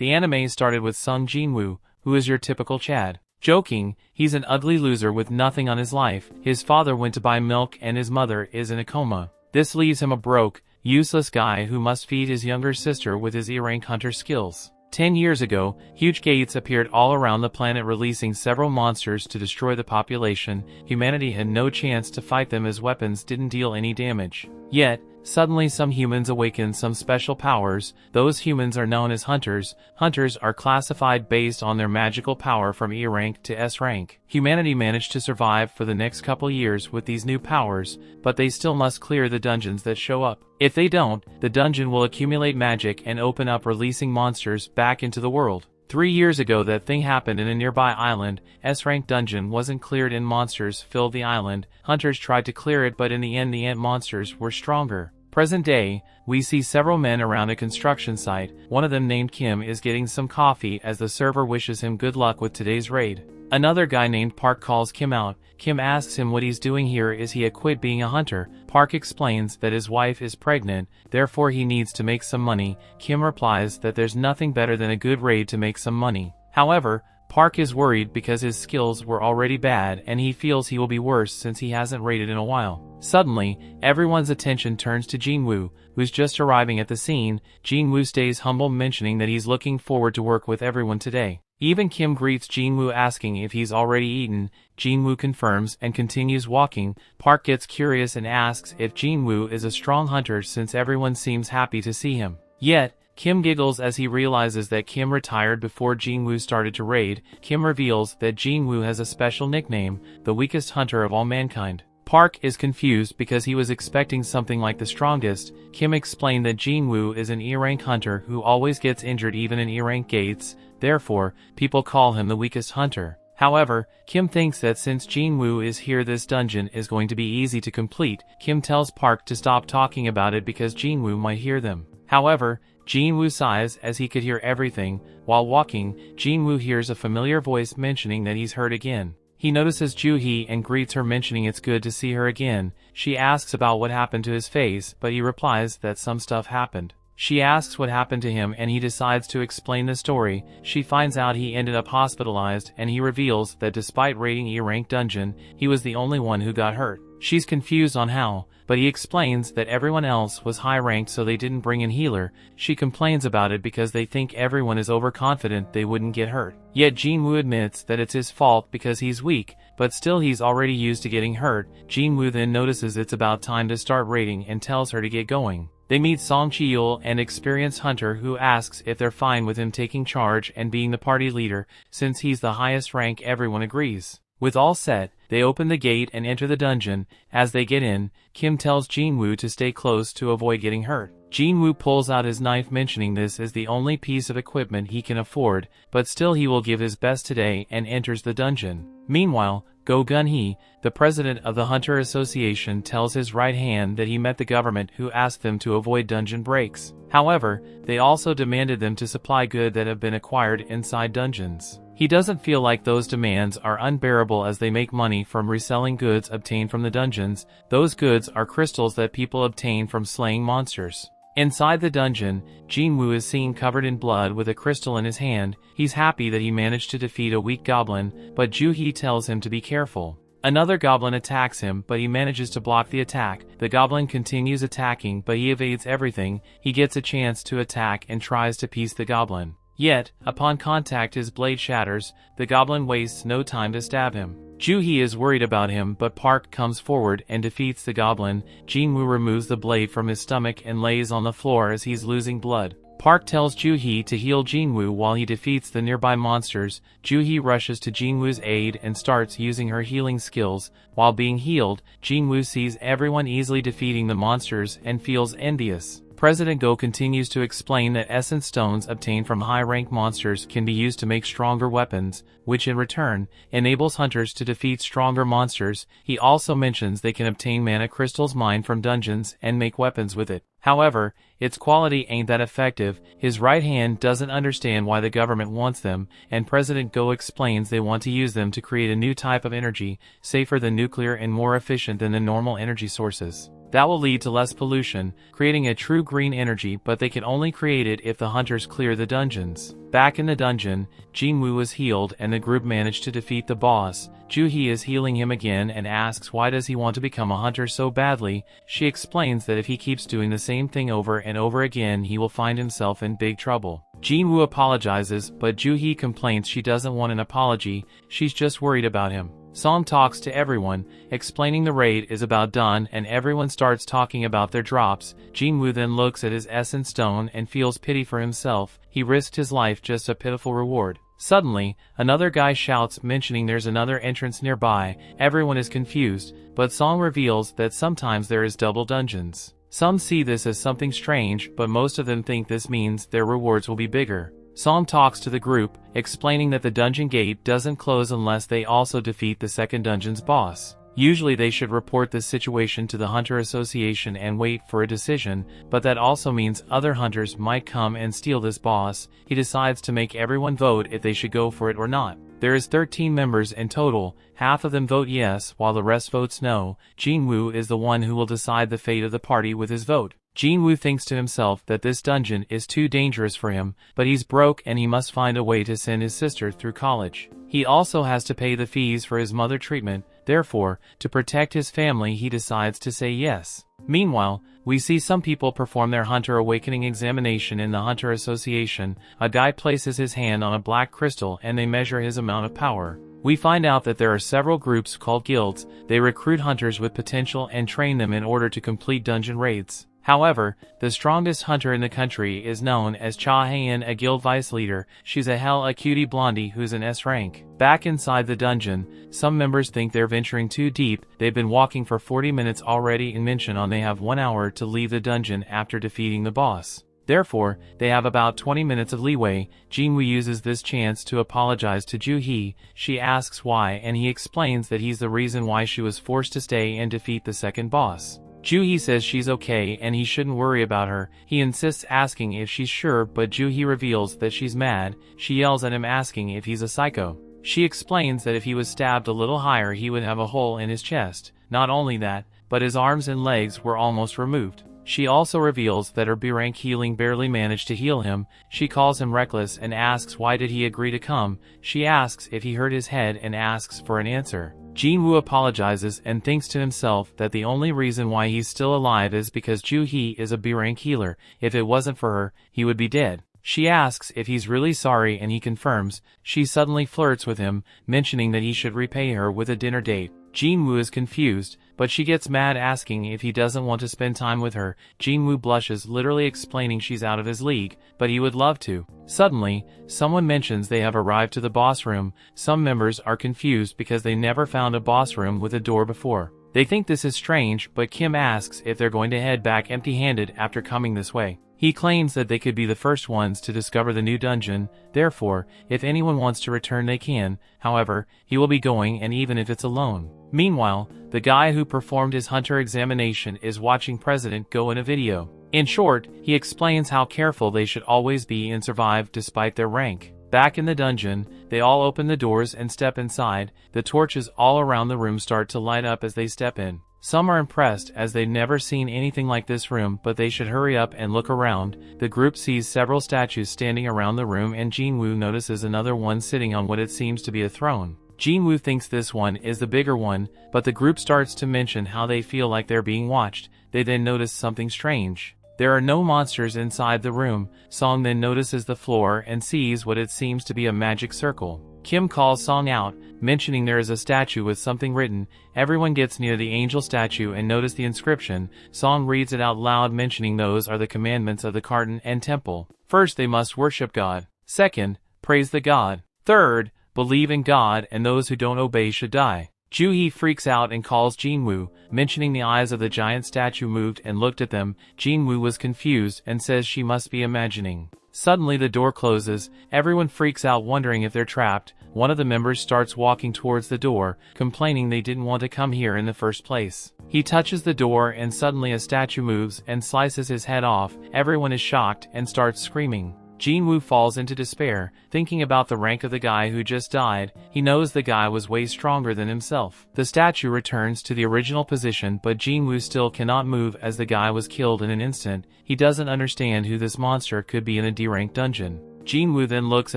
The anime started with Sung Jin-Woo, who is your typical Chad. Joking, he's an ugly loser with nothing on his life. His father went to buy milk and his mother is in a coma. This leaves him a broke, useless guy who must feed his younger sister with his E-rank hunter skills. 10 years ago, huge gates appeared all around the planet, releasing several monsters to destroy the population. Humanity had no chance to fight them as weapons didn't deal any damage. Yet, suddenly some humans awakened some special powers. Those humans are known as hunters. Hunters are classified based on their magical power from E rank to S rank. Humanity managed to survive for the next couple years with these new powers, but they still must clear the dungeons that show up. If they don't, the dungeon will accumulate magic and open up, releasing monsters back into the world. 3 years ago that thing happened in a nearby island. S-rank dungeon wasn't cleared and monsters filled the island. Hunters tried to clear it, but in the end the ant monsters were stronger. Present day, we see several men around a construction site. One of them, named Kim, is getting some coffee as the server wishes him good luck with today's raid. Another guy named Park calls Kim out. Kim asks him what he's doing here. Is he quit being a hunter? Park explains that his wife is pregnant, therefore he needs to make some money. Kim replies that there's nothing better than a good raid to make some money. However, Park is worried because his skills were already bad and he feels he will be worse since he hasn't raided in a while. Suddenly, everyone's attention turns to Jin-Woo, who's just arriving at the scene. Jin-Woo stays humble, mentioning that he's looking forward to work with everyone today. Even Kim greets Jin-Woo, asking if he's already eaten. Jin-Woo confirms and continues walking. Park gets curious and asks if Jin-Woo is a strong hunter since everyone seems happy to see him. Yet, Kim giggles as he realizes that Kim retired before Jin-Woo started to raid. Kim reveals that Jin-Woo has a special nickname, the weakest hunter of all mankind. Park is confused because he was expecting something like the strongest. Kim explained that Jin-Woo is an E-rank hunter who always gets injured even in E-rank gates, therefore, people call him the weakest hunter. However, Kim thinks that since Jin-Woo is here, this dungeon is going to be easy to complete. Kim tells Park to stop talking about it because Jin-Woo might hear them. However, Jin-Woo sighs as he could hear everything. While walking, Jin-Woo hears a familiar voice mentioning that he's hurt again. He notices Joo-hee and greets her, mentioning it's good to see her again. She asks about what happened to his face, but he replies that some stuff happened. She asks what happened to him and he decides to explain the story. She finds out he ended up hospitalized and he reveals that despite raiding E-rank dungeon, he was the only one who got hurt. She's confused on how, but he explains that everyone else was high ranked so they didn't bring in healer. She complains about it because they think everyone is overconfident they wouldn't get hurt. Yet Jin-Woo admits that it's his fault because he's weak, but still he's already used to getting hurt. Jin-Woo then notices it's about time to start raiding and tells her to get going. They meet Song Chi-yul, an experienced hunter who asks if they're fine with him taking charge and being the party leader. Since he's the highest rank, everyone agrees. With all set, they open the gate and enter the dungeon. As they get in, Kim tells Jin-Woo to stay close to avoid getting hurt. Jin-Woo pulls out his knife, mentioning this is the only piece of equipment he can afford, but still he will give his best today, and enters the dungeon. Meanwhile, Go Gun-hee, the president of the Hunter Association, tells his right hand that he met the government who asked them to avoid dungeon breaks. However, they also demanded them to supply goods that have been acquired inside dungeons. He doesn't feel like those demands are unbearable as they make money from reselling goods obtained from the dungeons. Those goods are crystals that people obtain from slaying monsters. Inside the dungeon, Jin-Woo is seen covered in blood with a crystal in his hand. He's happy that he managed to defeat a weak goblin, but Joo-hee tells him to be careful. Another goblin attacks him, but he manages to block the attack. The goblin continues attacking, but he evades everything. He gets a chance to attack and tries to piece the goblin. Yet, upon contact his blade shatters. The goblin wastes no time to stab him. Joo-hee is worried about him, but Park comes forward and defeats the goblin. Jin-Woo removes the blade from his stomach and lays on the floor as he's losing blood. Park tells Joo-hee to heal Jin-Woo while he defeats the nearby monsters. Joo-hee rushes to Jin-Woo's aid and starts using her healing skills. While being healed, Jin-Woo sees everyone easily defeating the monsters and feels envious. President Go continues to explain that essence stones obtained from high-rank monsters can be used to make stronger weapons, which in return enables hunters to defeat stronger monsters. He also mentions they can obtain mana crystals mined from dungeons and make weapons with it. However, its quality ain't that effective. His right hand doesn't understand why the government wants them, and President Go explains they want to use them to create a new type of energy, safer than nuclear and more efficient than the normal energy sources. That will lead to less pollution, creating a true green energy, but they can only create it if the hunters clear the dungeons. Back in the dungeon, Jin-Woo is healed and the group managed to defeat the boss. Joo-hee is healing him again and asks why does he want to become a hunter so badly. She explains that if he keeps doing the same thing over and over again he will find himself in big trouble. Jin-Woo apologizes, but Joo-hee complains she doesn't want an apology, she's just worried about him. Song talks to everyone, explaining the raid is about done and everyone starts talking about their drops. Jin-Woo then looks at his essence stone and feels pity for himself. He risked his life just a pitiful reward. Suddenly, another guy shouts mentioning there's another entrance nearby. Everyone is confused, but Song reveals that sometimes there is double dungeons. Some see this as something strange, but most of them think this means their rewards will be bigger. Song talks to the group, explaining that the dungeon gate doesn't close unless they also defeat the second dungeon's boss. Usually they should report this situation to the Hunter Association and wait for a decision, but that also means other hunters might come and steal this boss. He decides to make everyone vote if they should go for it or not. There is 13 members in total, half of them vote yes while the rest votes no. Jin-Woo is the one who will decide the fate of the party with his vote. Jin-Woo thinks to himself that this dungeon is too dangerous for him, but he's broke and he must find a way to send his sister through college. He also has to pay the fees for his mother treatment, therefore, to protect his family he decides to say yes. Meanwhile, we see some people perform their Hunter Awakening examination in the Hunter Association. A guy places his hand on a black crystal and they measure his amount of power. We find out that there are several groups called guilds. They recruit hunters with potential and train them in order to complete dungeon raids. However, the strongest hunter in the country is known as Cha Hae-in, a guild vice leader. She's a cutie blondie who's an S rank. Back inside the dungeon, some members think they're venturing too deep. They've been walking for 40 minutes already and mention on they have 1 hour to leave the dungeon after defeating the boss. Therefore, they have about 20 minutes of leeway. Jin-Woo uses this chance to apologize to Joo-hee. She asks why and he explains that he's the reason why she was forced to stay and defeat the second boss. Joo-hee says she's okay and he shouldn't worry about her. He insists asking if she's sure, but Joo-hee reveals that she's mad. She yells at him asking if he's a psycho. She explains that if he was stabbed a little higher he would have a hole in his chest. Not only that, but his arms and legs were almost removed. She also reveals that her B-rank healing barely managed to heal him. She calls him reckless and asks why did he agree to come. She asks if he hurt his head and asks for an answer. Jin-Woo apologizes and thinks to himself that the only reason why he's still alive is because Joo-hee is a B-rank healer. If it wasn't for her, he would be dead. She asks if he's really sorry and he confirms. She suddenly flirts with him, mentioning that he should repay her with a dinner date. Jin-Woo is confused, but she gets mad asking if he doesn't want to spend time with her. Jin-Woo blushes, literally explaining she's out of his league, but he would love to. Suddenly, someone mentions they have arrived to the boss room. Some members are confused because they never found a boss room with a door before. They think this is strange, but Kim asks if they're going to head back empty-handed after coming this way. He claims that they could be the first ones to discover the new dungeon, therefore, if anyone wants to return they can. However, he will be going and even if it's alone. Meanwhile, the guy who performed his hunter examination is watching President go in a video. In short, he explains how careful they should always be and survive despite their rank. Back in the dungeon, they all open the doors and step inside. The torches all around the room start to light up as they step in. Some are impressed as they've never seen anything like this room, but they should hurry up and look around. The group sees several statues standing around the room and Jin-Woo notices another one sitting on what it seems to be a throne. Jin-Woo thinks this one is the bigger one, but the group starts to mention how they feel like they're being watched. They then notice something strange. There are no monsters inside the room. Song then notices the floor and sees what it seems to be a magic circle. Kim calls Song out, mentioning there is a statue with something written. Everyone gets near the angel statue and notice the inscription. Song reads it out loud, mentioning those are the commandments of the garden and temple. First, they must worship God. Second, praise the God. Third, believe in God, and those who don't obey should die. Joo-hee freaks out and calls Jin-Woo, mentioning the eyes of the giant statue moved and looked at them. Jin-Woo was confused and says she must be imagining. Suddenly the door closes. Everyone freaks out, wondering if they're trapped. One of the members starts walking towards the door, complaining they didn't want to come here in the first place. He touches the door and suddenly a statue moves and slices his head off. Everyone is shocked and starts screaming. Jin-Woo falls into despair, thinking about the rank of the guy who just died. He knows the guy was way stronger than himself. The statue returns to the original position, but Jin-Woo still cannot move as the guy was killed in an instant. He doesn't understand who this monster could be in a D-rank dungeon. Jin-Woo then looks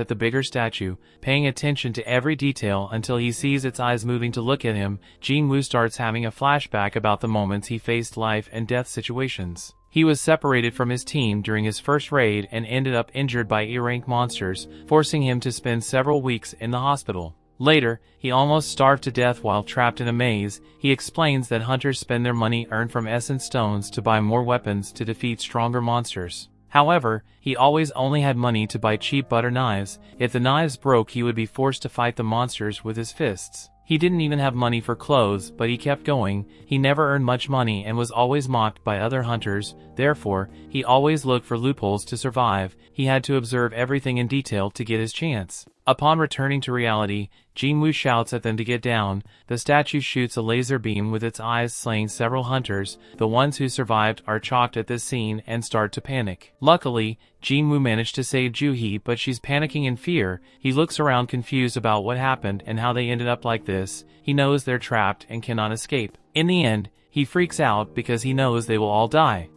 at the bigger statue, paying attention to every detail until he sees its eyes moving to look at him. Jin-Woo starts having a flashback about the moments he faced life and death situations. He was separated from his team during his first raid and ended up injured by E-rank monsters, forcing him to spend several weeks in the hospital. Later, he almost starved to death while trapped in a maze. He explains that hunters spend their money earned from essence stones to buy more weapons to defeat stronger monsters. However, he always only had money to buy cheap butter knives. If the knives broke, he would be forced to fight the monsters with his fists. He didn't even have money for clothes, but he kept going. He never earned much money and was always mocked by other hunters. Therefore, he always looked for loopholes to survive. He had to observe everything in detail to get his chance. Upon returning to reality, Jin-Woo shouts at them to get down. The statue shoots a laser beam with its eyes, slaying several hunters. The ones who survived are shocked at this scene and start to panic. Luckily, Jin-Woo managed to save Joo-hee, but she's panicking in fear. He looks around confused about what happened and how they ended up like this. He knows they're trapped and cannot escape. In the end, he freaks out because he knows they will all die.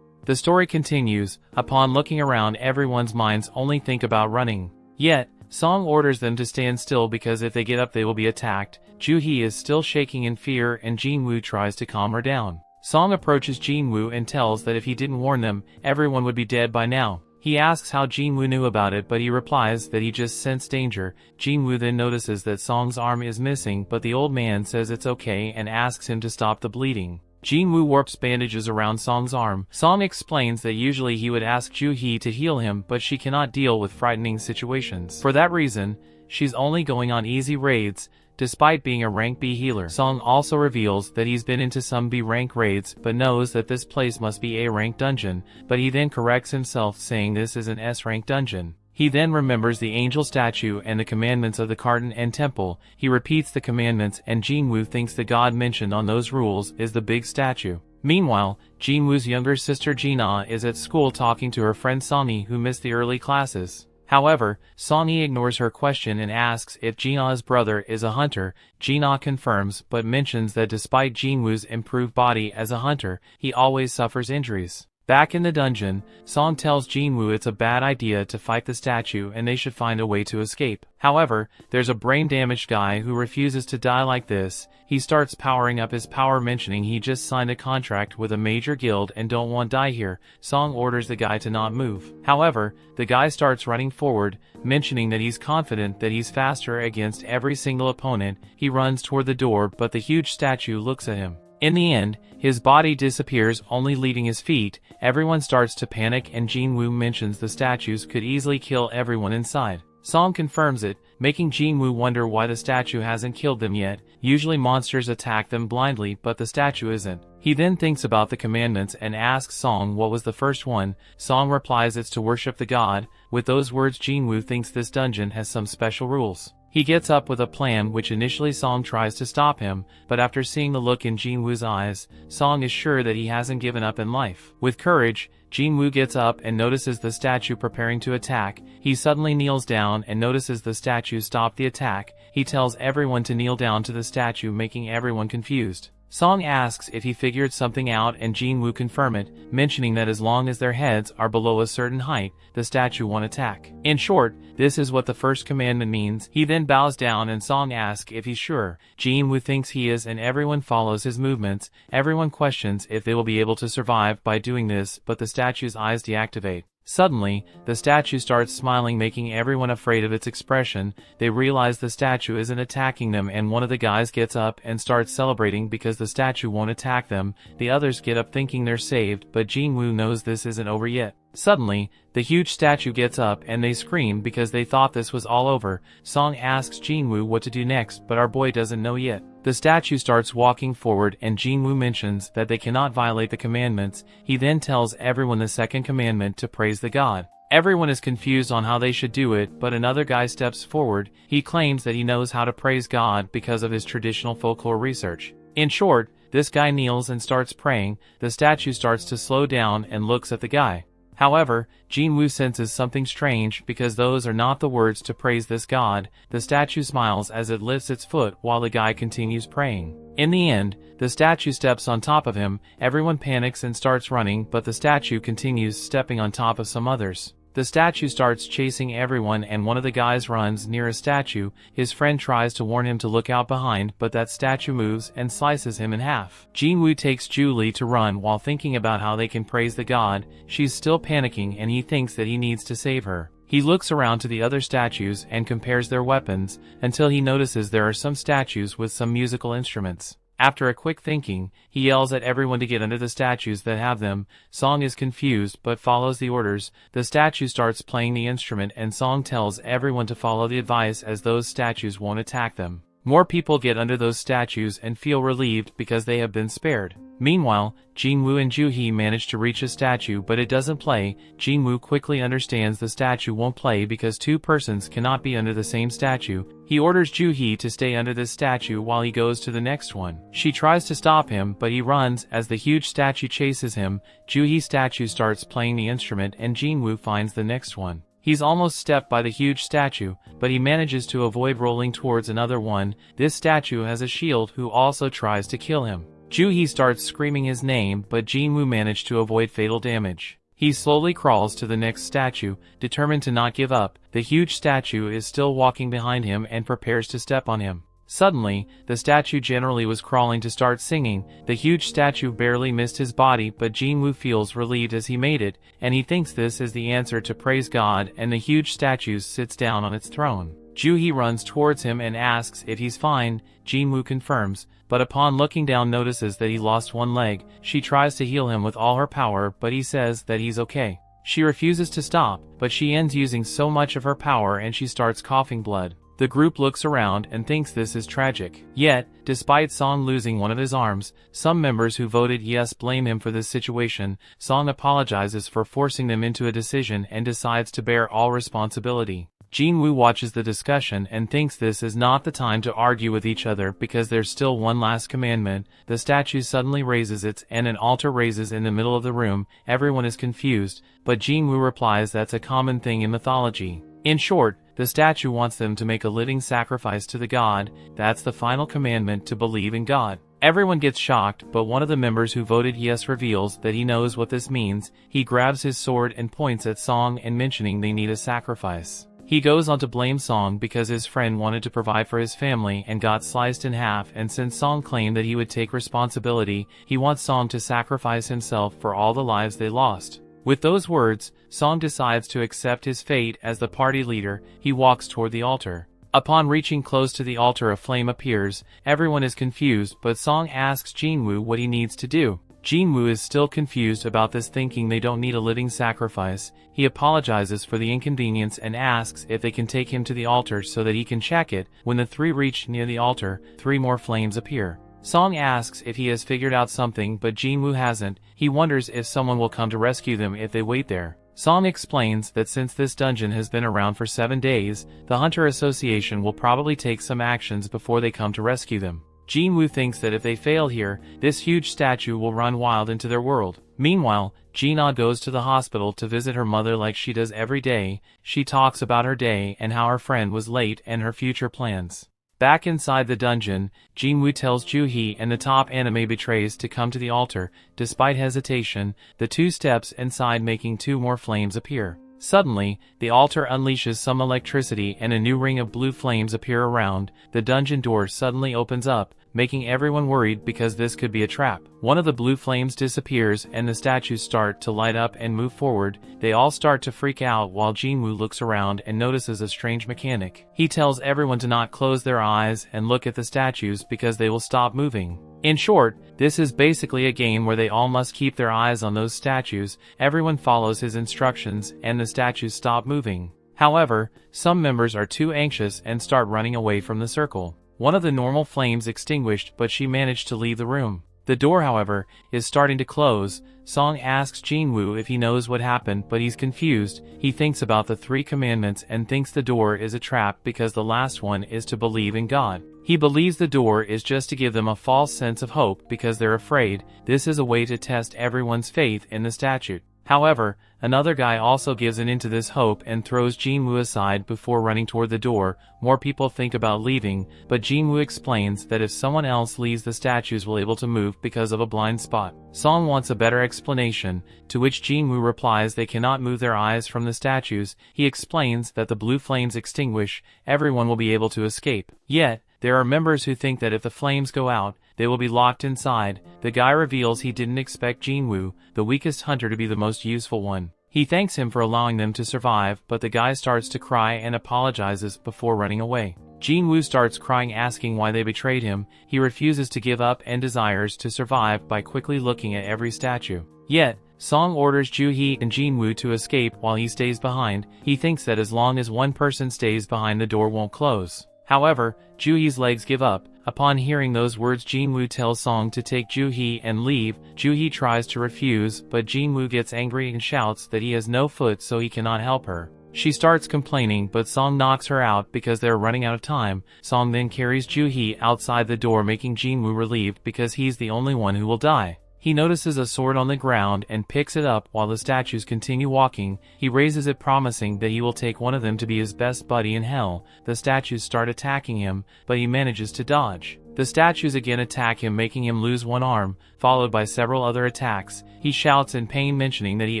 The story continues. Upon looking around, everyone's minds only think about running. Yet, Song orders them to stand still because if they get up they will be attacked. Joo-hee is still shaking in fear and Jin-Woo tries to calm her down. Song approaches Jin-Woo and tells that if he didn't warn them, everyone would be dead by now. He asks how Jin-Woo knew about it, but he replies that he just sensed danger. Jin-Woo then notices that Song's arm is missing, but the old man says it's okay and asks him to stop the bleeding. Jin-Woo warps bandages around Song's arm. Song explains that usually he would ask Joo-hee to heal him, but she cannot deal with frightening situations. For that reason, she's only going on easy raids, despite being a rank B healer. Song also reveals that he's been into some B rank raids, but knows that this place must be A rank dungeon, but he then corrects himself saying this is an S rank dungeon. He then remembers the angel statue and the commandments of the garden and temple. He repeats the commandments and Jin-Woo thinks the god mentioned on those rules is the big statue. Meanwhile, Jin-Woo's younger sister Jin-Ah is at school talking to her friend Song-hee who missed the early classes. However, Song-hee ignores her question and asks if Jin-ah's brother is a hunter. Jin-ah confirms but mentions that despite Jin-Woo's improved body as a hunter, he always suffers injuries. Back in the dungeon, Song tells Jin-Woo it's a bad idea to fight the statue and they should find a way to escape. However, there's a brain-damaged guy who refuses to die like this. He starts powering up his power, mentioning he just signed a contract with a major guild and don't want to die here. Song orders the guy to not move. However, the guy starts running forward, mentioning that he's confident that he's faster against every single opponent. He runs toward the door, but the huge statue looks at him. In the end, his body disappears, only leaving his feet. Everyone starts to panic and Jin-Woo mentions the statues could easily kill everyone inside. Song confirms it, making Jin-Woo wonder why the statue hasn't killed them yet. Usually monsters attack them blindly, but the statue isn't. He then thinks about the commandments and asks Song what was the first one. Song replies it's to worship the god. With those words, Jin-Woo thinks this dungeon has some special rules. He gets up with a plan which initially Song tries to stop him, but after seeing the look in Jin-Woo's eyes, Song is sure that he hasn't given up in life. With courage, Jin-Woo gets up and notices the statue preparing to attack. He suddenly kneels down and notices the statue stop the attack. He tells everyone to kneel down to the statue, making everyone confused. Song asks if he figured something out and Jin-Woo confirms it, mentioning that as long as their heads are below a certain height, the statue won't attack. In short, this is what the first commandment means. He then bows down and Song asks if he's sure. Jin-Woo thinks he is and everyone follows his movements. Everyone questions if they will be able to survive by doing this, but the statue's eyes deactivate. Suddenly, the statue starts smiling, making everyone afraid of its expression. They realize the statue isn't attacking them and one of the guys gets up and starts celebrating because the statue won't attack them. The others get up thinking they're saved, but Jin-Woo knows this isn't over yet. Suddenly, the huge statue gets up and they scream because they thought this was all over. Song asks Jin-Woo what to do next, but our boy doesn't know yet. The statue starts walking forward and Jin-Woo mentions that they cannot violate the commandments. He then tells everyone the second commandment to praise the god. Everyone is confused on how they should do it, but another guy steps forward. He claims that he knows how to praise God because of his traditional folklore research. In short, this guy kneels and starts praying. The statue starts to slow down and looks at the guy. However, Jin-Woo senses something strange because those are not the words to praise this god. The statue smiles as it lifts its foot while the guy continues praying. In the end, the statue steps on top of him, everyone panics and starts running, but the statue continues stepping on top of some others. The statue starts chasing everyone and one of the guys runs near a statue. His friend tries to warn him to look out behind, but that statue moves and slices him in half. Jin-Woo takes Julie to run while thinking about how they can praise the god. She's still panicking and he thinks that he needs to save her. He looks around to the other statues and compares their weapons, until he notices there are some statues with some musical instruments. After a quick thinking, he yells at everyone to get under the statues that have them. Song is confused but follows the orders. The statue starts playing the instrument and Song tells everyone to follow the advice as those statues won't attack them. More people get under those statues and feel relieved because they have been spared. Meanwhile, Jin-Woo and Ju-hee manage to reach a statue but it doesn't play. Jin-Woo quickly understands the statue won't play because two persons cannot be under the same statue. He orders Ju-hee to stay under this statue while he goes to the next one. She tries to stop him but he runs as the huge statue chases him. Ju-hee's statue starts playing the instrument and Jin-Woo finds the next one. He's almost stepped by the huge statue, but he manages to avoid rolling towards another one. This statue has a shield who also tries to kill him. Ju-hee starts screaming his name, but Jin-Woo managed to avoid fatal damage. He slowly crawls to the next statue, determined to not give up. The huge statue is still walking behind him and prepares to step on him. Suddenly, the statue generally was crawling to start singing. The huge statue barely missed his body, but Jin-Woo feels relieved as he made it, and he thinks this is the answer to praise God, and the huge statue sits down on its throne. Ju-hee runs towards him and asks if he's fine. Jin-Woo confirms, but upon looking down notices that he lost one leg. She tries to heal him with all her power, but he says that he's okay. She refuses to stop, but she ends using so much of her power and she starts coughing blood. The group looks around and thinks this is tragic. Yet, despite Song losing one of his arms, some members who voted yes blame him for this situation. Song apologizes for forcing them into a decision and decides to bear all responsibility. Jin-Woo watches the discussion and thinks this is not the time to argue with each other because there's still one last commandment. The statue suddenly raises its and an altar raises in the middle of the room. Everyone is confused, but Jin-Woo replies that's a common thing in mythology. In short, the statue wants them to make a living sacrifice to the god. That's the final commandment, to believe in God. Everyone gets shocked, but one of the members who voted yes reveals that he knows what this means. He grabs his sword and points at Song and mentioning they need a sacrifice. He goes on to blame Song because his friend wanted to provide for his family and got sliced in half, and since Song claimed that he would take responsibility, he wants Song to sacrifice himself for all the lives they lost. With those words, Song decides to accept his fate as the party leader. He walks toward the altar. Upon reaching close to the altar, a flame appears. Everyone is confused, but Song asks Jin-Woo what he needs to do. Jin-Woo is still confused about this, thinking they don't need a living sacrifice. He apologizes for the inconvenience and asks if they can take him to the altar so that he can check it. When the three reach near the altar, 3 more flames appear. Song asks if he has figured out something, but Jin-Woo hasn't. He wonders if someone will come to rescue them if they wait there. Song explains that since this dungeon has been around for 7 days, the Hunter Association will probably take some actions before they come to rescue them. Jin-Woo thinks that if they fail here, this huge statue will run wild into their world. Meanwhile, Jin-Ah goes to the hospital to visit her mother like she does every day. She talks about her day and how her friend was late and her future plans. Back inside the dungeon, Jin-Woo tells Ju-hee and the top anime betrays to come to the altar. Despite hesitation, the 2 steps inside, making 2 more flames appear. Suddenly, the altar unleashes some electricity and a new ring of blue flames appear around. The dungeon door suddenly opens up, making everyone worried because this could be a trap. One of the blue flames disappears and the statues start to light up and move forward. They all start to freak out while Jin-Woo looks around and notices a strange mechanic. He tells everyone to not close their eyes and look at the statues because they will stop moving. In short, this is basically a game where they all must keep their eyes on those statues. Everyone follows his instructions and the statues stop moving. However, some members are too anxious and start running away from the circle. One of the normal flames extinguished, but she managed to leave the room. The door, however, is starting to close. Song asks Jin-Woo if he knows what happened, but he's confused. He thinks about the 3 commandments and thinks the door is a trap because the last one is to believe in God. He believes the door is just to give them a false sense of hope because they're afraid. This is a way to test everyone's faith in the statute. However, another guy also gives in to this hope and throws Jin-Woo aside before running toward the door. More people think about leaving, but Jin-Woo explains that if someone else leaves, the statues will able to move because of a blind spot. Song wants a better explanation, to which Jin-Woo replies they cannot move their eyes from the statues. He explains that the blue flames extinguish, everyone will be able to escape. Yet, there are members who think that if the flames go out, they will be locked inside. The guy reveals he didn't expect Jin-Woo, the weakest hunter, to be the most useful one. He thanks him for allowing them to survive, but the guy starts to cry and apologizes before running away. Jin-Woo starts crying, asking why they betrayed him. He refuses to give up and desires to survive by quickly looking at every statue. Yet, Song orders Joo-hee and Jin-Woo to escape while he stays behind. He thinks that as long as one person stays behind, the door won't close. However, Joo-hee's legs give up. Upon hearing those words, Jin-Woo tells Song to take Joo-hee and leave. Joo-hee tries to refuse, but Jin-Woo gets angry and shouts that he has no foot so he cannot help her. She starts complaining, but Song knocks her out because they're running out of time. Song then carries Joo-hee outside the door, making Jin-Woo relieved because he's the only one who will die. He notices a sword on the ground and picks it up while the statues continue walking. He raises it, promising that he will take one of them to be his best buddy in hell. The statues start attacking him, but he manages to dodge. The statues again attack him, making him lose one arm, followed by several other attacks. He shouts in pain, mentioning that he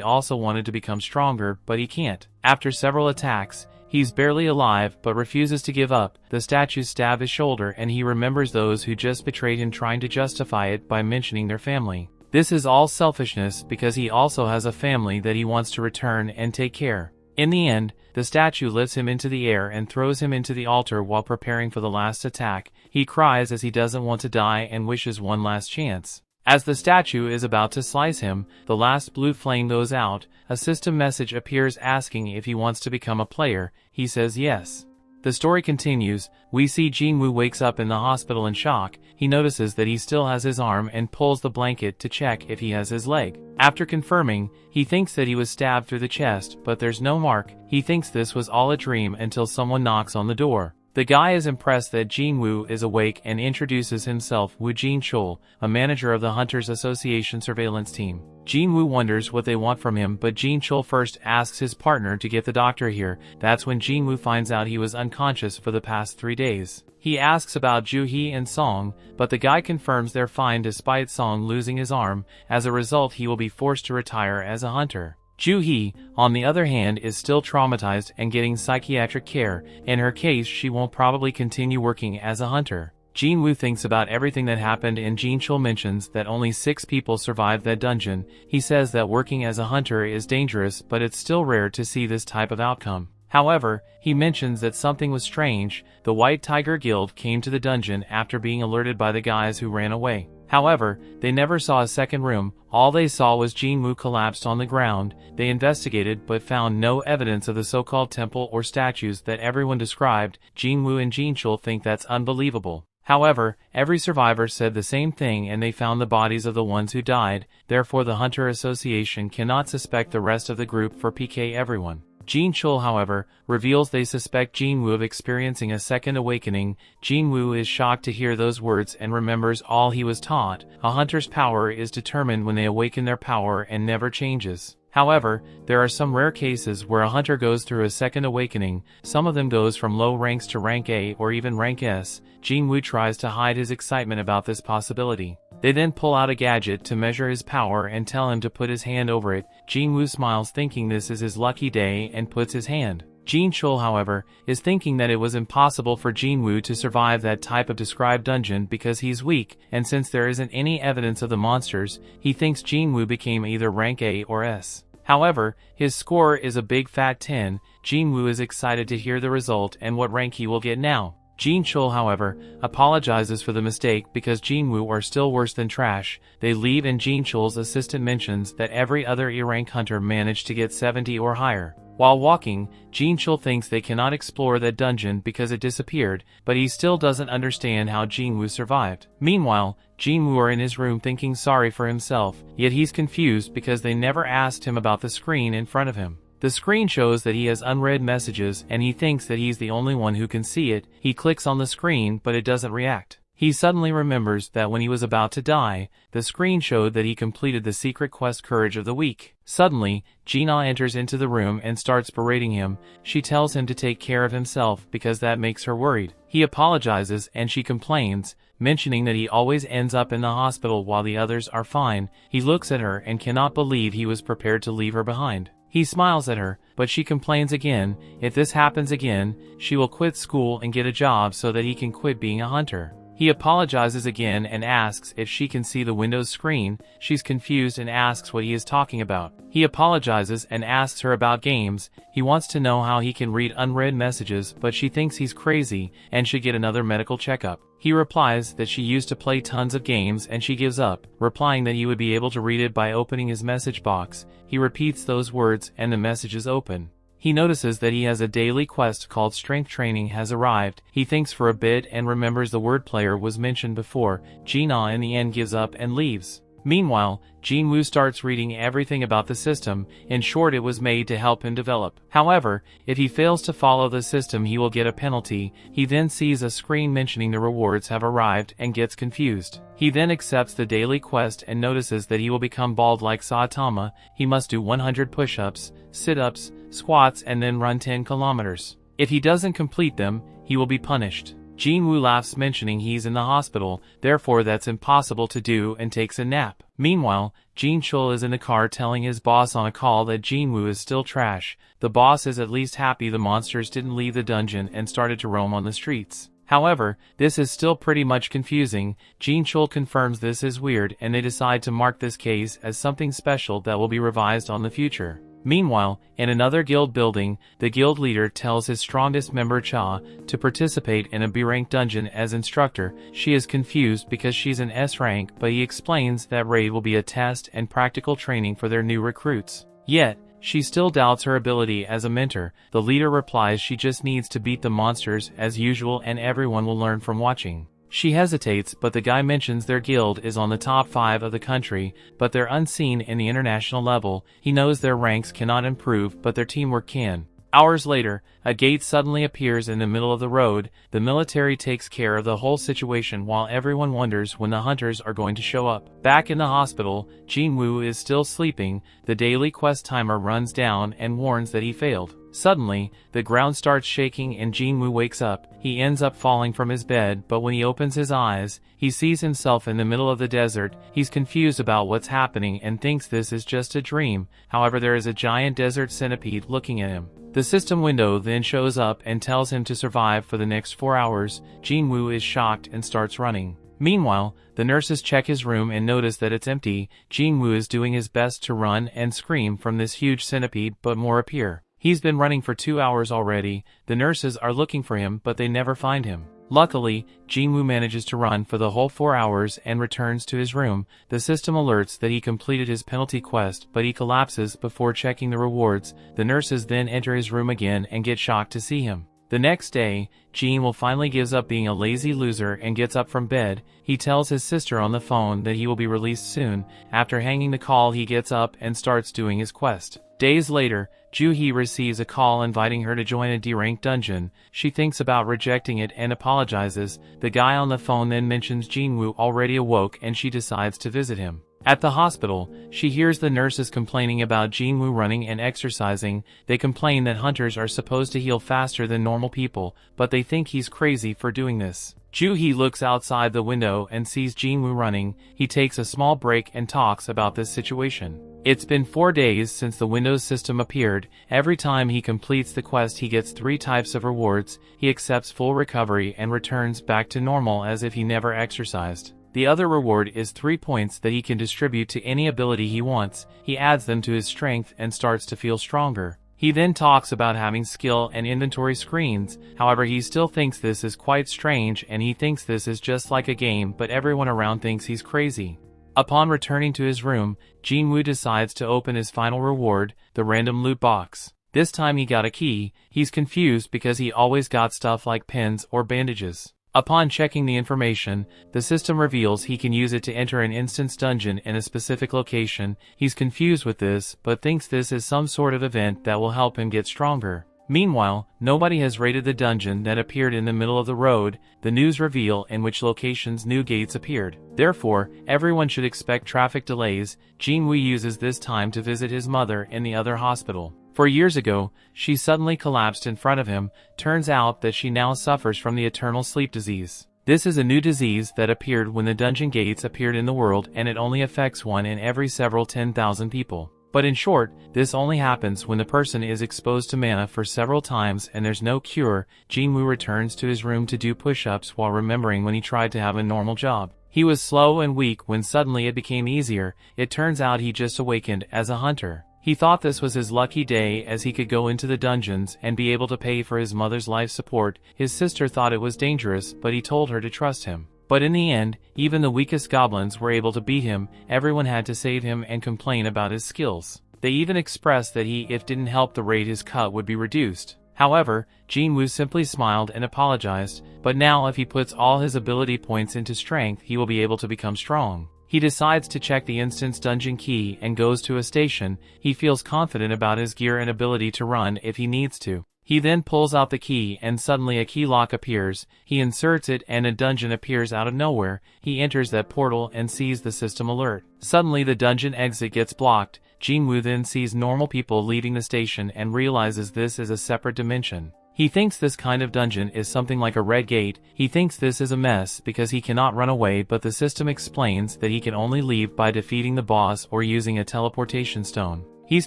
also wanted to become stronger, but he can't. After several attacks, he's barely alive, but refuses to give up. The statues stab his shoulder, and he remembers those who just betrayed him, trying to justify it by mentioning their family. This is all selfishness because he also has a family that he wants to return and take care. In the end, the statue lifts him into the air and throws him into the altar while preparing for the last attack. He cries as he doesn't want to die and wishes one last chance. As the statue is about to slice him, the last blue flame goes out. A system message appears asking if he wants to become a player. He says yes. The story continues. We see Jin-Woo wakes up in the hospital in shock. He notices that he still has his arm and pulls the blanket to check if he has his leg. After confirming, he thinks that he was stabbed through the chest, but there's no mark. He thinks this was all a dream until someone knocks on the door. The guy is impressed that Jin-Woo is awake and introduces himself, Woo Jin-chul, a manager of the Hunters Association surveillance team. Jin-Woo wonders what they want from him, but Jin-chul first asks his partner to get the doctor here. That's when Jin-Woo finds out he was unconscious for the past 3 days. He asks about Joo-hee and Song, but the guy confirms they're fine despite Song losing his arm. As a result, he will be forced to retire as a hunter. Joo-hee, on the other hand, is still traumatized and getting psychiatric care. In her case, she won't probably continue working as a hunter. Jin-Woo thinks about everything that happened, and Jin-chul mentions that only 6 people survived that dungeon. He says that working as a hunter is dangerous, but it's still rare to see this type of outcome. However, he mentions that something was strange. The White Tiger Guild came to the dungeon after being alerted by the guys who ran away. However, they never saw a second room. All they saw was Jin-Woo collapsed on the ground. They investigated but found no evidence of the so-called temple or statues that everyone described. Jin-Woo and Jin-chul think that's unbelievable. However, every survivor said the same thing, and they found the bodies of the ones who died. Therefore, the Hunter Association cannot suspect the rest of the group for PK everyone. Jin-chul, however, reveals they suspect Jin-Woo of experiencing a second awakening. Jin-Woo is shocked to hear those words and remembers all he was taught. A hunter's power is determined when they awaken their power and never changes. However, there are some rare cases where a hunter goes through a second awakening. Some of them goes from low ranks to rank A or even rank S. Jin-Woo tries to hide his excitement about this possibility. They then pull out a gadget to measure his power and tell him to put his hand over it. Jin-Woo smiles, thinking this is his lucky day, and puts his hand. Jin-chul, however, is thinking that it was impossible for Jin-Woo to survive that type of described dungeon because he's weak, and since there isn't any evidence of the monsters, he thinks Jin-Woo became either rank A or S. However, his score is a big fat 10. Jin-Woo is excited to hear the result and what rank he will get now. Jin-chul, however, apologizes for the mistake because Jin-Woo are still worse than trash. They leave, and Jin-chul's assistant mentions that every other E-rank hunter managed to get 70 or higher. While walking, Jin-chul thinks they cannot explore that dungeon because it disappeared, but he still doesn't understand how Jin-Woo survived. Meanwhile, Jin-Woo are in his room thinking sorry for himself, yet he's confused because they never asked him about the screen in front of him. The screen shows that he has unread messages, and he thinks that he's the only one who can see it. He clicks on the screen, but it doesn't react. He suddenly remembers that when he was about to die, the screen showed that he completed the secret quest Courage of the Week. Suddenly, Gina enters into the room and starts berating him. She tells him to take care of himself because that makes her worried. He apologizes and she complains, mentioning that he always ends up in the hospital while the others are fine. He looks at her and cannot believe he was prepared to leave her behind. He smiles at her, but she complains again. If this happens again, she will quit school and get a job so that he can quit being a hunter. He apologizes again and asks if she can see the Windows screen. She's confused and asks what he is talking about. He apologizes and asks her about games. He wants to know how he can read unread messages, but she thinks he's crazy and should get another medical checkup. He replies that she used to play tons of games and she gives up, replying that he would be able to read it by opening his message box. He repeats those words and the message is open. He notices that he has a daily quest called Strength Training has arrived. He thinks for a bit and remembers the word player was mentioned before. Gina in the end gives up and leaves. Meanwhile, Jin-Woo starts reading everything about the system. In short, it was made to help him develop. However, if he fails to follow the system, he will get a penalty. He then sees a screen mentioning the rewards have arrived and gets confused. He then accepts the daily quest and notices that he will become bald like Saitama. He must do 100 push-ups, sit-ups, squats, and then run 10 kilometers. If he doesn't complete them, he will be punished. Jin-Woo laughs, mentioning he's in the hospital, therefore that's impossible to do, and takes a nap. Meanwhile, Jin-Chul is in the car telling his boss on a call that Jin-Woo is still trash. The boss is at least happy the monsters didn't leave the dungeon and started to roam on the streets. However, this is still pretty much confusing. Jin-Chul confirms this is weird and they decide to mark this case as something special that will be revised on the future. Meanwhile, in another guild building, the guild leader tells his strongest member Cha to participate in a B-rank dungeon as instructor. She is confused because she's an S rank, but he explains that raid will be a test and practical training for their new recruits. Yet, she still doubts her ability as a mentor. The leader replies she just needs to beat the monsters as usual and everyone will learn from watching. She hesitates, but the guy mentions their guild is on the top 5 of the country, but they're unseen in the international level. He knows their ranks cannot improve, but their teamwork can. Hours later, a gate suddenly appears in the middle of the road. The military takes care of the whole situation while everyone wonders when the hunters are going to show up. Back in the hospital, Jin-Woo is still sleeping. The daily quest timer runs down and warns that he failed. Suddenly, the ground starts shaking and Jin-Woo wakes up. He ends up falling from his bed, but when he opens his eyes, he sees himself in the middle of the desert. He's confused about what's happening and thinks this is just a dream. However, there is a giant desert centipede looking at him. The system window then shows up and tells him to survive for the next 4 hours. Jin-Woo is shocked and starts running. Meanwhile, the nurses check his room and notice that it's empty. Jin-Woo is doing his best to run and scream from this huge centipede, but more appear. He's been running for 2 hours already. The nurses are looking for him, but they never find him. Luckily, Jin-Woo manages to run for the whole 4 hours and returns to his room. The system alerts that he completed his penalty quest, but he collapses before checking the rewards. The nurses then enter his room again and get shocked to see him. The next day, Jin-Woo finally gives up being a lazy loser and gets up from bed. He tells his sister on the phone that he will be released soon. After hanging the call, he gets up and starts doing his quest. Days later, Joo-hee receives a call inviting her to join a D-rank dungeon. She thinks about rejecting it and apologizes. The guy on the phone then mentions Jin-Woo already awoke and she decides to visit him. At the hospital, she hears the nurses complaining about Jin-Woo running and exercising. They complain that hunters are supposed to heal faster than normal people, but they think he's crazy for doing this. Joo-hee looks outside the window and sees Jin-Woo running. He takes a small break and talks about this situation. It's been 4 days since the Windows system appeared. Every time he completes the quest he gets 3 types of rewards. He accepts full recovery and returns back to normal as if he never exercised. The other reward is 3 points that he can distribute to any ability he wants. He adds them to his strength and starts to feel stronger. He then talks about having skill and inventory screens. However, he still thinks this is quite strange and he thinks this is just like a game, but everyone around thinks he's crazy. Upon returning to his room, Jin-Woo decides to open his final reward, the random loot box. This time he got a key. He's confused because he always got stuff like pins or bandages. Upon checking the information, the system reveals he can use it to enter an instance dungeon in a specific location. He's confused with this, but thinks this is some sort of event that will help him get stronger. Meanwhile, nobody has raided the dungeon that appeared in the middle of the road, the news reveal in which locations new gates appeared. Therefore, everyone should expect traffic delays. Jin-Woo uses this time to visit his mother in the other hospital. 4 years ago, she suddenly collapsed in front of him. Turns out that she now suffers from the eternal sleep disease. This is a new disease that appeared when the dungeon gates appeared in the world, and it only affects one in every several 10,000 people. But in short, this only happens when the person is exposed to mana for several times and there's no cure. Jin-Woo returns to his room to do push-ups while remembering when he tried to have a normal job. He was slow and weak when suddenly it became easier. It turns out he just awakened as a hunter. He thought this was his lucky day as he could go into the dungeons and be able to pay for his mother's life support. His sister thought it was dangerous, but he told her to trust him. But in the end, even the weakest goblins were able to beat him. Everyone had to save him and complain about his skills. They even expressed that if didn't help the raid, his cut would be reduced. However, Jin-Woo simply smiled and apologized, but now if he puts all his ability points into strength, he will be able to become strong. He decides to check the instance dungeon key and goes to a station. He feels confident about his gear and ability to run if he needs to. He then pulls out the key and suddenly a key lock appears. He inserts it and a dungeon appears out of nowhere. He enters that portal and sees the system alert. Suddenly the dungeon exit gets blocked. Jin-Woo then sees normal people leaving the station and realizes this is a separate dimension. He thinks this kind of dungeon is something like a red gate. He thinks this is a mess because he cannot run away, but the system explains that he can only leave by defeating the boss or using a teleportation stone. He's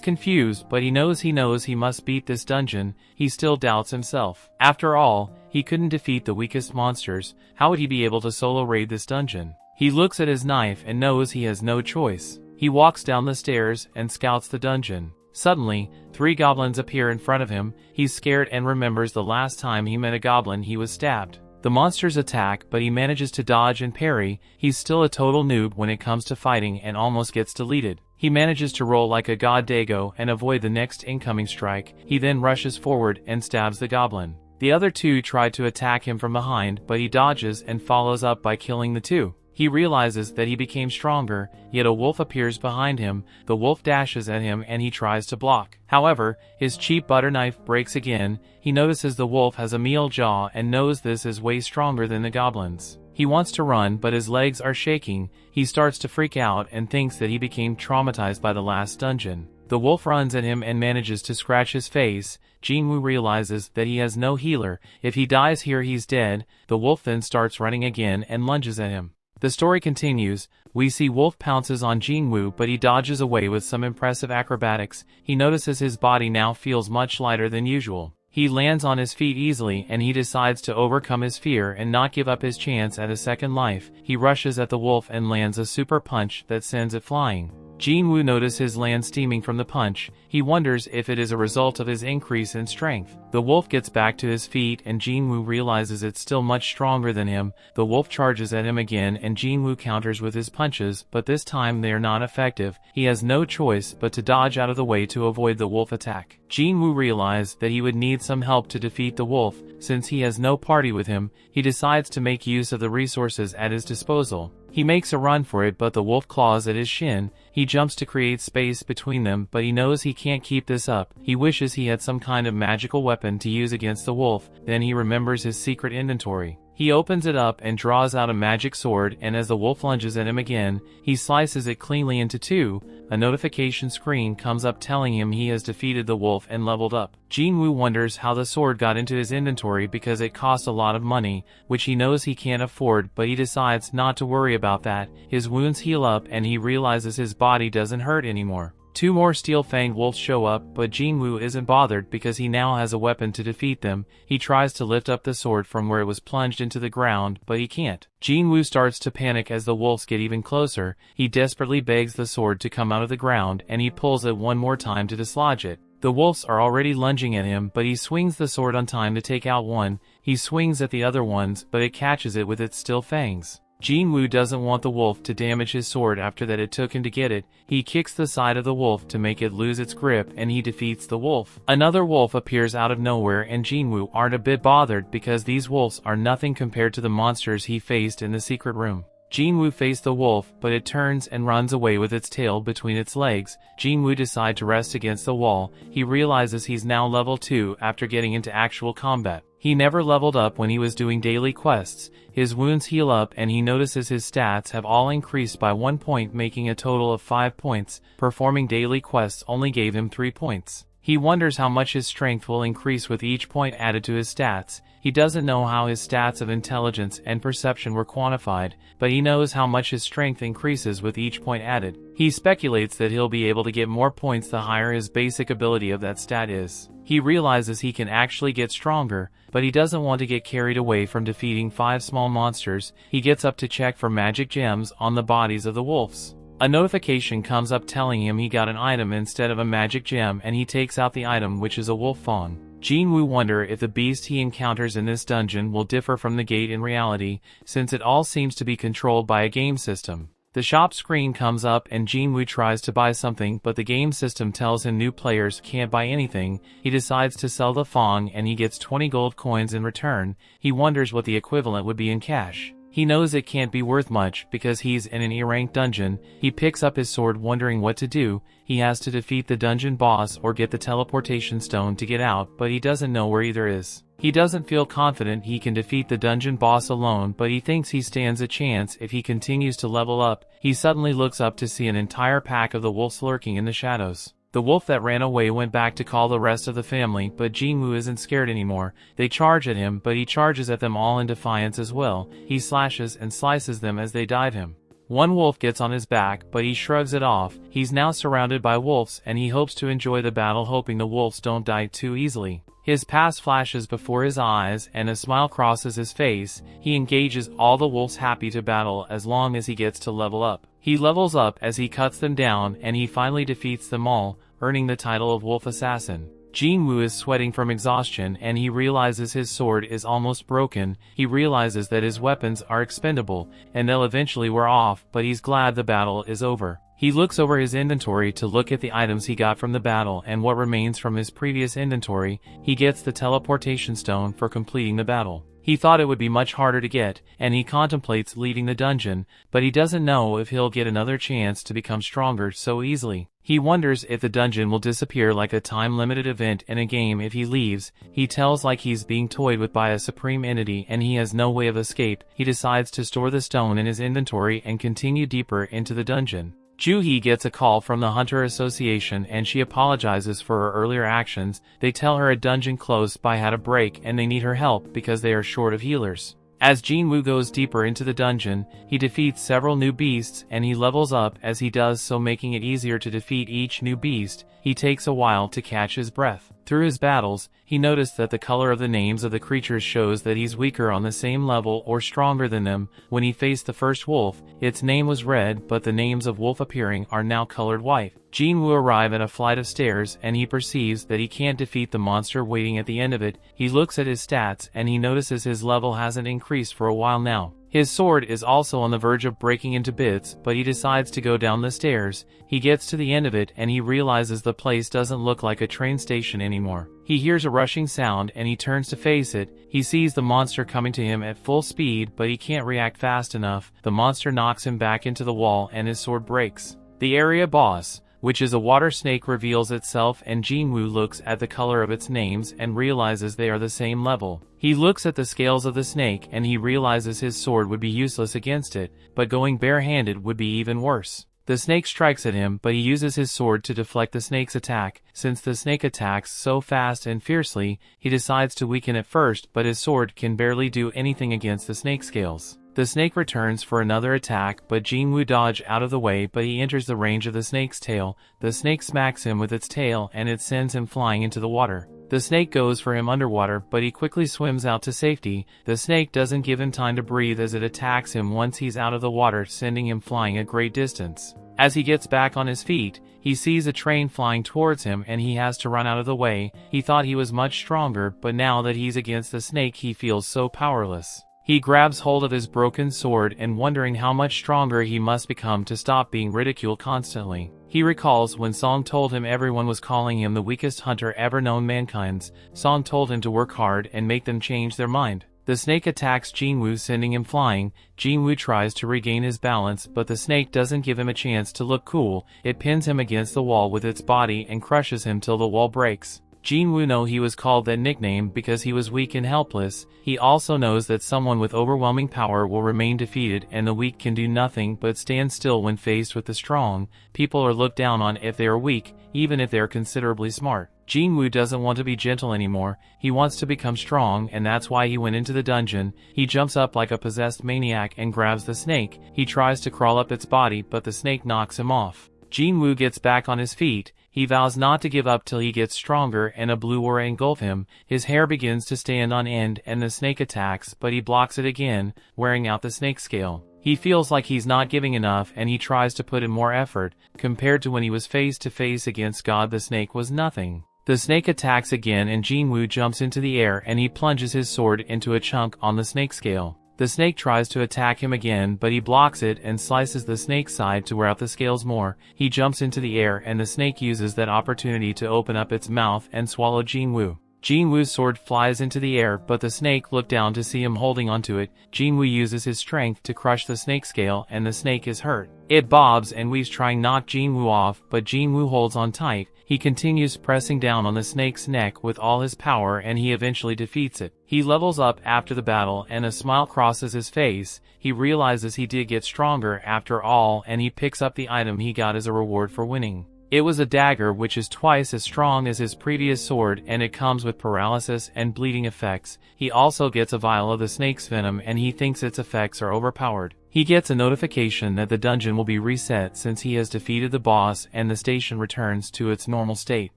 confused, but he knows he must beat this dungeon. He still doubts himself. After all, he couldn't defeat the weakest monsters. How would he be able to solo raid this dungeon? He looks at his knife and knows he has no choice. He walks down the stairs and scouts the dungeon. Suddenly, 3 goblins appear in front of him. He's scared and remembers the last time he met a goblin he was stabbed. The monsters attack, but he manages to dodge and parry. He's still a total noob when it comes to fighting and almost gets deleted. He manages to roll like a god Dago and avoid the next incoming strike. He then rushes forward and stabs the goblin. The other 2 try to attack him from behind, but he dodges and follows up by killing the 2. He realizes that he became stronger, yet a wolf appears behind him. The wolf dashes at him and he tries to block. However, his cheap butter knife breaks again. He notices the wolf has a meal jaw and knows this is way stronger than the goblins. He wants to run, but his legs are shaking. He starts to freak out and thinks that he became traumatized by the last dungeon. The wolf runs at him and manages to scratch his face. Jin-Woo realizes that he has no healer. If he dies here, he's dead. The wolf then starts running again and lunges at him. The story continues. We see Wolf pounces on Jin-Woo, but he dodges away with some impressive acrobatics. He notices his body now feels much lighter than usual. He lands on his feet easily and he decides to overcome his fear and not give up his chance at a second life. He rushes at the wolf and lands a super punch that sends it flying. Jin-Woo notices his land steaming from the punch. He wonders if it is a result of his increase in strength. The wolf gets back to his feet and Jin-Woo realizes it's still much stronger than him. The wolf charges at him again and Jin-Woo counters with his punches, but this time they are not effective. He has no choice but to dodge out of the way to avoid the wolf attack. Jin-Woo realized that he would need some help to defeat the wolf. Since he has no party with him, he decides to make use of the resources at his disposal. He makes a run for it, but the wolf claws at his shin. He jumps to create space between them, but he knows he can't keep this up. He wishes he had some kind of magical weapon to use against the wolf. Then he remembers his secret inventory. He opens it up and draws out a magic sword, and as the wolf lunges at him again, he slices it cleanly into 2. A notification screen comes up telling him he has defeated the wolf and leveled up. Jin-Woo wonders how the sword got into his inventory because it cost a lot of money, which he knows he can't afford, but he decides not to worry about that. His wounds heal up and he realizes his body doesn't hurt anymore. 2 more steel-fanged wolves show up, but Jin-Woo isn't bothered because he now has a weapon to defeat them. He tries to lift up the sword from where it was plunged into the ground, but he can't. Jin-Woo starts to panic as the wolves get even closer. He desperately begs the sword to come out of the ground, and he pulls it one more time to dislodge it. The wolves are already lunging at him, but he swings the sword on time to take out one. He swings at the other ones, but it catches it with its steel fangs. Jin-Woo doesn't want the wolf to damage his sword after that it took him to get it. He kicks the side of the wolf to make it lose its grip and he defeats the wolf. Another wolf appears out of nowhere and Jin-Woo aren't a bit bothered because these wolves are nothing compared to the monsters he faced in the secret room. Jin-Woo faced the wolf, but it turns and runs away with its tail between its legs. Jin-Woo decides to rest against the wall. He realizes he's now level 2 after getting into actual combat. He never leveled up when he was doing daily quests. His wounds heal up and he notices his stats have all increased by 1 point, making a total of 5 points. Performing daily quests only gave him 3 points. He wonders how much his strength will increase with each point added to his stats. He doesn't know how his stats of intelligence and perception were quantified, but he knows how much his strength increases with each point added. He speculates that he'll be able to get more points the higher his basic ability of that stat is. He realizes he can actually get stronger, but he doesn't want to get carried away from defeating 5 small monsters. He gets up to check for magic gems on the bodies of the wolves. A notification comes up telling him he got an item instead of a magic gem, and he takes out the item, which is a wolf fawn. Jin-Woo wonders if the beast he encounters in this dungeon will differ from the gate in reality, since it all seems to be controlled by a game system. The shop screen comes up and Jin-Woo tries to buy something, but the game system tells him new players can't buy anything. He decides to sell the fawn and he gets 20 gold coins in return. He wonders what the equivalent would be in cash. He knows it can't be worth much because he's in an E-ranked dungeon. He picks up his sword wondering what to do. He has to defeat the dungeon boss or get the teleportation stone to get out, but he doesn't know where either is. He doesn't feel confident he can defeat the dungeon boss alone, but he thinks he stands a chance if he continues to level up. He suddenly looks up to see an entire pack of the wolves lurking in the shadows. The wolf that ran away went back to call the rest of the family, but Jin-Woo isn't scared anymore. They charge at him, but he charges at them all in defiance as well. He slashes and slices them as they dive him. One wolf gets on his back, but he shrugs it off. He's now surrounded by wolves, and he hopes to enjoy the battle, hoping the wolves don't die too easily. His past flashes before his eyes, and a smile crosses his face. He engages all the wolves, happy to battle as long as he gets to level up. He levels up as he cuts them down, and he finally defeats them all, earning the title of Wolf Assassin. Jin-Woo is sweating from exhaustion and he realizes his sword is almost broken. He realizes that his weapons are expendable and they'll eventually wear off, but he's glad the battle is over. He looks over his inventory to look at the items he got from the battle and what remains from his previous inventory. He gets the teleportation stone for completing the battle. He thought it would be much harder to get, and he contemplates leaving the dungeon, but he doesn't know if he'll get another chance to become stronger so easily. He wonders if the dungeon will disappear like a time-limited event in a game if he leaves. He tells like he's being toyed with by a supreme entity and he has no way of escape. He decides to store the stone in his inventory and continue deeper into the dungeon. Joo-hee gets a call from the Hunter Association and she apologizes for her earlier actions. They tell her a dungeon close by had a break and they need her help because they are short of healers. As Jin-Woo goes deeper into the dungeon, he defeats several new beasts and he levels up as he does so, making it easier to defeat each new beast. He takes a while to catch his breath. Through his battles, he noticed that the color of the names of the creatures shows that he's weaker on the same level or stronger than them. When he faced the first wolf, its name was red, but the names of wolf appearing are now colored white. Jin-Woo arrives at a flight of stairs and he perceives that he can't defeat the monster waiting at the end of it. He looks at his stats and he notices his level hasn't increased for a while now. His sword is also on the verge of breaking into bits, but he decides to go down the stairs. He gets to the end of it and he realizes the place doesn't look like a train station anymore. He hears a rushing sound and he turns to face it. He sees the monster coming to him at full speed, but he can't react fast enough. The monster knocks him back into the wall and his sword breaks. The area boss, which is a water snake, reveals itself and Jin-Woo looks at the color of its names and realizes they are the same level. He looks at the scales of the snake and he realizes his sword would be useless against it, but going barehanded would be even worse. The snake strikes at him, but he uses his sword to deflect the snake's attack. Since the snake attacks so fast and fiercely, he decides to weaken it first, but his sword can barely do anything against the snake scales. The snake returns for another attack, but Jin-Woo dodges out of the way, but he enters the range of the snake's tail. The snake smacks him with its tail and it sends him flying into the water. The snake goes for him underwater, but he quickly swims out to safety. The snake doesn't give him time to breathe as it attacks him once he's out of the water, sending him flying a great distance. As he gets back on his feet, he sees a train flying towards him and he has to run out of the way. He thought he was much stronger, but now that he's against the snake he feels so powerless. He grabs hold of his broken sword and wondering how much stronger he must become to stop being ridiculed constantly. He recalls when Song told him everyone was calling him the weakest hunter ever known mankind. Song told him to work hard and make them change their mind. The snake attacks Jin-Woo, sending him flying. Jin-Woo tries to regain his balance, but the snake doesn't give him a chance to look cool. It pins him against the wall with its body and crushes him till the wall breaks. Jin-Woo knows he was called that nickname because he was weak and helpless. He also knows that someone with overwhelming power will remain defeated, and the weak can do nothing but stand still when faced with the strong. People are looked down on if they are weak, even if they are considerably smart. Jin-Woo doesn't want to be gentle anymore. He wants to become strong, and that's why he went into the dungeon. He jumps up like a possessed maniac and grabs the snake. He tries to crawl up its body, but the snake knocks him off. Jin-Woo gets back on his feet. He vows not to give up till he gets stronger, and a blue aura engulfs him. His hair begins to stand on end, and the snake attacks, but he blocks it again, wearing out the snake scale. He feels like he's not giving enough, and he tries to put in more effort. Compared to when he was face to face against God, the snake was nothing. The snake attacks again, and Jin-Woo jumps into the air and he plunges his sword into a chunk on the snake scale. The snake tries to attack him again, but he blocks it and slices the snake's side to wear out the scales more. He jumps into the air, and the snake uses that opportunity to open up its mouth and swallow Jin-Woo. Jin-Woo's sword flies into the air, but the snake looks down to see him holding onto it. Jin-Woo uses his strength to crush the snake scale, and the snake is hurt. It bobs and weaves, trying to knock Jin-Woo off, but Jin-Woo holds on tight. He continues pressing down on the snake's neck with all his power, and he eventually defeats it. He levels up after the battle, and a smile crosses his face. He realizes he did get stronger after all, and he picks up the item he got as a reward for winning. It was a dagger which is twice as strong as his previous sword, and it comes with paralysis and bleeding effects. He also gets a vial of the snake's venom, and he thinks its effects are overpowered. He gets a notification that the dungeon will be reset since he has defeated the boss, and the station returns to its normal state.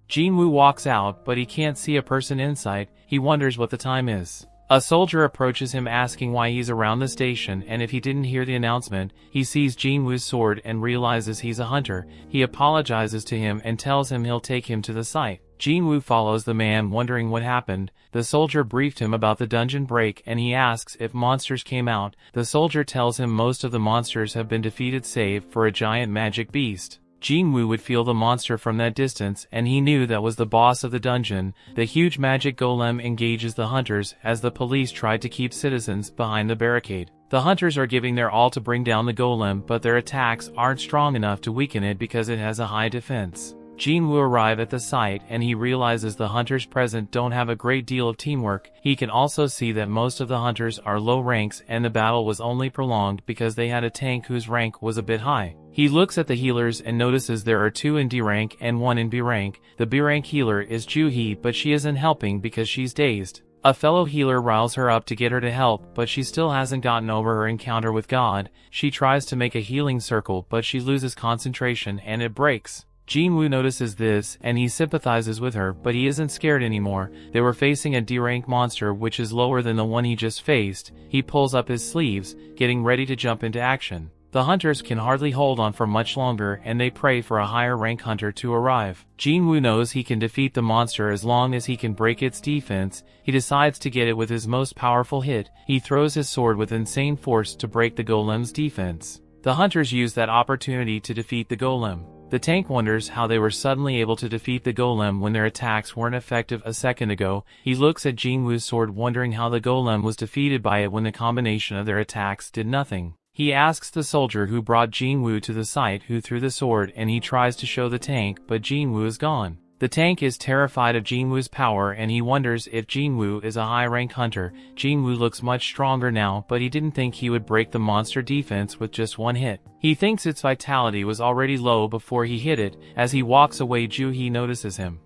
Jin-Woo walks out, but he can't see a person inside. He wonders what the time is. A soldier approaches him asking why he's around the station, and if he didn't hear the announcement. He sees Jin-Woo's sword and realizes he's a hunter. He apologizes to him and tells him he'll take him to the site. Jin-Woo follows the man, wondering what happened. The soldier briefed him about the dungeon break, and he asks if monsters came out. The soldier tells him most of the monsters have been defeated save for a giant magic beast. Jin-Woo would feel the monster from that distance, and he knew that was the boss of the dungeon. The huge magic golem engages the hunters as the police tried to keep citizens behind the barricade. The hunters are giving their all to bring down the golem, but their attacks aren't strong enough to weaken it because it has a high defense. Jin-Woo arrives at the site, and he realizes the hunters present don't have a great deal of teamwork. He can also see that most of the hunters are low ranks, and the battle was only prolonged because they had a tank whose rank was a bit high. He looks at the healers and notices there are 2 in D rank and 1 in B rank. The B rank healer is Joo-hee, but she isn't helping because she's dazed. A fellow healer riles her up to get her to help, but she still hasn't gotten over her encounter with God. She tries to make a healing circle, but she loses concentration and it breaks. Jin-Woo notices this, and he sympathizes with her, but he isn't scared anymore. They were facing a D-rank monster which is lower than the one he just faced. He pulls up his sleeves, getting ready to jump into action. The hunters can hardly hold on for much longer, and they pray for a higher rank hunter to arrive. Jin-Woo knows he can defeat the monster as long as he can break its defense. He decides to get it with his most powerful hit. He throws his sword with insane force to break the golem's defense. The hunters use that opportunity to defeat the golem. The tank wonders how they were suddenly able to defeat the golem when their attacks weren't effective a second ago. He looks at Jin-Woo's sword, wondering how the golem was defeated by it when the combination of their attacks did nothing. He asks the soldier who brought Jin-Woo to the site who threw the sword, and he tries to show the tank, but Jin-Woo is gone. The tank is terrified of Jin-Woo's power, and he wonders if Jin-Woo is a high-rank hunter. Jin-Woo looks much stronger now, but he didn't think he would break the monster defense with just one hit. He thinks its vitality was already low before he hit it. As he walks away, Joo-hee notices him.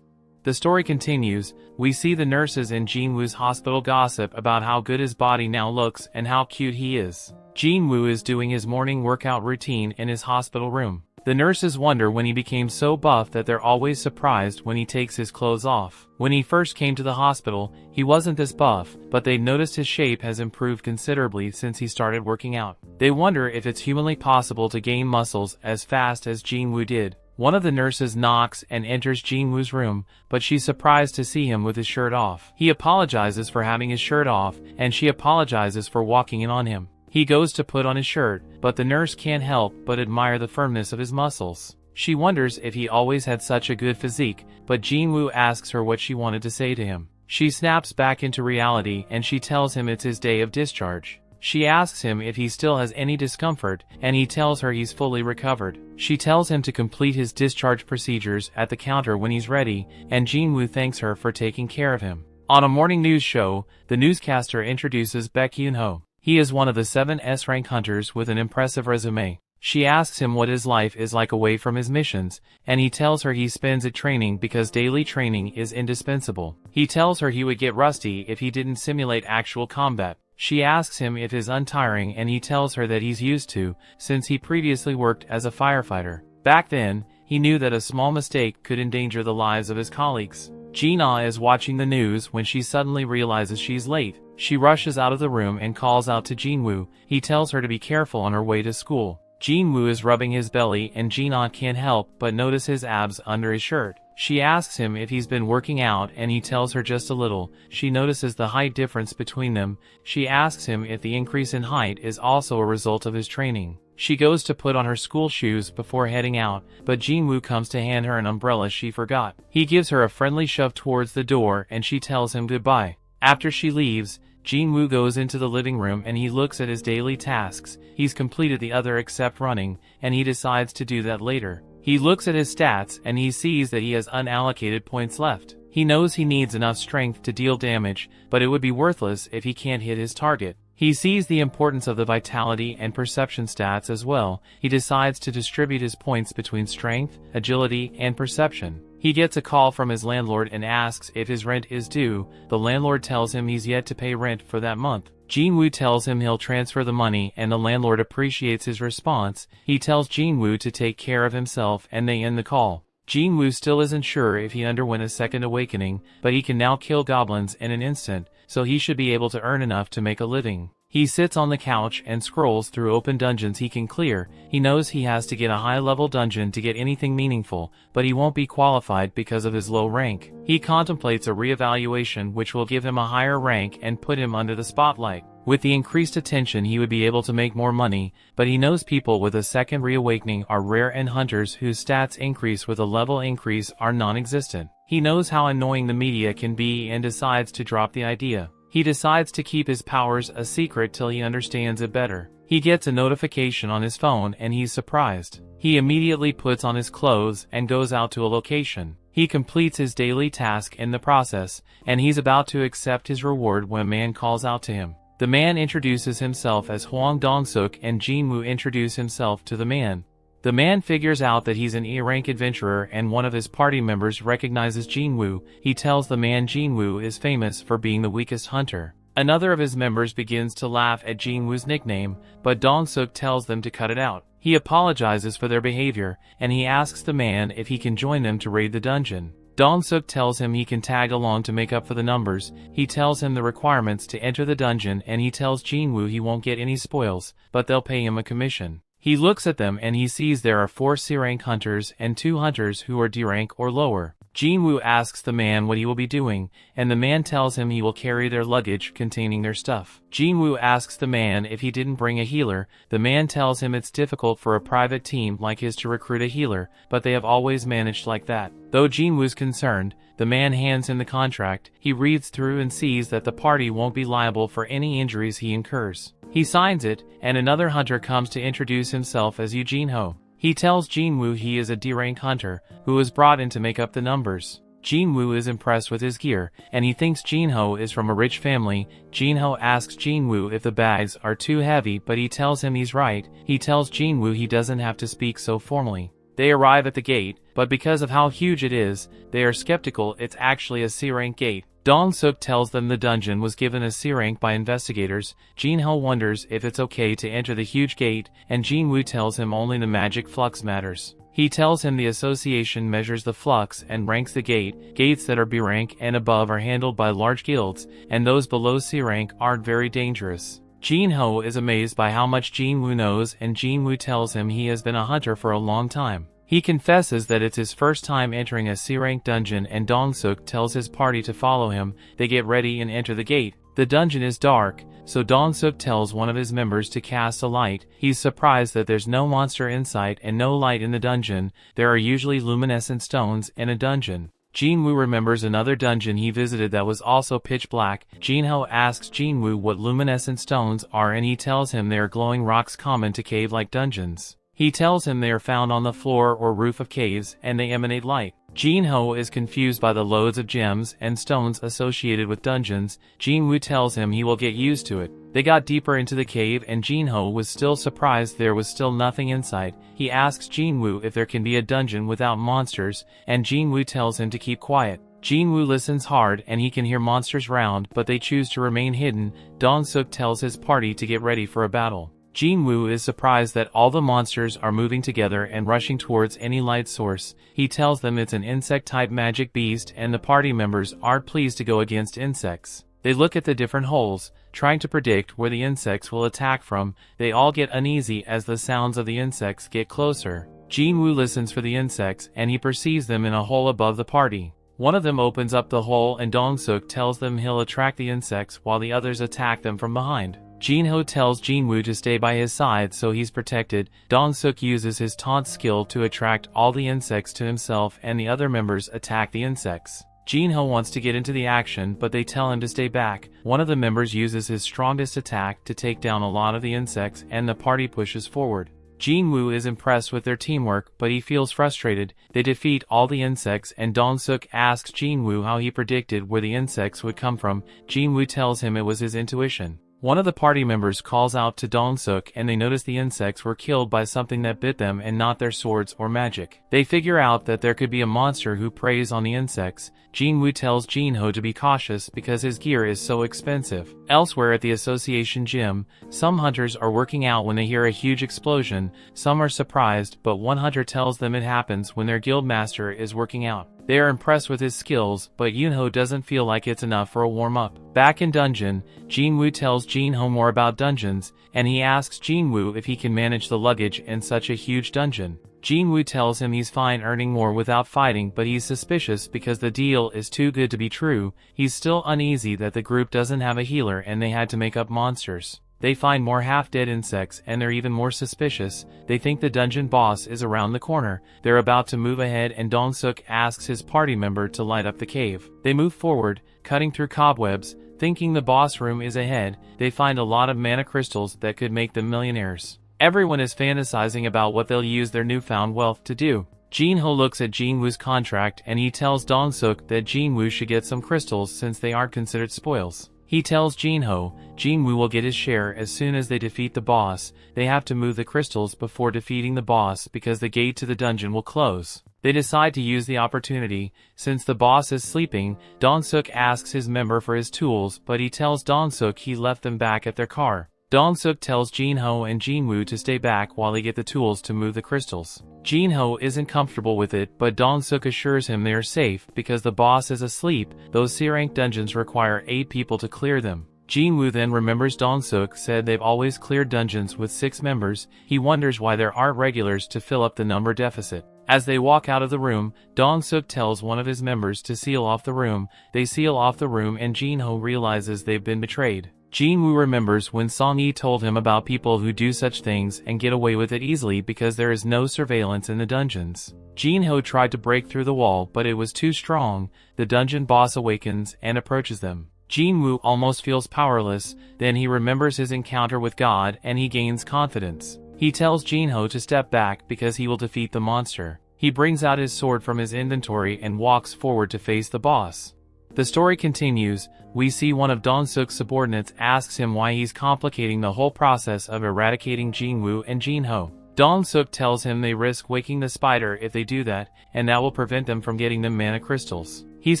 The story continues. We see the nurses in Jin-Woo's hospital gossip about how good his body now looks and how cute he is. Jin-Woo is doing his morning workout routine in his hospital room. The nurses wonder when he became so buff that they're always surprised when he takes his clothes off. When he first came to the hospital, he wasn't this buff, but they noticed his shape has improved considerably since he started working out. They wonder if it's humanly possible to gain muscles as fast as Jin-Woo did. One of the nurses knocks and enters Jin-Woo's room, but she's surprised to see him with his shirt off. He apologizes for having his shirt off, and she apologizes for walking in on him. He goes to put on his shirt, but the nurse can't help but admire the firmness of his muscles. She wonders if he always had such a good physique, but Jin-Woo asks her what she wanted to say to him. She snaps back into reality and she tells him it's his day of discharge. She asks him if he still has any discomfort, and he tells her he's fully recovered. She tells him to complete his discharge procedures at the counter when he's ready, and Jin-Woo thanks her for taking care of him. On a morning news show, the newscaster introduces Baek Hyun-ho. He is one of the 7 S-rank hunters with an impressive resume. She asks him what his life is like away from his missions, and he tells her he spends it training because daily training is indispensable. He tells her he would get rusty if he didn't simulate actual combat. She asks him if it's untiring, and he tells her that he's used to, since he previously worked as a firefighter. Back then, he knew that a small mistake could endanger the lives of his colleagues. Jin-Ah is watching the news when she suddenly realizes she's late. She rushes out of the room and calls out to Jin-Woo. He tells her to be careful on her way to school. Jin-Woo is rubbing his belly and Jin-Ah can't help but notice his abs under his shirt. She asks him if he's been working out and he tells her just a little. She notices the height difference between them. She asks him if the increase in height is also a result of his training. She goes to put on her school shoes before heading out, but Jin-Woo comes to hand her an umbrella she forgot. He gives her a friendly shove towards the door and she tells him goodbye. After she leaves, Jin-Woo goes into the living room and he looks at his daily tasks. He's completed the other except running, and he decides to do that later. He looks at his stats and he sees that he has unallocated points left. He knows he needs enough strength to deal damage, but it would be worthless if he can't hit his target. He sees the importance of the vitality and perception stats as well. He decides to distribute his points between strength, agility, and perception. He gets a call from his landlord and asks if his rent is due. The landlord tells him he's yet to pay rent for that month. Jin-Woo tells him he'll transfer the money and the landlord appreciates his response. He tells Jin-Woo to take care of himself and they end the call. Jin-Woo still isn't sure if he underwent a second awakening, but he can now kill goblins in an instant, so he should be able to earn enough to make a living. He sits on the couch and scrolls through open dungeons he can clear. He knows he has to get a high-level dungeon to get anything meaningful, but he won't be qualified because of his low rank. He contemplates a re-evaluation which will give him a higher rank and put him under the spotlight. With the increased attention he would be able to make more money, but he knows people with a second reawakening are rare and hunters whose stats increase with a level increase are non-existent. He knows how annoying the media can be and decides to drop the idea. He decides to keep his powers a secret till he understands it better. He gets a notification on his phone and he's surprised. He immediately puts on his clothes and goes out to a location. He completes his daily task in the process, and he's about to accept his reward when a man calls out to him. The man introduces himself as Hwang Dong-suk and Jin-Woo introduce himself to the man. The man figures out that he's an E-rank adventurer and one of his party members recognizes Jin-Woo. He tells the man Jin-Woo is famous for being the weakest hunter. Another of his members begins to laugh at Jin-Woo's nickname, but Dong-suk tells them to cut it out. He apologizes for their behavior, and he asks the man if he can join them to raid the dungeon. Dong-suk tells him he can tag along to make up for the numbers. He tells him the requirements to enter the dungeon and he tells Jin-Woo he won't get any spoils, but they'll pay him a commission. He looks at them and he sees there are 4 C-rank hunters and 2 hunters who are D-rank or lower. Jin-Woo asks the man what he will be doing, and the man tells him he will carry their luggage containing their stuff. Jin-Woo asks the man if he didn't bring a healer. The man tells him it's difficult for a private team like his to recruit a healer, but they have always managed like that. Though Jin-Woo's concerned, the man hands him the contract. He reads through and sees that the party won't be liable for any injuries he incurs. He signs it, and another hunter comes to introduce himself as Eugene-ho. He tells Jin-Woo he is a D-rank hunter, who was brought in to make up the numbers. Jin-Woo is impressed with his gear, and he thinks Jin-Ho is from a rich family. Jin-Ho asks Jin-Woo if the bags are too heavy, but he tells him he's right. He tells Jin-Woo he doesn't have to speak so formally. They arrive at the gate, but because of how huge it is, they are skeptical it's actually a C-rank gate. Dong-suk tells them the dungeon was given a C rank by investigators. Jin-Ho wonders if it's okay to enter the huge gate, and Jin-Woo tells him only the magic flux matters. He tells him the association measures the flux and ranks the gate. Gates that are B rank and above are handled by large guilds, and those below C rank aren't very dangerous. Jin-Ho is amazed by how much Jin-Woo knows, and Jin-Woo tells him he has been a hunter for a long time. He confesses that it's his first time entering a C-rank dungeon, and Dong-suk tells his party to follow him. They get ready and enter the gate. The dungeon is dark, so Dong-suk tells one of his members to cast a light. He's surprised that there's no monster in sight and no light in the dungeon. There are usually luminescent stones in a dungeon. Jin-Woo remembers another dungeon he visited that was also pitch black. Jin-Ho asks Jin-Woo what luminescent stones are and he tells him they are glowing rocks common to cave-like dungeons. He tells him they are found on the floor or roof of caves and they emanate light. Jin-Ho is confused by the loads of gems and stones associated with dungeons. Jin-Woo tells him he will get used to it. They got deeper into the cave and Jin-Ho was still surprised there was still nothing inside. He asks Jin-Woo if there can be a dungeon without monsters, and Jin-Woo tells him to keep quiet. Jin-Woo listens hard and he can hear monsters round, but they choose to remain hidden. Dong-suk tells his party to get ready for a battle. Jin-Woo is surprised that all the monsters are moving together and rushing towards any light source. He tells them it's an insect-type magic beast and the party members aren't pleased to go against insects. They look at the different holes, trying to predict where the insects will attack from. They all get uneasy as the sounds of the insects get closer. Jin-Woo listens for the insects and he perceives them in a hole above the party. One of them opens up the hole and Dong-suk tells them he'll attract the insects while the others attack them from behind. Jin-Ho tells Jin-Woo to stay by his side so he's protected. Dong-suk uses his taunt skill to attract all the insects to himself and the other members attack the insects. Jin-Ho wants to get into the action but they tell him to stay back. One of the members uses his strongest attack to take down a lot of the insects and the party pushes forward. Jin-Woo is impressed with their teamwork but he feels frustrated. They defeat all the insects and Dong-suk asks Jin-Woo how he predicted where the insects would come from. Jin-Woo tells him it was his intuition. One of the party members calls out to Dong-suk and they notice the insects were killed by something that bit them and not their swords or magic. They figure out that there could be a monster who preys on the insects. Jin-Woo tells Jin-Ho to be cautious because his gear is so expensive. Elsewhere at the association gym, some hunters are working out when they hear a huge explosion. Some are surprised, but one hunter tells them it happens when their guild master is working out. They are impressed with his skills, but Yunho doesn't feel like it's enough for a warm-up. Back in dungeon, Jin-Woo tells Jin-Ho more about dungeons, and he asks Jin-Woo if he can manage the luggage in such a huge dungeon. Jin-Woo tells him he's fine earning more without fighting, but he's suspicious because the deal is too good to be true. He's still uneasy that the group doesn't have a healer and they had to make up monsters. They find more half-dead insects and they're even more suspicious. They think the dungeon boss is around the corner. They're about to move ahead and Dong-suk asks his party member to light up the cave. They move forward, cutting through cobwebs, thinking the boss room is ahead. They find a lot of mana crystals that could make them millionaires. Everyone is fantasizing about what they'll use their newfound wealth to do. Jin-Ho looks at Jin-Woo's contract and he tells Dong-suk that Jin-Woo should get some crystals since they aren't considered spoils. He tells Jin-Ho, Jin-Woo will get his share as soon as they defeat the boss. They have to move the crystals before defeating the boss because the gate to the dungeon will close. They decide to use the opportunity. Since the boss is sleeping, Dong-suk asks his member for his tools, but he tells Dong-suk he left them back at their car. Dong-suk tells Jin-Ho and Jin-Woo to stay back while they get the tools to move the crystals. Jin-Ho isn't comfortable with it, but Dong-suk assures him they are safe because the boss is asleep. Those C-rank dungeons require 8 people to clear them. Jin-Woo then remembers Dong-suk said they've always cleared dungeons with 6 members. He wonders why there aren't regulars to fill up the number deficit. As they walk out of the room, Dong-suk tells one of his members to seal off the room. They seal off the room and Jin-Ho realizes they've been betrayed. Jin-Woo remembers when Song-yi told him about people who do such things and get away with it easily because there is no surveillance in the dungeons. Jin-Ho tried to break through the wall but it was too strong. The dungeon boss awakens and approaches them. Jin-Woo almost feels powerless, then he remembers his encounter with God and he gains confidence. He tells Jin-Ho to step back because he will defeat the monster. He brings out his sword from his inventory and walks forward to face the boss. The story continues. We see one of Dong-suk's subordinates asks him why he's complicating the whole process of eradicating Jin-Woo and Jin-Ho. Dong-suk tells him they risk waking the spider if they do that, and that will prevent them from getting them mana crystals. He's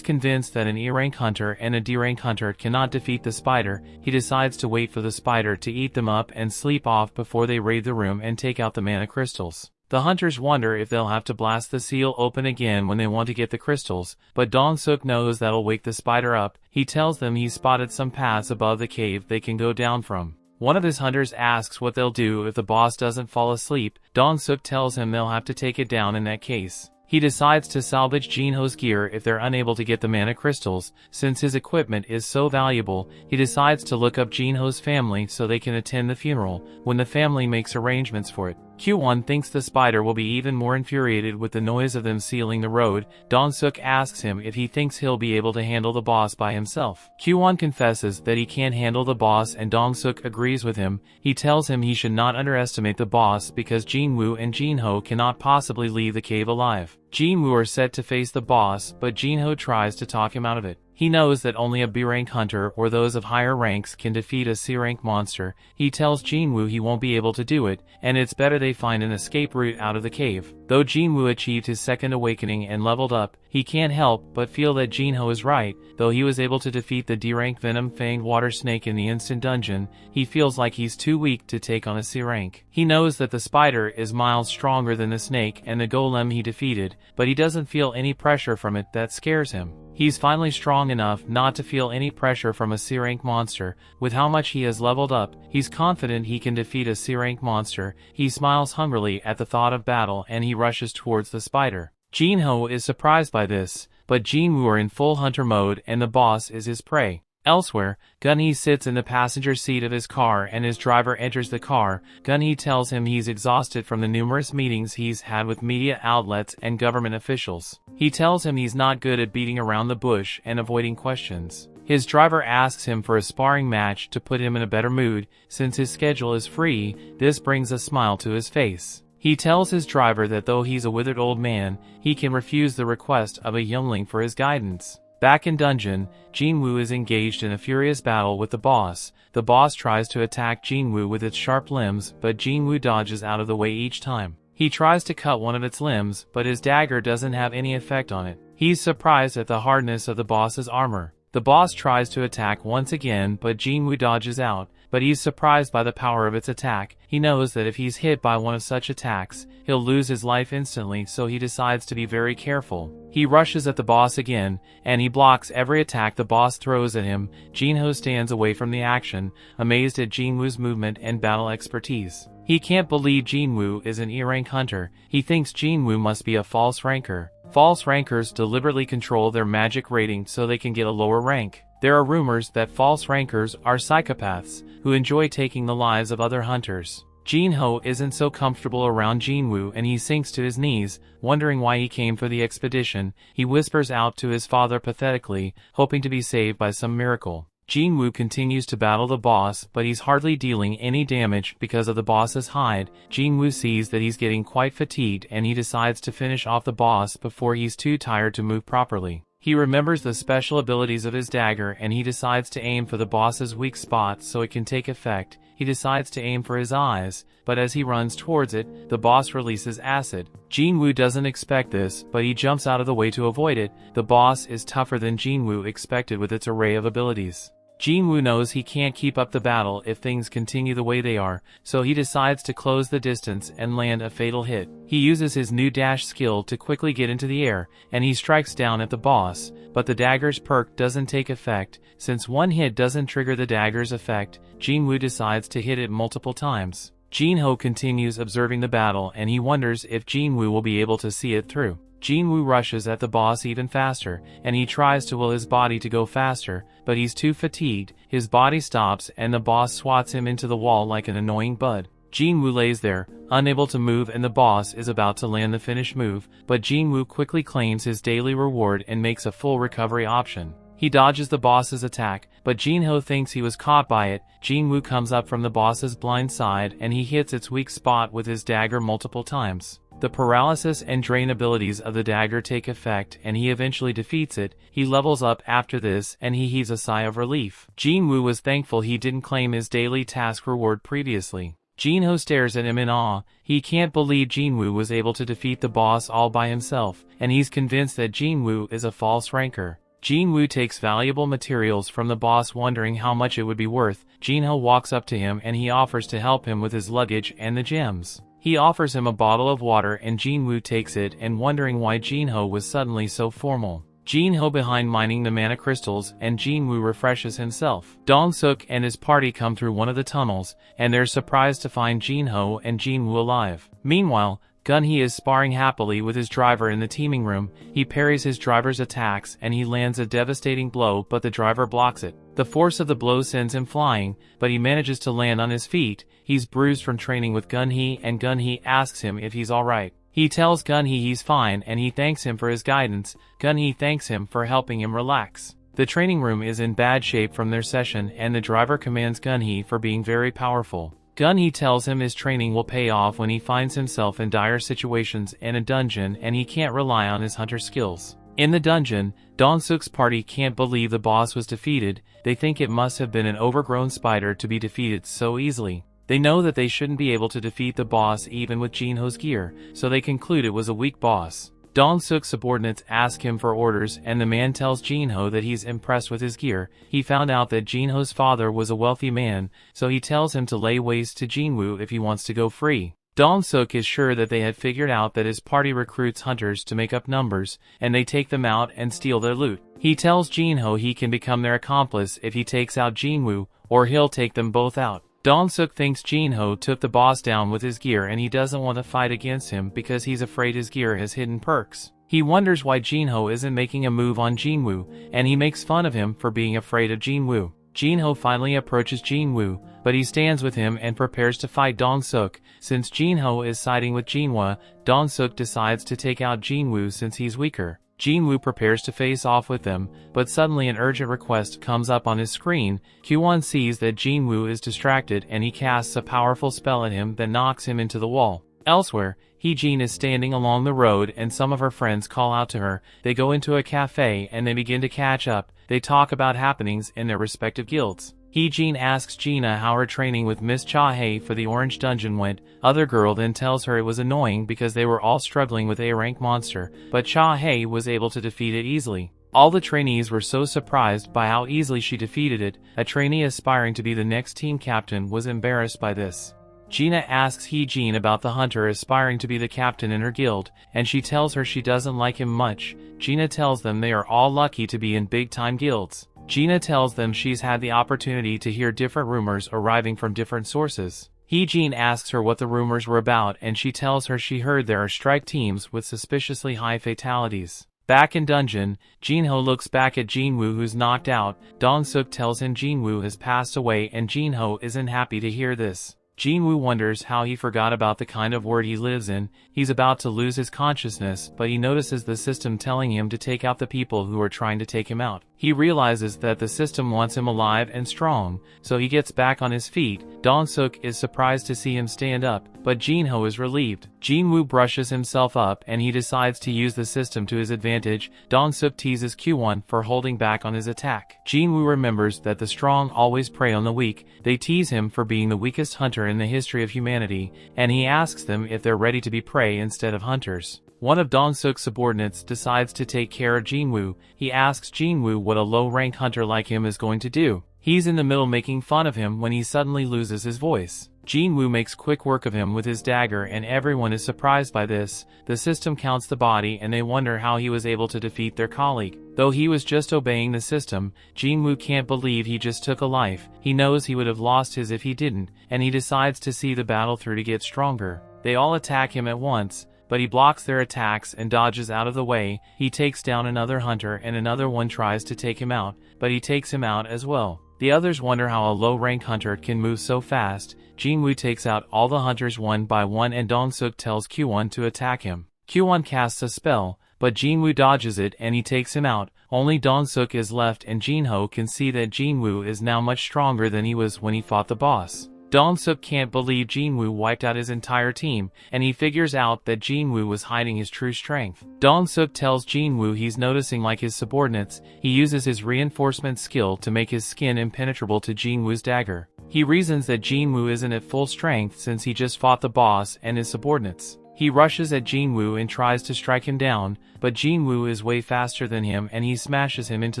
convinced that an E-rank hunter and a D-rank hunter cannot defeat the spider. He decides to wait for the spider to eat them up and sleep off before they raid the room and take out the mana crystals. The hunters wonder if they'll have to blast the seal open again when they want to get the crystals, but Dong-suk knows that'll wake the spider up. He tells them he's spotted some paths above the cave they can go down from. One of his hunters asks what they'll do if the boss doesn't fall asleep. Dong-suk tells him they'll have to take it down in that case. He decides to salvage Jin-Ho's gear if they're unable to get the mana crystals. Since his equipment is so valuable, he decides to look up Jin-Ho's family so they can attend the funeral when the family makes arrangements for it. Q1 thinks the spider will be even more infuriated with the noise of them sealing the road. Dong-suk asks him if he thinks he'll be able to handle the boss by himself. Q1 confesses that he can't handle the boss and Dong-suk agrees with him. He tells him he should not underestimate the boss because Jin-Woo and Jin-ho cannot possibly leave the cave alive. Jin-Woo are set to face the boss, but Jin-ho tries to talk him out of it. He knows that only a B-rank hunter or those of higher ranks can defeat a C-rank monster. He tells Jin-Woo he won't be able to do it, and it's better they find an escape route out of the cave. Though Jin-Woo achieved his second awakening and leveled up, he can't help but feel that Jin-ho is right. Though he was able to defeat the D-rank venom-fanged water snake in the instant dungeon, he feels like he's too weak to take on a C-rank. He knows that the spider is miles stronger than the snake and the golem he defeated, but he doesn't feel any pressure from it that scares him. He's finally strong enough not to feel any pressure from a C-rank monster. With how much he has leveled up, he's confident he can defeat a C-rank monster. He smiles hungrily at the thought of battle and he rushes towards the spider. Jin-ho is surprised by this, but Jin-Woo are in full hunter mode and the boss is his prey. Elsewhere, Gun-hee sits in the passenger seat of his car and his driver enters the car. Gun-hee tells him he's exhausted from the numerous meetings he's had with media outlets and government officials. He tells him he's not good at beating around the bush and avoiding questions. His driver asks him for a sparring match to put him in a better mood. Since his schedule is free, this brings a smile to his face. He tells his driver that though he's a withered old man, he can refuse the request of a youngling for his guidance. Back in dungeon, Jin-Woo is engaged in a furious battle with the boss. The boss tries to attack Jin-Woo with its sharp limbs, but Jin-Woo dodges out of the way each time. He tries to cut one of its limbs, but his dagger doesn't have any effect on it. He's surprised at the hardness of the boss's armor. The boss tries to attack once again, but Jin-Woo dodges out, but he's surprised by the power of its attack. He knows that if he's hit by one of such attacks, he'll lose his life instantly, so he decides to be very careful. He rushes at the boss again, and he blocks every attack the boss throws at him. Jin-ho stands away from the action, amazed at Jin-Woo's movement and battle expertise. He can't believe Jin-Woo is an E-rank hunter. He thinks Jin-Woo must be a false ranker. False rankers deliberately control their magic rating so they can get a lower rank. There are rumors that false rankers are psychopaths who enjoy taking the lives of other hunters. Jin-ho isn't so comfortable around Jin-Woo and he sinks to his knees, wondering why he came for the expedition. He whispers out to his father pathetically, hoping to be saved by some miracle. Jin-Woo continues to battle the boss, but he's hardly dealing any damage because of the boss's hide. Jin-Woo sees that he's getting quite fatigued and he decides to finish off the boss before he's too tired to move properly. He remembers the special abilities of his dagger and he decides to aim for the boss's weak spot so it can take effect. He decides to aim for his eyes, but as he runs towards it, the boss releases acid. Jin-Woo doesn't expect this, but he jumps out of the way to avoid it. The boss is tougher than Jin-Woo expected with its array of abilities. Jin-Woo knows he can't keep up the battle if things continue the way they are, so he decides to close the distance and land a fatal hit. He uses his new dash skill to quickly get into the air, and he strikes down at the boss, but the dagger's perk doesn't take effect. Since one hit doesn't trigger the dagger's effect, Jin-Woo decides to hit it multiple times. Jin-ho continues observing the battle and he wonders if Jin-Woo will be able to see it through. Jin-Woo rushes at the boss even faster, and he tries to will his body to go faster, but he's too fatigued. His body stops and the boss swats him into the wall like an annoying bud. Jin-Woo lays there, unable to move, and the boss is about to land the finish move, but Jin-Woo quickly claims his daily reward and makes a full recovery option. He dodges the boss's attack, but Jin-ho thinks he was caught by it. Jin-Woo comes up from the boss's blind side and he hits its weak spot with his dagger multiple times. The paralysis and drain abilities of the dagger take effect and he eventually defeats it. He levels up after this and he heaves a sigh of relief. Jin-Woo was thankful he didn't claim his daily task reward previously. Jin-ho stares at him in awe. He can't believe Jin-Woo was able to defeat the boss all by himself, and he's convinced that Jin-Woo is a false ranker. Jin-Woo takes valuable materials from the boss, wondering how much it would be worth. Jin-ho walks up to him and he offers to help him with his luggage and the gems. He offers him a bottle of water and Jin-Woo takes it and wondering why Jin-ho was suddenly so formal. Jin-ho behind mining the mana crystals and Jin-Woo refreshes himself. Dong-suk and his party come through one of the tunnels and they're surprised to find Jin-ho and Jin-Woo alive. Meanwhile, Gun-hee is sparring happily with his driver in the teaming room. He parries his driver's attacks and he lands a devastating blow, but the driver blocks it. The force of the blow sends him flying, but he manages to land on his feet. He's bruised from training with Gun-hee, and Gun-hee asks him if he's alright. He tells Gun-hee he's fine and he thanks him for his guidance. Gun-hee thanks him for helping him relax. The training room is in bad shape from their session, and the driver commends Gun-hee for being very powerful. Gun-hee tells him his training will pay off when he finds himself in dire situations in a dungeon and he can't rely on his hunter skills. In the dungeon, Dong-suk's party can't believe the boss was defeated. They think it must have been an overgrown spider to be defeated so easily. They know that they shouldn't be able to defeat the boss even with Jin-ho's gear, so they conclude it was a weak boss. Dong-suk's subordinates ask him for orders, and the man tells Jin-ho that he's impressed with his gear. He found out that Jin-ho's father was a wealthy man, so he tells him to lay waste to Jin-woo if he wants to go free. Dong-suk is sure that they had figured out that his party recruits hunters to make up numbers, and they take them out and steal their loot. He tells Jin-ho he can become their accomplice if he takes out Jin-woo, or he'll take them both out. Dong-suk thinks Jin-ho took the boss down with his gear and he doesn't want to fight against him because he's afraid his gear has hidden perks. He wonders why Jin-ho isn't making a move on Jin-woo, and he makes fun of him for being afraid of Jin-woo. Jin-ho finally approaches Jin-woo, but he stands with him and prepares to fight Dong-suk. Since Jin-ho is siding with Jin-woo, Dong-suk decides to take out Jin-woo since he's weaker. Jin-woo prepares to face off with them, but suddenly an urgent request comes up on his screen. Q1 sees that Jin-woo is distracted and he casts a powerful spell at him that knocks him into the wall. Elsewhere, Hee-jin is standing along the road and some of her friends call out to her. They go into a cafe and they begin to catch up. They talk about happenings in their respective guilds. Hee-jin asks Gina how her training with Miss Cha-hae for the Orange Dungeon went. Other girl then tells her it was annoying because they were all struggling with A-rank monster, but Cha-hae was able to defeat it easily. All the trainees were so surprised by how easily she defeated it. A trainee aspiring to be the next team captain was embarrassed by this. Gina asks Hee-jin about the hunter aspiring to be the captain in her guild, and she tells her she doesn't like him much. Gina tells them they are all lucky to be in big-time guilds. Gina tells them she's had the opportunity to hear different rumors arriving from different sources. Hee-jin asks her what the rumors were about, and she tells her she heard there are strike teams with suspiciously high fatalities. Back in dungeon, Jin-ho looks back at Jin-woo who's knocked out. Dong-suk tells him Jin-woo has passed away and Jin-ho isn't happy to hear this. Jin-woo wonders how he forgot about the kind of world he lives in. He's about to lose his consciousness, but he notices the system telling him to take out the people who are trying to take him out. He realizes that the system wants him alive and strong, so he gets back on his feet. Dong-suk is surprised to see him stand up, but Jin-ho is relieved. Jin-woo brushes himself up and he decides to use the system to his advantage. Dong-suk teases Q1 for holding back on his attack. Jin-woo remembers that the strong always prey on the weak. They tease him for being the weakest hunter in the history of humanity, and he asks them if they're ready to be prey instead of hunters. One of Dong-suk's subordinates decides to take care of Jin-woo. He asks Jin-woo what a low-rank hunter like him is going to do. He's in the middle making fun of him when he suddenly loses his voice. Jin-woo makes quick work of him with his dagger and everyone is surprised by this. The system counts the body and they wonder how he was able to defeat their colleague. Though he was just obeying the system, Jin-woo can't believe he just took a life. He knows he would have lost his if he didn't, and he decides to see the battle through to get stronger. They all attack him at once, but he blocks their attacks and dodges out of the way. He takes down another hunter and another one tries to take him out, but he takes him out as well. The others wonder how a low-rank hunter can move so fast. Jin-woo takes out all the hunters one by one and Dong-suk tells Q1 to attack him. Q1 casts a spell, but Jin-woo dodges it and he takes him out. Only Dong-suk is left and Jin-ho can see that Jin-woo is now much stronger than he was when he fought the boss. Dong-suk can't believe Jin-woo wiped out his entire team, and he figures out that Jin-woo was hiding his true strength. Dong-suk tells Jin-woo he's noticing like his subordinates. He uses his reinforcement skill to make his skin impenetrable to Jin-woo's dagger. He reasons that Jin-woo isn't at full strength since he just fought the boss and his subordinates. He rushes at Jin-woo and tries to strike him down, but Jin-woo is way faster than him and he smashes him into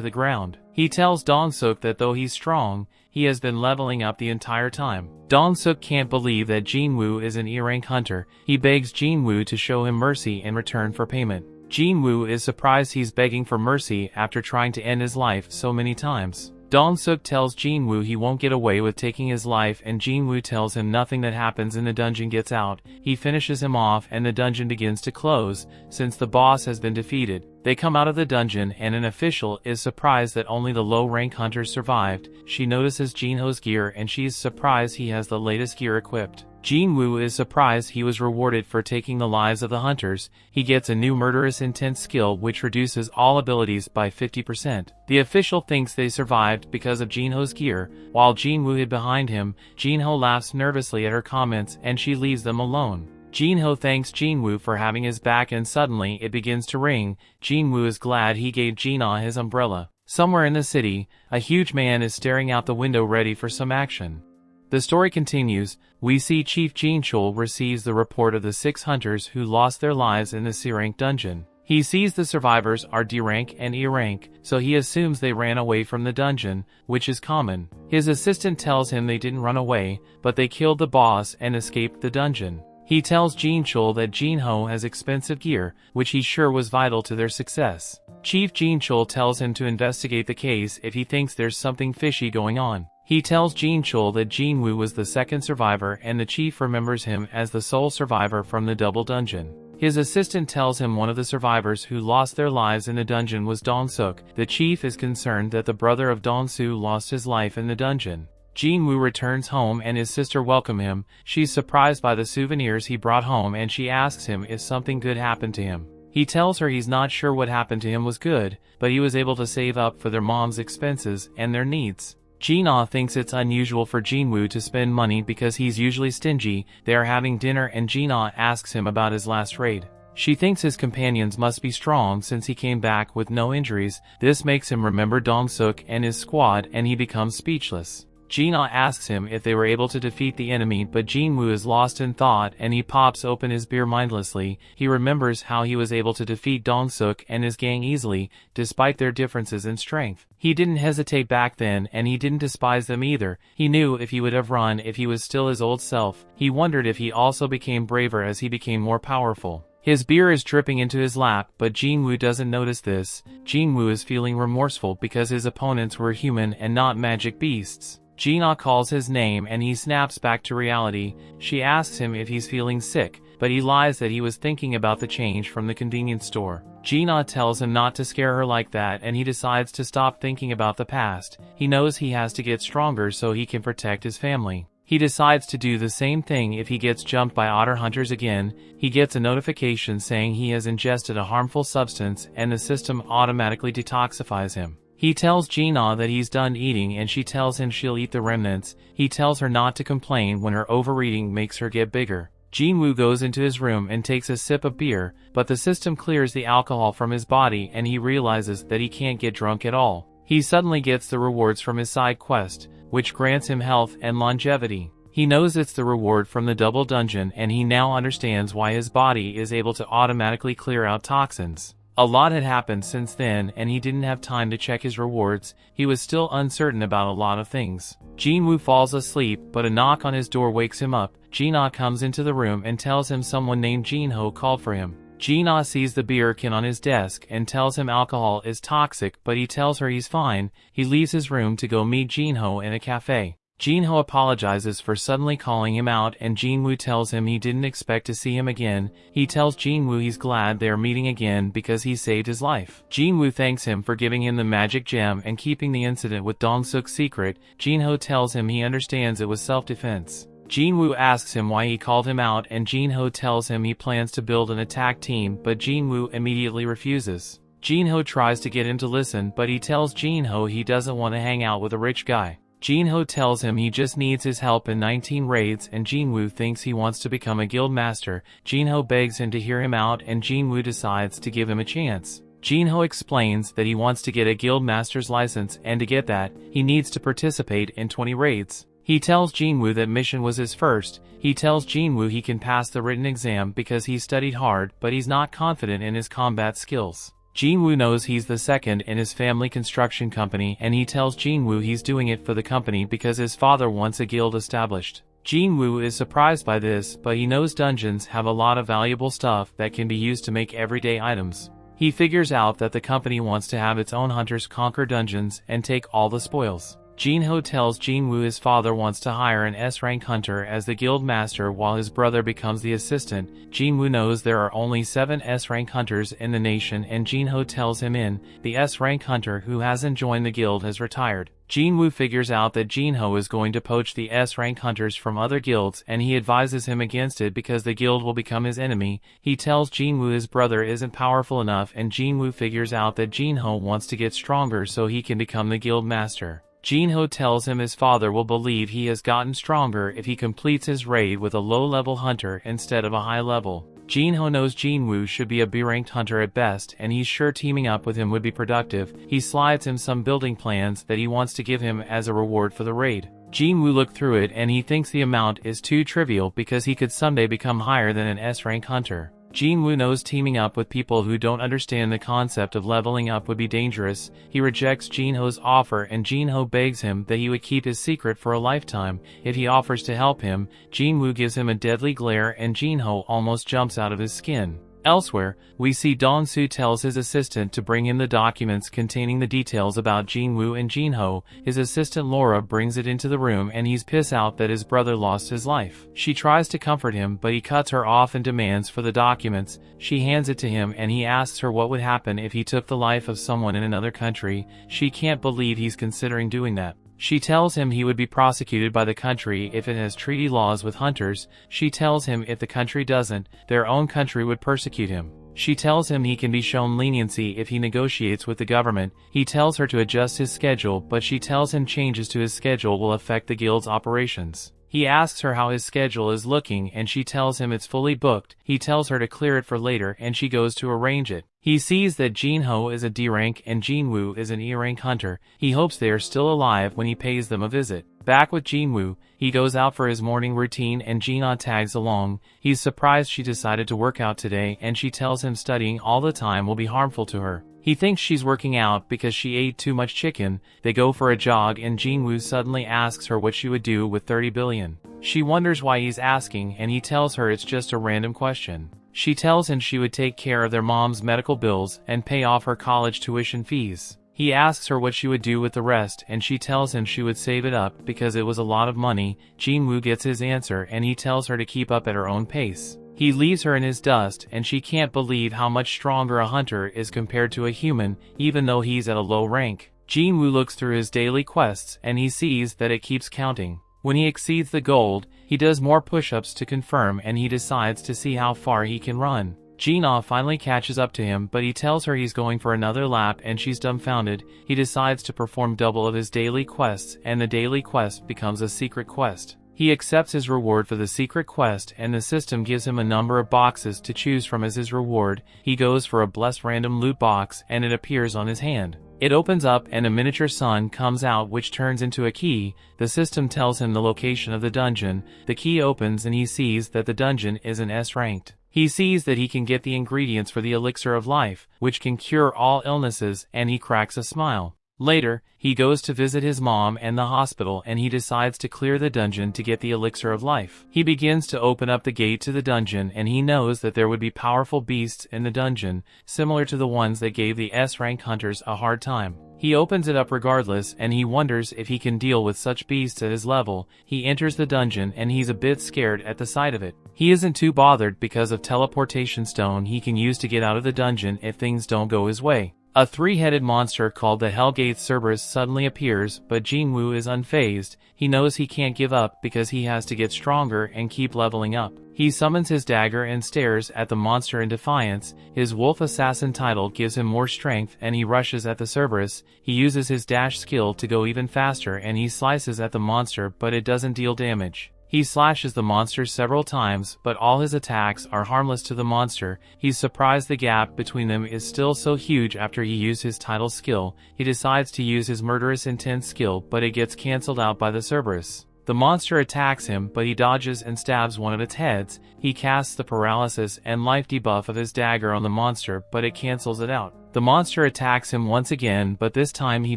the ground. He tells Dong-suk that though he's strong, he has been leveling up the entire time. Dong-suk can't believe that Jin-woo is an E-rank hunter. He begs Jin-woo to show him mercy in return for payment. Jin-woo is surprised he's begging for mercy after trying to end his life so many times. Dong-suk tells Jin-Woo he won't get away with taking his life, and Jin-Woo tells him nothing that happens in the dungeon gets out. He finishes him off and the dungeon begins to close, since the boss has been defeated. They come out of the dungeon and an official is surprised that only the low-rank hunters survived. She notices Jin-Ho's gear and she is surprised he has the latest gear equipped. Jin-Woo is surprised he was rewarded for taking the lives of the hunters. He gets a new murderous intense skill which reduces all abilities by 50%. The official thinks they survived because of Jin-Ho's gear. While Jin-Woo hid behind him, Jin-Ho laughs nervously at her comments and she leaves them alone. Jin-Ho thanks Jin-Woo for having his back and suddenly it begins to rain. Jin-Woo is glad he gave Jin-Ah his umbrella. Somewhere in the city, a huge man is staring out the window ready for some action. The story continues. We see Chief Jin-chul receives the report of the 6 hunters who lost their lives in the C-rank dungeon. He sees the survivors are D-rank and E-rank, so he assumes they ran away from the dungeon, which is common. His assistant tells him they didn't run away, but they killed the boss and escaped the dungeon. He tells Jin-chul that Jin-Ho has expensive gear, which he's sure was vital to their success. Chief Jin-chul tells him to investigate the case if he thinks there's something fishy going on. He tells Jin-chul that Jin-Woo was the second survivor and the chief remembers him as the sole survivor from the double dungeon. His assistant tells him one of the survivors who lost their lives in the dungeon was Dong-suk. The chief is concerned that the brother of Dong-soo lost his life in the dungeon. Jin-Woo returns home and his sister welcomes him. She's surprised by the souvenirs he brought home and she asks him if something good happened to him. He tells her he's not sure what happened to him was good, but he was able to save up for their mom's expenses and their needs. Jin-ah thinks it's unusual for Jin-Woo to spend money because he's usually stingy. They are having dinner and Jin-ah asks him about his last raid. She thinks his companions must be strong since he came back with no injuries. This makes him remember Dong-suk and his squad and he becomes speechless. Jin-ah asks him if they were able to defeat the enemy, but Jin-Woo is lost in thought and he pops open his beer mindlessly. He remembers how he was able to defeat Dong-suk and his gang easily, despite their differences in strength. He didn't hesitate back then and he didn't despise them either. He knew if he would have run if he was still his old self. He wondered if he also became braver as he became more powerful. His beer is dripping into his lap, but Jin-Woo doesn't notice this. Jin-Woo is feeling remorseful because his opponents were human and not magic beasts. Jin-ah calls his name and he snaps back to reality. She asks him if he's feeling sick, but he lies that he was thinking about the change from the convenience store. Jin-ah tells him not to scare her like that and he decides to stop thinking about the past. He knows he has to get stronger so he can protect his family. He decides to do the same thing if he gets jumped by otter hunters again. He gets a notification saying he has ingested a harmful substance and the system automatically detoxifies him. He tells Jin-ah that he's done eating and she tells him she'll eat the remnants. He tells her not to complain when her overeating makes her get bigger. Jin-Woo goes into his room and takes a sip of beer, but the system clears the alcohol from his body and he realizes that he can't get drunk at all. He suddenly gets the rewards from his side quest, which grants him health and longevity. He knows it's the reward from the double dungeon and he now understands why his body is able to automatically clear out toxins. A lot had happened since then and he didn't have time to check his rewards. He was still uncertain about a lot of things. Jin-Woo falls asleep, but a knock on his door wakes him up. Jin-ah comes into the room and tells him someone named Jin-Ho called for him. Jin-ah sees the beer can on his desk and tells him alcohol is toxic, but he tells her he's fine. He leaves his room to go meet Jin-Ho in a cafe. Jin-Ho apologizes for suddenly calling him out and Jin-Woo tells him he didn't expect to see him again. He tells Jin-Woo he's glad they are meeting again because he saved his life. Jin-Woo thanks him for giving him the magic gem and keeping the incident with Dong-suk secret. Jin-Ho tells him he understands it was self-defense. Jin-Woo asks him why he called him out and Jin-Ho tells him he plans to build an attack team, but Jin-Woo immediately refuses. Jin-Ho tries to get him to listen, but he tells Jin-Ho he doesn't want to hang out with a rich guy. Jin-Ho tells him he just needs his help in 19 raids and Jin-Woo thinks he wants to become a guild master. Jin-Ho begs him to hear him out and Jin-Woo decides to give him a chance. Jin-Ho explains that he wants to get a guild master's license and to get that, he needs to participate in 20 raids. He tells Jin-Woo that mission was his first. He tells Jin-Woo he can pass the written exam because he studied hard, but he's not confident in his combat skills. Jin-Woo knows he's the second in his family construction company and he tells Jin-Woo he's doing it for the company because his father wants a guild established. Jin-Woo is surprised by this, but he knows dungeons have a lot of valuable stuff that can be used to make everyday items. He figures out that the company wants to have its own hunters conquer dungeons and take all the spoils. Jin-Ho tells Jin-Woo his father wants to hire an S-rank hunter as the guild master while his brother becomes the assistant. Jin-Woo knows there are only 7 S-rank hunters in the nation, and Jin-Ho tells him the S-rank hunter who hasn't joined the guild has retired. Jin-Woo figures out that Jin-Ho is going to poach the S-rank hunters from other guilds, and he advises him against it because the guild will become his enemy. He tells Jin-Woo his brother isn't powerful enough, and Jin-Woo figures out that Jin-Ho wants to get stronger so he can become the guild master. Jin-Ho tells him his father will believe he has gotten stronger if he completes his raid with a low-level hunter instead of a high-level. Jin-Ho knows Jin-Woo should be a B-ranked hunter at best, and he's sure teaming up with him would be productive. He slides him some building plans that he wants to give him as a reward for the raid. Jin-Woo looked through it and he thinks the amount is too trivial because he could someday become higher than an S-rank hunter. Jin-Woo knows teaming up with people who don't understand the concept of leveling up would be dangerous. He rejects Jin-Ho's offer, and Jin-Ho begs him that he would keep his secret for a lifetime. If he offers to help him, Jin-Woo gives him a deadly glare and Jin-Ho almost jumps out of his skin. Elsewhere, we see Dong-Soo tells his assistant to bring him the documents containing the details about Jin-Woo and Jin-Ho. His assistant Laura brings it into the room and he's pissed out that his brother lost his life. She tries to comfort him, but he cuts her off and demands for the documents. She hands it to him and he asks her what would happen if he took the life of someone in another country. She can't believe he's considering doing that. She tells him he would be prosecuted by the country if it has treaty laws with hunters. She tells him if the country doesn't, their own country would persecute him. She tells him he can be shown leniency if he negotiates with the government. He tells her to adjust his schedule, but she tells him changes to his schedule will affect the guild's operations. He asks her how his schedule is looking and she tells him it's fully booked. He tells her to clear it for later and she goes to arrange it. He sees that Jin-Ho is a D-rank and Jin-Woo is an E-rank hunter. He hopes they are still alive when he pays them a visit. Back with Jin-Woo, he goes out for his morning routine and Jin-Ah tags along. He's surprised she decided to work out today and she tells him studying all the time will be harmful to her. He thinks she's working out because she ate too much chicken. They go for a jog and Jin-Woo suddenly asks her what she would do with 30 billion. She wonders why he's asking and he tells her it's just a random question. She tells him she would take care of their mom's medical bills and pay off her college tuition fees. He asks her what she would do with the rest and she tells him she would save it up because it was a lot of money. Jin-Woo gets his answer and he tells her to keep up at her own pace. He leaves her in his dust and she can't believe how much stronger a hunter is compared to a human, even though he's at a low rank. Jin-Woo looks through his daily quests and he sees that it keeps counting. When he exceeds the gold, he does more push-ups to confirm and he decides to see how far he can run. Jin-Ah finally catches up to him, but he tells her he's going for another lap and she's dumbfounded. He decides to perform double of his daily quests and the daily quest becomes a secret quest. He accepts his reward for the secret quest and the system gives him a number of boxes to choose from as his reward. He goes for a blessed random loot box and it appears on his hand. It opens up and a miniature sun comes out which turns into a key. The system tells him the location of the dungeon. The key opens and he sees that the dungeon is an S-ranked. He sees that he can get the ingredients for the elixir of life, which can cure all illnesses, and he cracks a smile. Later, he goes to visit his mom and the hospital and he decides to clear the dungeon to get the elixir of life. He begins to open up the gate to the dungeon and he knows that there would be powerful beasts in the dungeon, similar to the ones that gave the S-rank hunters a hard time. He opens it up regardless and he wonders if he can deal with such beasts at his level. He enters the dungeon and he's a bit scared at the sight of it. He isn't too bothered because of teleportation stone he can use to get out of the dungeon if things don't go his way. A three-headed monster called the Hellgate Cerberus suddenly appears, but Jin-Woo is unfazed. He knows he can't give up because he has to get stronger and keep leveling up. He summons his dagger and stares at the monster in defiance. His wolf assassin title gives him more strength and he rushes at the Cerberus. He uses his dash skill to go even faster and he slices at the monster, but it doesn't deal damage. He slashes the monster several times, but all his attacks are harmless to the monster. He's surprised the gap between them is still so huge after he used his title skill. He decides to use his murderous intent skill, but it gets cancelled out by the Cerberus. The monster attacks him, but he dodges and stabs one of its heads. He casts the paralysis and life debuff of his dagger on the monster, but it cancels it out. The monster attacks him once again, but this time he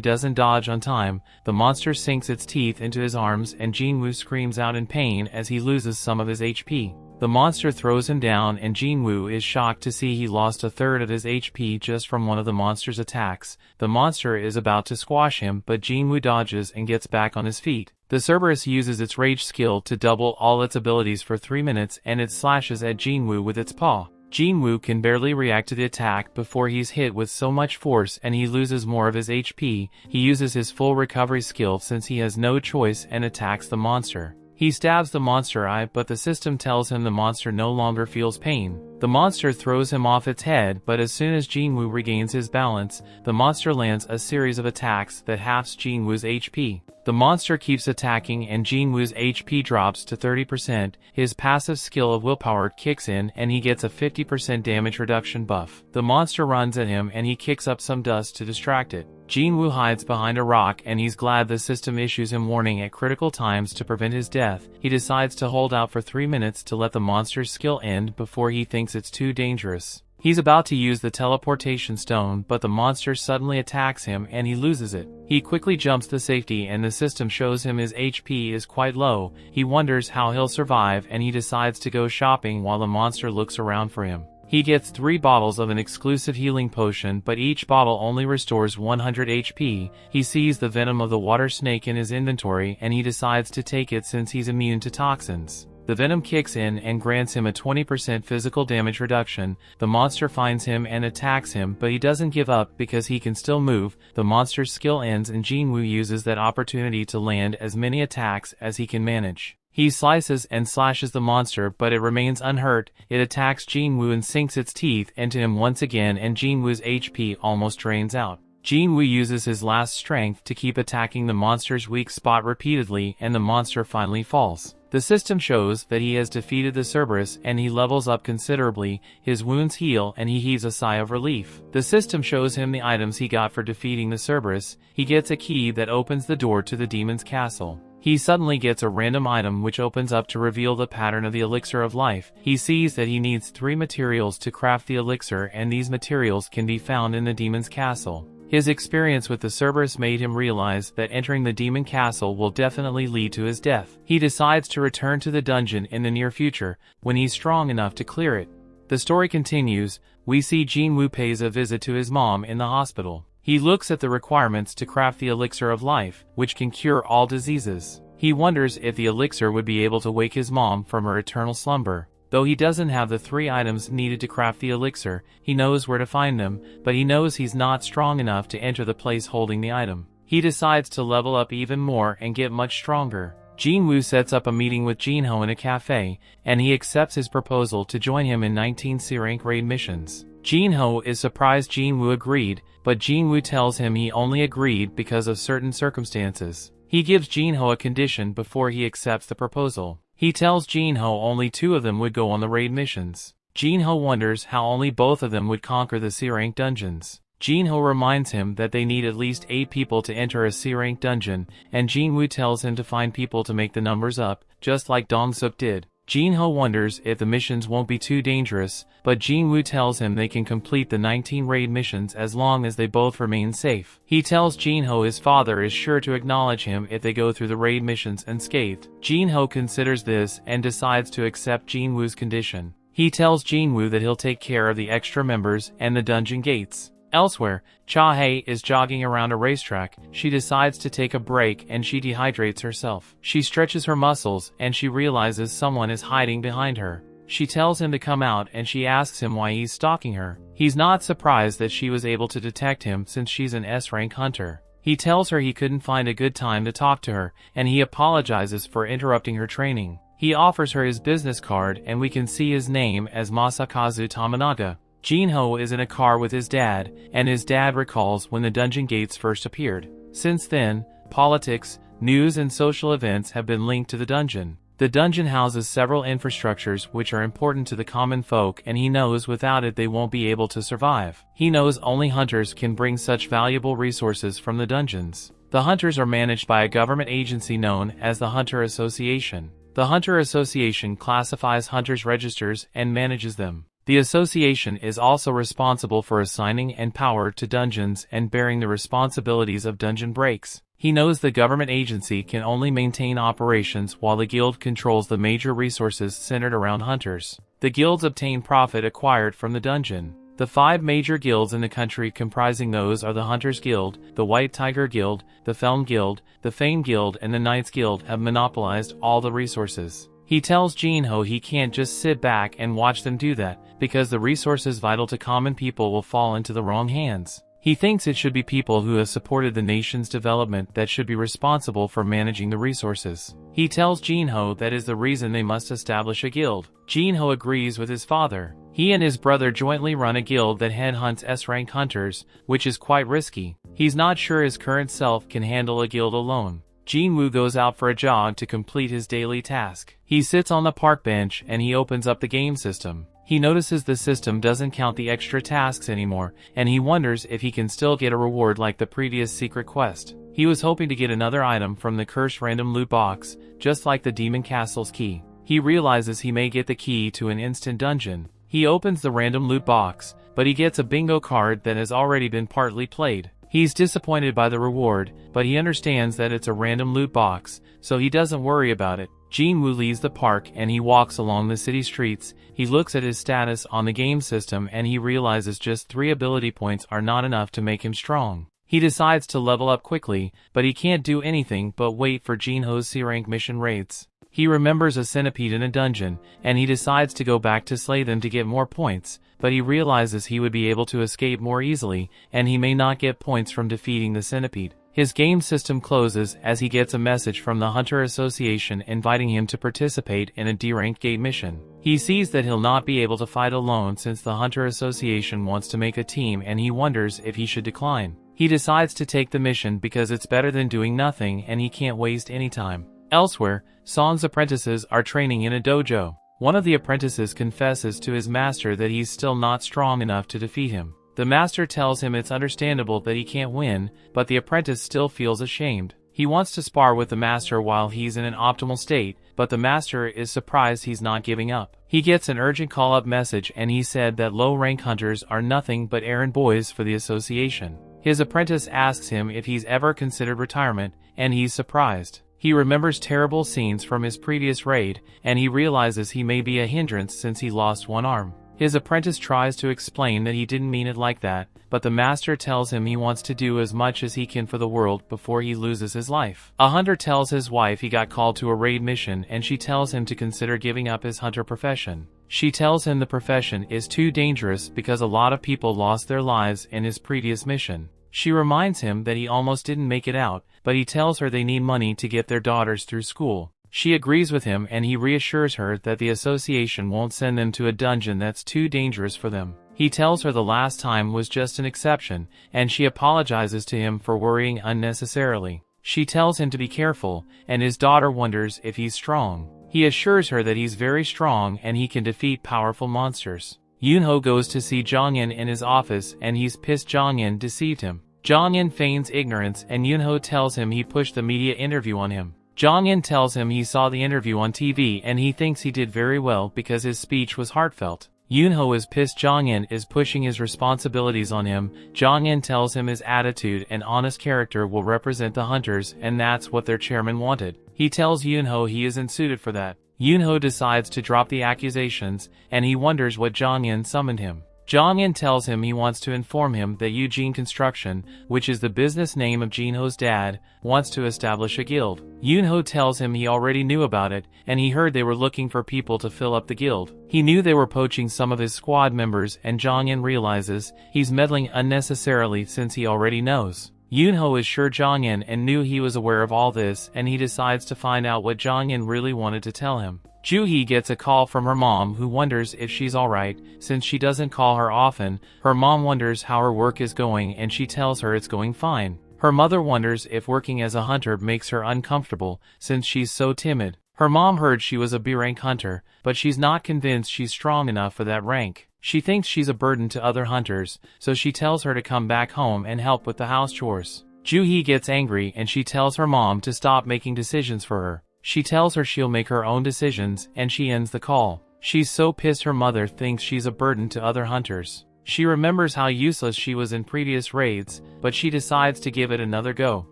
doesn't dodge on time. The monster sinks its teeth into his arms and Jin-Woo screams out in pain as he loses some of his HP. The monster throws him down and Jin-Woo is shocked to see he lost a third of his HP just from one of the monster's attacks. The monster is about to squash him, but Jin-Woo dodges and gets back on his feet. The Cerberus uses its rage skill to double all its abilities for 3 minutes and it slashes at Jin-Woo with its paw. Jin-Woo can barely react to the attack before he's hit with so much force and he loses more of his HP. He uses his full recovery skill since he has no choice and attacks the monster. He stabs the monster eye, but the system tells him the monster no longer feels pain. The monster throws him off its head, but as soon as Jin-Woo regains his balance, the monster lands a series of attacks that halves Jin-Woo's HP. The monster keeps attacking and Jin-Woo's HP drops to 30%, his passive skill of willpower kicks in and he gets a 50% damage reduction buff. The monster runs at him and he kicks up some dust to distract it. Jin-Woo hides behind a rock and he's glad the system issues him warning at critical times to prevent his death. He decides to hold out for 3 minutes to let the monster's skill end before he thinks it's too dangerous. He's about to use the teleportation stone, but the monster suddenly attacks him and he loses it. He quickly jumps to safety and the system shows him his HP is quite low. He wonders how he'll survive and he decides to go shopping while the monster looks around for him. He gets 3 bottles of an exclusive healing potion, but each bottle only restores 100 HP. He sees the venom of the water snake in his inventory and he decides to take it since he's immune to toxins. The venom kicks in and grants him a 20% physical damage reduction. The monster finds him and attacks him, but he doesn't give up because he can still move. The monster's skill ends and Jin-Woo uses that opportunity to land as many attacks as he can manage. He slices and slashes the monster, but it remains unhurt. It attacks Jin-Woo and sinks its teeth into him once again and Jin-Woo's HP almost drains out. Jin-Woo uses his last strength to keep attacking the monster's weak spot repeatedly and the monster finally falls. The system shows that he has defeated the Cerberus and he levels up considerably, his wounds heal and he heaves a sigh of relief. The system shows him the items he got for defeating the Cerberus. He gets a key that opens the door to the demon's castle. He suddenly gets a random item which opens up to reveal the pattern of the elixir of life. He sees that he needs 3 materials to craft the elixir and these materials can be found in the demon's castle. His experience with the Cerberus made him realize that entering the demon castle will definitely lead to his death. He decides to return to the dungeon in the near future, when he's strong enough to clear it. The story continues. We see Jin-Woo pays a visit to his mom in the hospital. He looks at the requirements to craft the elixir of life, which can cure all diseases. He wonders if the elixir would be able to wake his mom from her eternal slumber. Though he doesn't have the 3 items needed to craft the elixir, he knows where to find them, but he knows he's not strong enough to enter the place holding the item. He decides to level up even more and get much stronger. Jin-Woo sets up a meeting with Jin-Ho in a cafe, and he accepts his proposal to join him in 19 C-rank raid missions. Jin-Ho is surprised Jin-Woo agreed, but Jin-Woo tells him he only agreed because of certain circumstances. He gives Jin-Ho a condition before he accepts the proposal. He tells Jin-Ho only 2 of them would go on the raid missions. Jin-Ho wonders how only both of them would conquer the C-rank dungeons. Jin-Ho reminds him that they need at least 8 people to enter a C-rank dungeon, and Jin-Woo tells him to find people to make the numbers up, just like Dong-Suk did. Jin-Ho wonders if the missions won't be too dangerous, but Jin-Woo tells him they can complete the 19 raid missions as long as they both remain safe. He tells Jin-Ho his father is sure to acknowledge him if they go through the raid missions unscathed. Jin-Ho considers this and decides to accept Jin-Woo's condition. He tells Jin-Woo that he'll take care of the extra members and the dungeon gates. Elsewhere, Cha-Hae is jogging around a racetrack. She decides to take a break and she dehydrates herself. She stretches her muscles and she realizes someone is hiding behind her. She tells him to come out and she asks him why he's stalking her. He's not surprised that she was able to detect him since she's an S-rank hunter. He tells her he couldn't find a good time to talk to her and he apologizes for interrupting her training. He offers her his business card and we can see his name as Masakazu Tamanaga. Jin-Ho is in a car with his dad, and his dad recalls when the dungeon gates first appeared. Since then, politics, news and social events have been linked to the dungeon. The dungeon houses several infrastructures which are important to the common folk and he knows without it they won't be able to survive. He knows only hunters can bring such valuable resources from the dungeons. The hunters are managed by a government agency known as the Hunter Association. The Hunter Association classifies hunters' registers and manages them. The association is also responsible for assigning and power to dungeons and bearing the responsibilities of dungeon breaks. He knows the government agency can only maintain operations while the guild controls the major resources centered around hunters. The guilds obtain profit acquired from the dungeon. The 5 major guilds in the country comprising those are the Hunters Guild, the White Tiger Guild, the Felm Guild, the Fame Guild and the Knights Guild have monopolized all the resources. He tells Jin-Ho he can't just sit back and watch them do that, because the resources vital to common people will fall into the wrong hands. He thinks it should be people who have supported the nation's development that should be responsible for managing the resources. He tells Jin-Ho that is the reason they must establish a guild. Jin-Ho agrees with his father. He and his brother jointly run a guild that headhunts S-rank hunters, which is quite risky. He's not sure his current self can handle a guild alone. Jin-Woo goes out for a jog to complete his daily task. He sits on the park bench and he opens up the game system. He notices the system doesn't count the extra tasks anymore, and he wonders if he can still get a reward like the previous secret quest. He was hoping to get another item from the cursed random loot box, just like the Demon Castle's key. He realizes he may get the key to an instant dungeon. He opens the random loot box, but he gets a bingo card that has already been partly played. He's disappointed by the reward, but he understands that it's a random loot box, so he doesn't worry about it. Jin-Woo leaves the park and he walks along the city streets. He looks at his status on the game system and he realizes just 3 ability points are not enough to make him strong. He decides to level up quickly, but he can't do anything but wait for Jin-Ho's C-rank mission raids. He remembers a centipede in a dungeon, and he decides to go back to slay them to get more points, but he realizes he would be able to escape more easily, and he may not get points from defeating the centipede. His game system closes as he gets a message from the Hunter Association inviting him to participate in a D-rank gate mission. He sees that he'll not be able to fight alone since the Hunter Association wants to make a team and he wonders if he should decline. He decides to take the mission because it's better than doing nothing and he can't waste any time. Elsewhere, Song's apprentices are training in a dojo. One of the apprentices confesses to his master that he's still not strong enough to defeat him. The master tells him it's understandable that he can't win, but the apprentice still feels ashamed. He wants to spar with the master while he's in an optimal state, but the master is surprised he's not giving up. He gets an urgent call-up message and he said that low-rank hunters are nothing but errand boys for the association. His apprentice asks him if he's ever considered retirement, and he's surprised. He remembers terrible scenes from his previous raid, and he realizes he may be a hindrance since he lost one arm. His apprentice tries to explain that he didn't mean it like that, but the master tells him he wants to do as much as he can for the world before he loses his life. A hunter tells his wife he got called to a raid mission and she tells him to consider giving up his hunter profession. She tells him the profession is too dangerous because a lot of people lost their lives in his previous mission. She reminds him that he almost didn't make it out, but he tells her they need money to get their daughters through school. She agrees with him and he reassures her that the association won't send them to a dungeon that's too dangerous for them. He tells her the last time was just an exception, and she apologizes to him for worrying unnecessarily. She tells him to be careful, and his daughter wonders if he's strong. He assures her that he's very strong and he can defeat powerful monsters. Yunho goes to see Jongin in his office and he's pissed Jongin deceived him. Jongin feigns ignorance and Yunho tells him he pushed the media interview on him. Jongin tells him he saw the interview on TV and he thinks he did very well because his speech was heartfelt. Yunho is pissed Jongin is pushing his responsibilities on him. Jongin tells him his attitude and honest character will represent the hunters and that's what their chairman wanted. He tells Yunho he isn't suited for that. Yunho decides to drop the accusations and he wonders what Jongin summoned him. Jongin tells him he wants to inform him that Eugene Construction, which is the business name of Jinho's dad, wants to establish a guild. Yunho tells him he already knew about it, and he heard they were looking for people to fill up the guild. He knew they were poaching some of his squad members and Jongin realizes he's meddling unnecessarily since he already knows. Yunho is sure Jongin and knew he was aware of all this and he decides to find out what Jongin really wanted to tell him. Juhee gets a call from her mom who wonders if she's alright, since she doesn't call her often. Her mom wonders how her work is going and she tells her it's going fine. Her mother wonders if working as a hunter makes her uncomfortable, since she's so timid. Her mom heard she was a B-rank hunter, but she's not convinced she's strong enough for that rank. She thinks she's a burden to other hunters, so she tells her to come back home and help with the house chores. Juhee gets angry and she tells her mom to stop making decisions for her. She tells her she'll make her own decisions, and she ends the call. She's so pissed her mother thinks she's a burden to other hunters. She remembers how useless she was in previous raids, but she decides to give it another go.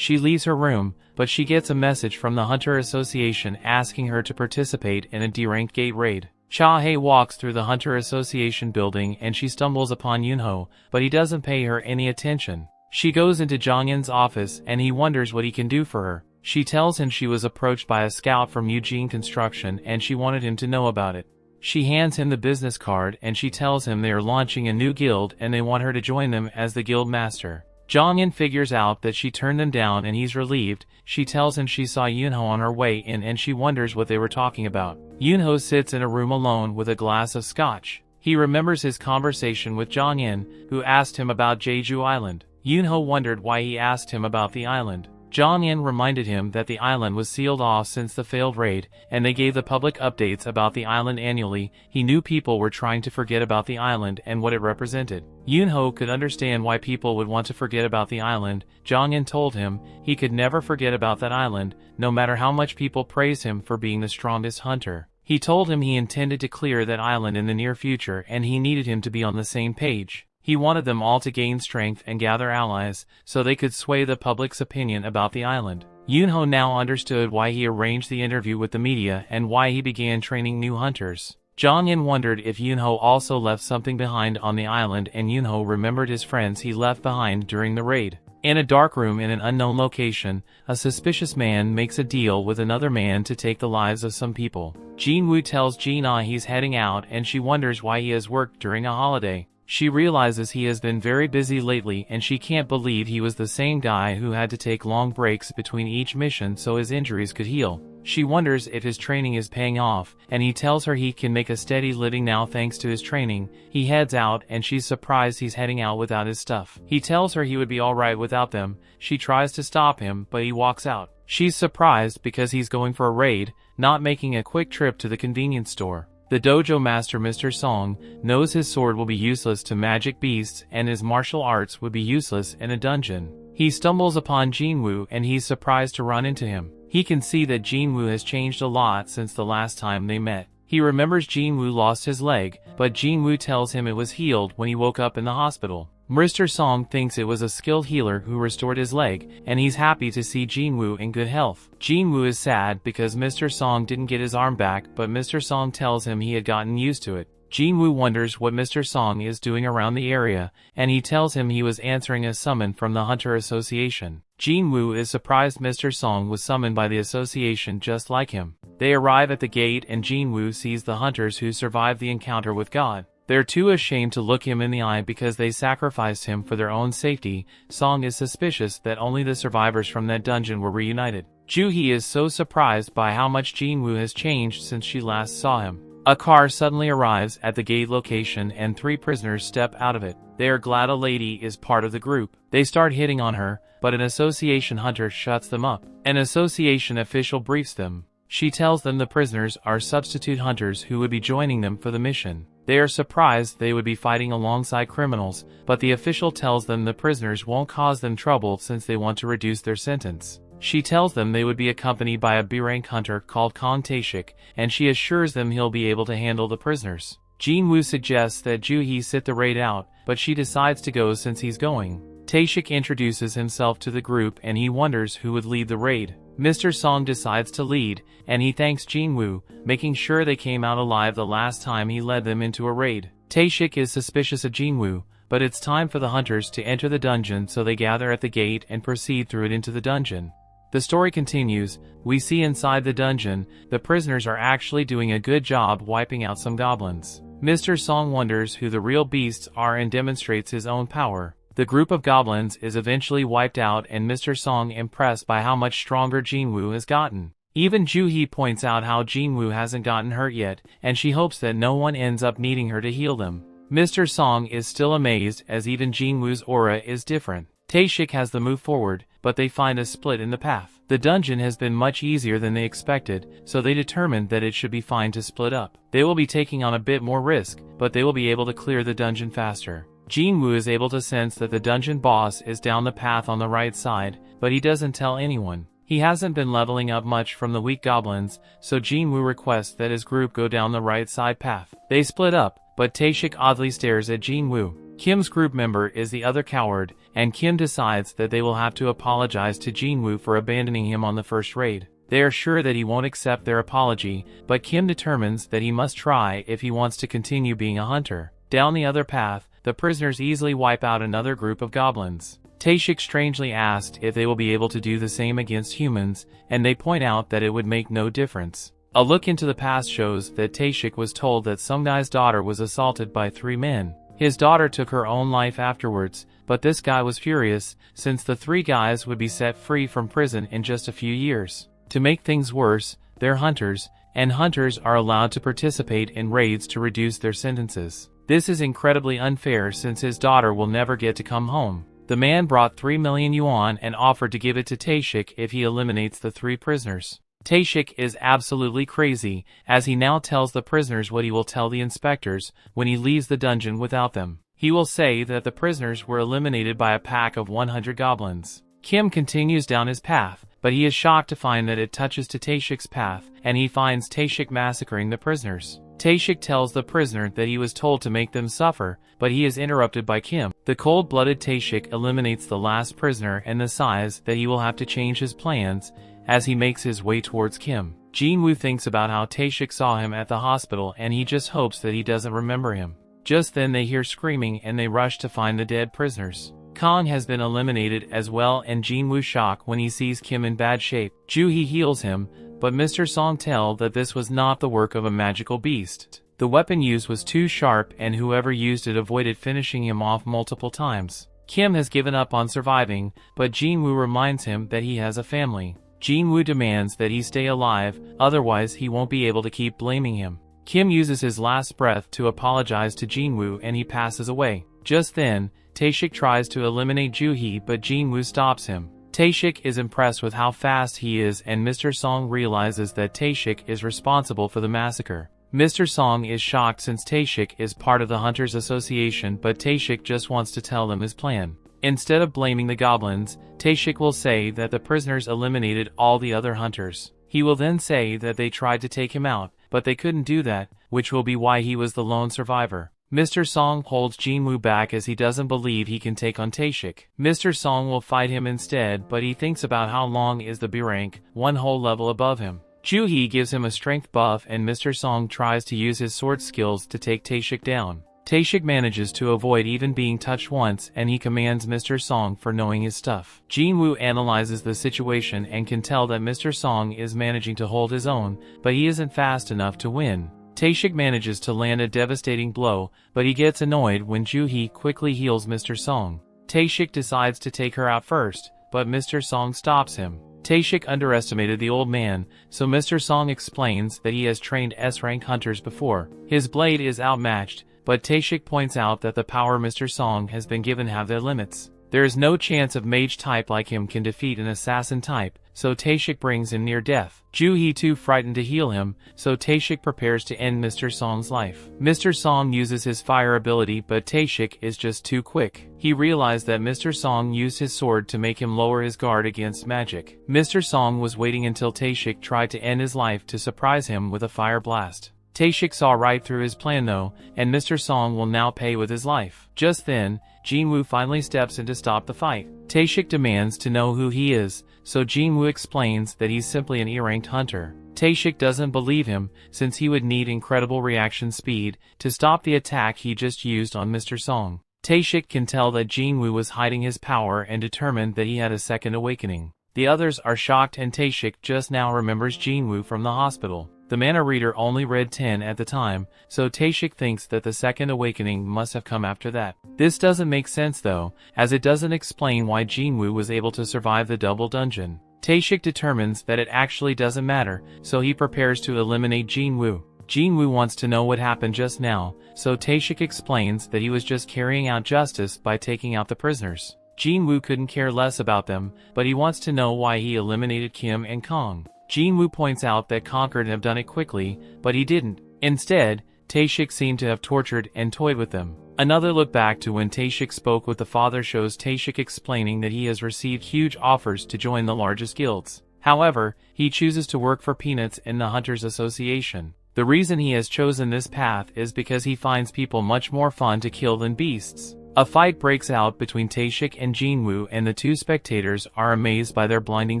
She leaves her room, but she gets a message from the Hunter Association asking her to participate in a D-rank gate raid. Cha-hae walks through the Hunter Association building and she stumbles upon Yoonho, but he doesn't pay her any attention. She goes into Jong-in's office and he wonders what he can do for her. She tells him she was approached by a scout from Eugene Construction and she wanted him to know about it. She hands him the business card and she tells him they are launching a new guild and they want her to join them as the guild master. Jong-in figures out that she turned them down and he's relieved. She tells him she saw Yoonho on her way in and she wonders what they were talking about. Yoonho sits in a room alone with a glass of scotch. He remembers his conversation with Jong-in, who asked him about Jeju Island. Yoonho wondered why he asked him about the island. Jong-in reminded him that the island was sealed off since the failed raid, and they gave the public updates about the island annually. He knew people were trying to forget about the island and what it represented. Yoonho could understand why people would want to forget about the island. Jong-in told him he could never forget about that island, no matter how much people praised him for being the strongest hunter. He told him he intended to clear that island in the near future and he needed him to be on the same page. He wanted them all to gain strength and gather allies, so they could sway the public's opinion about the island. Yoonho now understood why he arranged the interview with the media and why he began training new hunters. Jong-in wondered if Yoonho also left something behind on the island, and Yoonho remembered his friends he left behind during the raid. In a dark room in an unknown location, a suspicious man makes a deal with another man to take the lives of some people. Jin-Woo tells Jin-ah he's heading out and she wonders why he has worked during a holiday. She realizes he has been very busy lately and she can't believe he was the same guy who had to take long breaks between each mission so his injuries could heal. She wonders if his training is paying off, and he tells her he can make a steady living now thanks to his training. He heads out and she's surprised he's heading out without his stuff. He tells her he would be alright without them. She tries to stop him, but he walks out. She's surprised because he's going for a raid, not making a quick trip to the convenience store. The dojo master Mr. Song knows his sword will be useless to magic beasts and his martial arts would be useless in a dungeon. He stumbles upon Jin-Woo and he's surprised to run into him. He can see that Jin-Woo has changed a lot since the last time they met. He remembers Jin-Woo lost his leg, but Jin-Woo tells him it was healed when he woke up in the hospital. Mr. Song thinks it was a skilled healer who restored his leg, and he's happy to see Jin-Woo in good health. Jin-Woo is sad because Mr. Song didn't get his arm back, but Mr. Song tells him he had gotten used to it. Jin-Woo wonders what Mr. Song is doing around the area, and he tells him he was answering a summon from the Hunter Association. Jin-Woo is surprised Mr. Song was summoned by the association just like him. They arrive at the gate and Jin-Woo sees the hunters who survived the encounter with God. They're too ashamed to look him in the eye because they sacrificed him for their own safety. Song is suspicious that only the survivors from that dungeon were reunited. Joo-hee is so surprised by how much Jin-Woo has changed since she last saw him. A car suddenly arrives at the gate location and 3 prisoners step out of it. They are glad a lady is part of the group. They start hitting on her, but an association hunter shuts them up. An association official briefs them. She tells them the prisoners are substitute hunters who would be joining them for the mission. They are surprised they would be fighting alongside criminals, but the official tells them the prisoners won't cause them trouble since they want to reduce their sentence. She tells them they would be accompanied by a B-rank hunter called Kong Tae-shik, and she assures them he'll be able to handle the prisoners. Jin-Woo suggests that Joo-hee sit the raid out, but she decides to go since he's going. Tae-shik introduces himself to the group and he wonders who would lead the raid. Mr. Song decides to lead, and he thanks Jin-Woo, making sure they came out alive the last time he led them into a raid. Tae-shik is suspicious of Jin-Woo, but it's time for the hunters to enter the dungeon, so they gather at the gate and proceed through it into the dungeon. The story continues. We see inside the dungeon, the prisoners are actually doing a good job wiping out some goblins. Mr. Song wonders who the real beasts are and demonstrates his own power. The group of goblins is eventually wiped out and Mr. Song impressed by how much stronger Jin-Woo has gotten. Even Joo-hee points out how Jin-Woo hasn't gotten hurt yet, and she hopes that no one ends up needing her to heal them. Mr. Song is still amazed as even Jin-Woo's aura is different. Tae-shik has the move forward, but they find a split in the path. The dungeon has been much easier than they expected, so they determined that it should be fine to split up. They will be taking on a bit more risk, but they will be able to clear the dungeon faster. Jin-Woo is able to sense that the dungeon boss is down the path on the right side, but he doesn't tell anyone. He hasn't been leveling up much from the weak goblins, so Jin-Woo requests that his group go down the right side path. They split up, but Tae-shik oddly stares at Jin-Woo. Kim's group member is the other coward, and Kim decides that they will have to apologize to Jin-Woo for abandoning him on the first raid. They are sure that he won't accept their apology, but Kim determines that he must try if he wants to continue being a hunter. Down the other path, the prisoners easily wipe out another group of goblins. Taeshik strangely asked if they will be able to do the same against humans, and they point out that it would make no difference. A look into the past shows that Taeshik was told that Sung Guy's daughter was assaulted by 3 men. His daughter took her own life afterwards, but this guy was furious, since the 3 guys would be set free from prison in just a few years. To make things worse, they're hunters, and hunters are allowed to participate in raids to reduce their sentences. This is incredibly unfair since his daughter will never get to come home. The man brought 3 million yuan and offered to give it to Taeshik if he eliminates the 3 prisoners. Taeshik is absolutely crazy, as he now tells the prisoners what he will tell the inspectors when he leaves the dungeon without them. He will say that the prisoners were eliminated by a pack of 100 goblins. Kim continues down his path, but he is shocked to find that it touches to Taeshik's path, and he finds Taeshik massacring the prisoners. Taeshik tells the prisoner that he was told to make them suffer, but he is interrupted by Kim. The cold-blooded Taeshik eliminates the last prisoner and decides that he will have to change his plans as he makes his way towards Kim. Jin-Woo thinks about how Taeshik saw him at the hospital and he just hopes that he doesn't remember him. Just then they hear screaming and they rush to find the dead prisoners. Kong has been eliminated as well, and Jin-Woo shocked when he sees Kim in bad shape. Joo-hee heals him, but Mr. Song tells that this was not the work of a magical beast. The weapon used was too sharp and whoever used it avoided finishing him off multiple times. Kim has given up on surviving, but Jin-Woo reminds him that he has a family. Jin-Woo demands that he stay alive, otherwise he won't be able to keep blaming him. Kim uses his last breath to apologize to Jin-Woo and he passes away. Just then, Taeshik tries to eliminate Joo-hee but Jin-Woo stops him. Taeshik is impressed with how fast he is and Mr. Song realizes that Taeshik is responsible for the massacre. Mr. Song is shocked since Taeshik is part of the Hunters Association, but Taeshik just wants to tell them his plan. Instead of blaming the goblins, Taeshik will say that the prisoners eliminated all the other hunters. He will then say that they tried to take him out, but they couldn't do that, which will be why he was the lone survivor. Mr. Song holds Jin-Woo back as he doesn't believe he can take on Taeshik. Mr. Song will fight him instead, but he thinks about how long is the B rank, 1 whole level above him. Joo-hee gives him a strength buff and Mr. Song tries to use his sword skills to take Taeshik down. Taeshik manages to avoid even being touched once and he commands Mr. Song for knowing his stuff. Jin-Woo analyzes the situation and can tell that Mr. Song is managing to hold his own, but he isn't fast enough to win. Taeshik manages to land a devastating blow, but he gets annoyed when Joo-hee quickly heals Mr. Song. Taeshik decides to take her out first, but Mr. Song stops him. Taeshik underestimated the old man, so Mr. Song explains that he has trained S-rank hunters before. His blade is outmatched, but Taeshik points out that the power Mr. Song has been given have their limits. There is no chance a mage type like him can defeat an assassin type, so Taeshik brings him near death. Joo-hee too frightened to heal him, so Taeshik prepares to end Mr. Song's life. Mr. Song uses his fire ability but Taeshik is just too quick. He realized that Mr. Song used his sword to make him lower his guard against magic. Mr. Song was waiting until Taeshik tried to end his life to surprise him with a fire blast. Taeshik saw right through his plan though, and Mr. Song will now pay with his life. Just then, Jin-Woo finally steps in to stop the fight. Taeshik demands to know who he is, so Jin-Woo explains that he's simply an E-ranked hunter. Taeshik doesn't believe him, since he would need incredible reaction speed to stop the attack he just used on Mr. Song. Taeshik can tell that Jin-Woo was hiding his power and determined that he had a second awakening. The others are shocked and Taeshik just now remembers Jin-Woo from the hospital. The mana reader only read 10 at the time, so Taeshik thinks that the second awakening must have come after that. This doesn't make sense though, as it doesn't explain why Jin-Woo was able to survive the double dungeon. Taeshik determines that it actually doesn't matter, so he prepares to eliminate Jin-Woo. Jin-Woo wants to know what happened just now, so Taeshik explains that he was just carrying out justice by taking out the prisoners. Jin-Woo couldn't care less about them, but he wants to know why he eliminated Kim and Kong. Jin-Woo points out that Kong could have done it quickly, but he didn't. Instead, Taeshik seemed to have tortured and toyed with them. Another look back to when Taeshik spoke with the father shows Taeshik explaining that he has received huge offers to join the largest guilds. However, he chooses to work for peanuts in the Hunters Association. The reason he has chosen this path is because he finds people much more fun to kill than beasts. A fight breaks out between Taeshik and Jin-Woo, and the two spectators are amazed by their blinding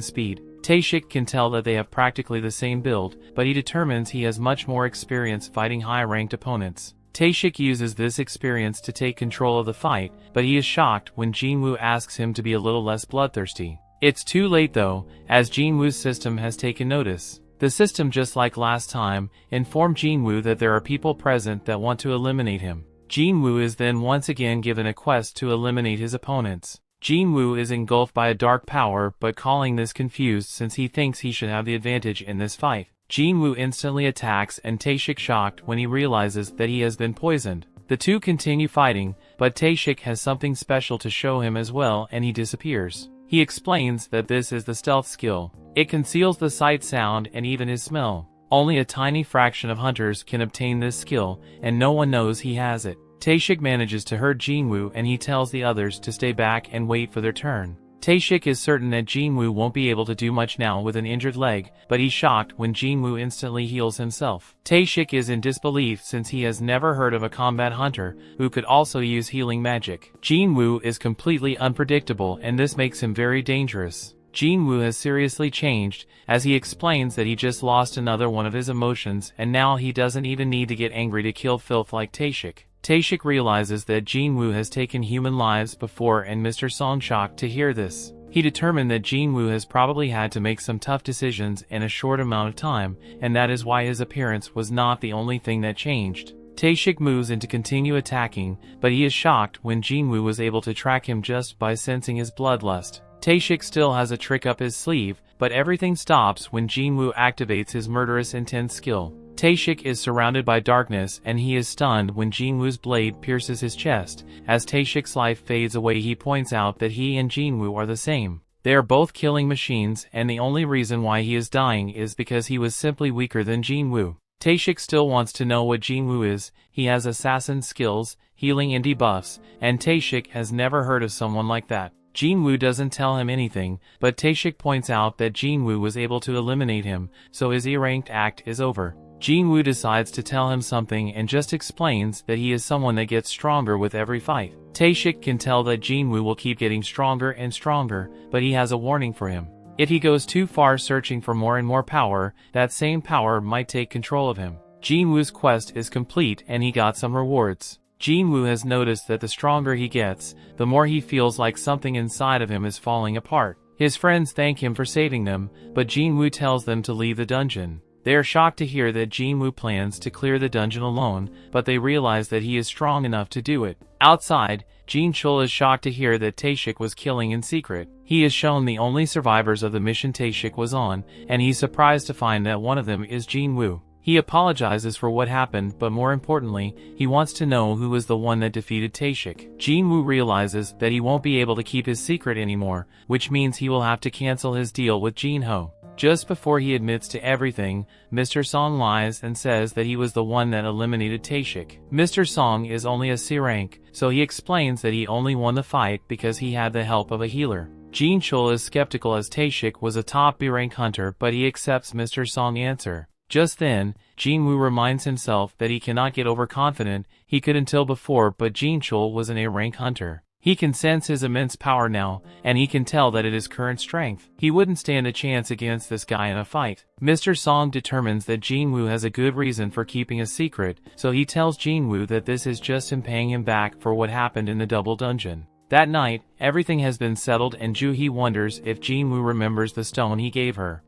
speed. Taeshik can tell that they have practically the same build, but he determines he has much more experience fighting high-ranked opponents. Taeshik uses this experience to take control of the fight, but he is shocked when Jin-Woo asks him to be a little less bloodthirsty. It's too late though, as Jin-Woo's system has taken notice. The system, just like last time, informed Jin-Woo that there are people present that want to eliminate him. Jin-Woo is then once again given a quest to eliminate his opponents. Jin-Woo is engulfed by a dark power, but calling this confused since he thinks he should have the advantage in this fight. Jin-Woo instantly attacks, and Taeshik shocked when he realizes that he has been poisoned. The two continue fighting, but Taeshik has something special to show him as well, and he disappears. He explains that this is the stealth skill. It conceals the sight, sound, and even his smell. Only a tiny fraction of hunters can obtain this skill, and no one knows he has it. Taeshik manages to hurt Jin-Woo, and he tells the others to stay back and wait for their turn. Taeshik is certain that Jin-Woo won't be able to do much now with an injured leg, but he's shocked when Jin-Woo instantly heals himself. Taeshik is in disbelief since he has never heard of a combat hunter who could also use healing magic. Jin-Woo is completely unpredictable, and this makes him very dangerous. Jin-Woo has seriously changed, as he explains that he just lost another one of his emotions, and now he doesn't even need to get angry to kill filth like Taeshik. Taeshik realizes that Jin-Woo has taken human lives before, and Mr. Song shocked to hear this. He determined that Jin-Woo has probably had to make some tough decisions in a short amount of time, and that is why his appearance was not the only thing that changed. Taeshik moves in to continue attacking, but he is shocked when Jin-Woo was able to track him just by sensing his bloodlust. Taeshik still has a trick up his sleeve, but everything stops when Jin-Woo activates his murderous intent skill. Taeshik is surrounded by darkness, and he is stunned when Jin-Woo's blade pierces his chest. As Taeshik's life fades away, he points out that he and Jin-Woo are the same. They are both killing machines, and the only reason why he is dying is because he was simply weaker than Jin-Woo. Taeshik still wants to know what Jin-Woo is. He has assassin skills, healing and debuffs, and Taeshik has never heard of someone like that. Jin-Woo doesn't tell him anything, but Taeshik points out that Jin-Woo was able to eliminate him, so his E-ranked act is over. Jin-Woo decides to tell him something and just explains that he is someone that gets stronger with every fight. Taeshik can tell that Jin-Woo will keep getting stronger and stronger, but he has a warning for him. If he goes too far searching for more and more power, that same power might take control of him. Jin-Woo's quest is complete, and he got some rewards. Jin-Woo has noticed that the stronger he gets, the more he feels like something inside of him is falling apart. His friends thank him for saving them, but Jin-Woo tells them to leave the dungeon. They are shocked to hear that Jin-Woo plans to clear the dungeon alone, but they realize that he is strong enough to do it. Outside, Jin-Chul is shocked to hear that Taeshik was killing in secret. He is shown the only survivors of the mission Taeshik was on, and he's surprised to find that one of them is Jin-Woo. He apologizes for what happened, but more importantly, he wants to know who was the one that defeated Taeshik. Jin-Woo realizes that he won't be able to keep his secret anymore, which means he will have to cancel his deal with Jin-Ho. Just before he admits to everything, Mr. Song lies and says that he was the one that eliminated Taeshik. Mr. Song is only a C rank, so he explains that he only won the fight because he had the help of a healer. Jin-Chul is skeptical as Taeshik was a top B rank hunter, but he accepts Mr. Song's answer. Just then, Jin-Woo reminds himself that he cannot get overconfident. He could until before, but Jin-Chul was an A-rank hunter. He can sense his immense power now, and he can tell that it is current strength. He wouldn't stand a chance against this guy in a fight. Mr. Song determines that Jin-Woo has a good reason for keeping a secret, so he tells Jin-Woo that this is just him paying him back for what happened in the double dungeon. That night, everything has been settled, and Ju-hee wonders if Jin-Woo remembers the stone he gave her.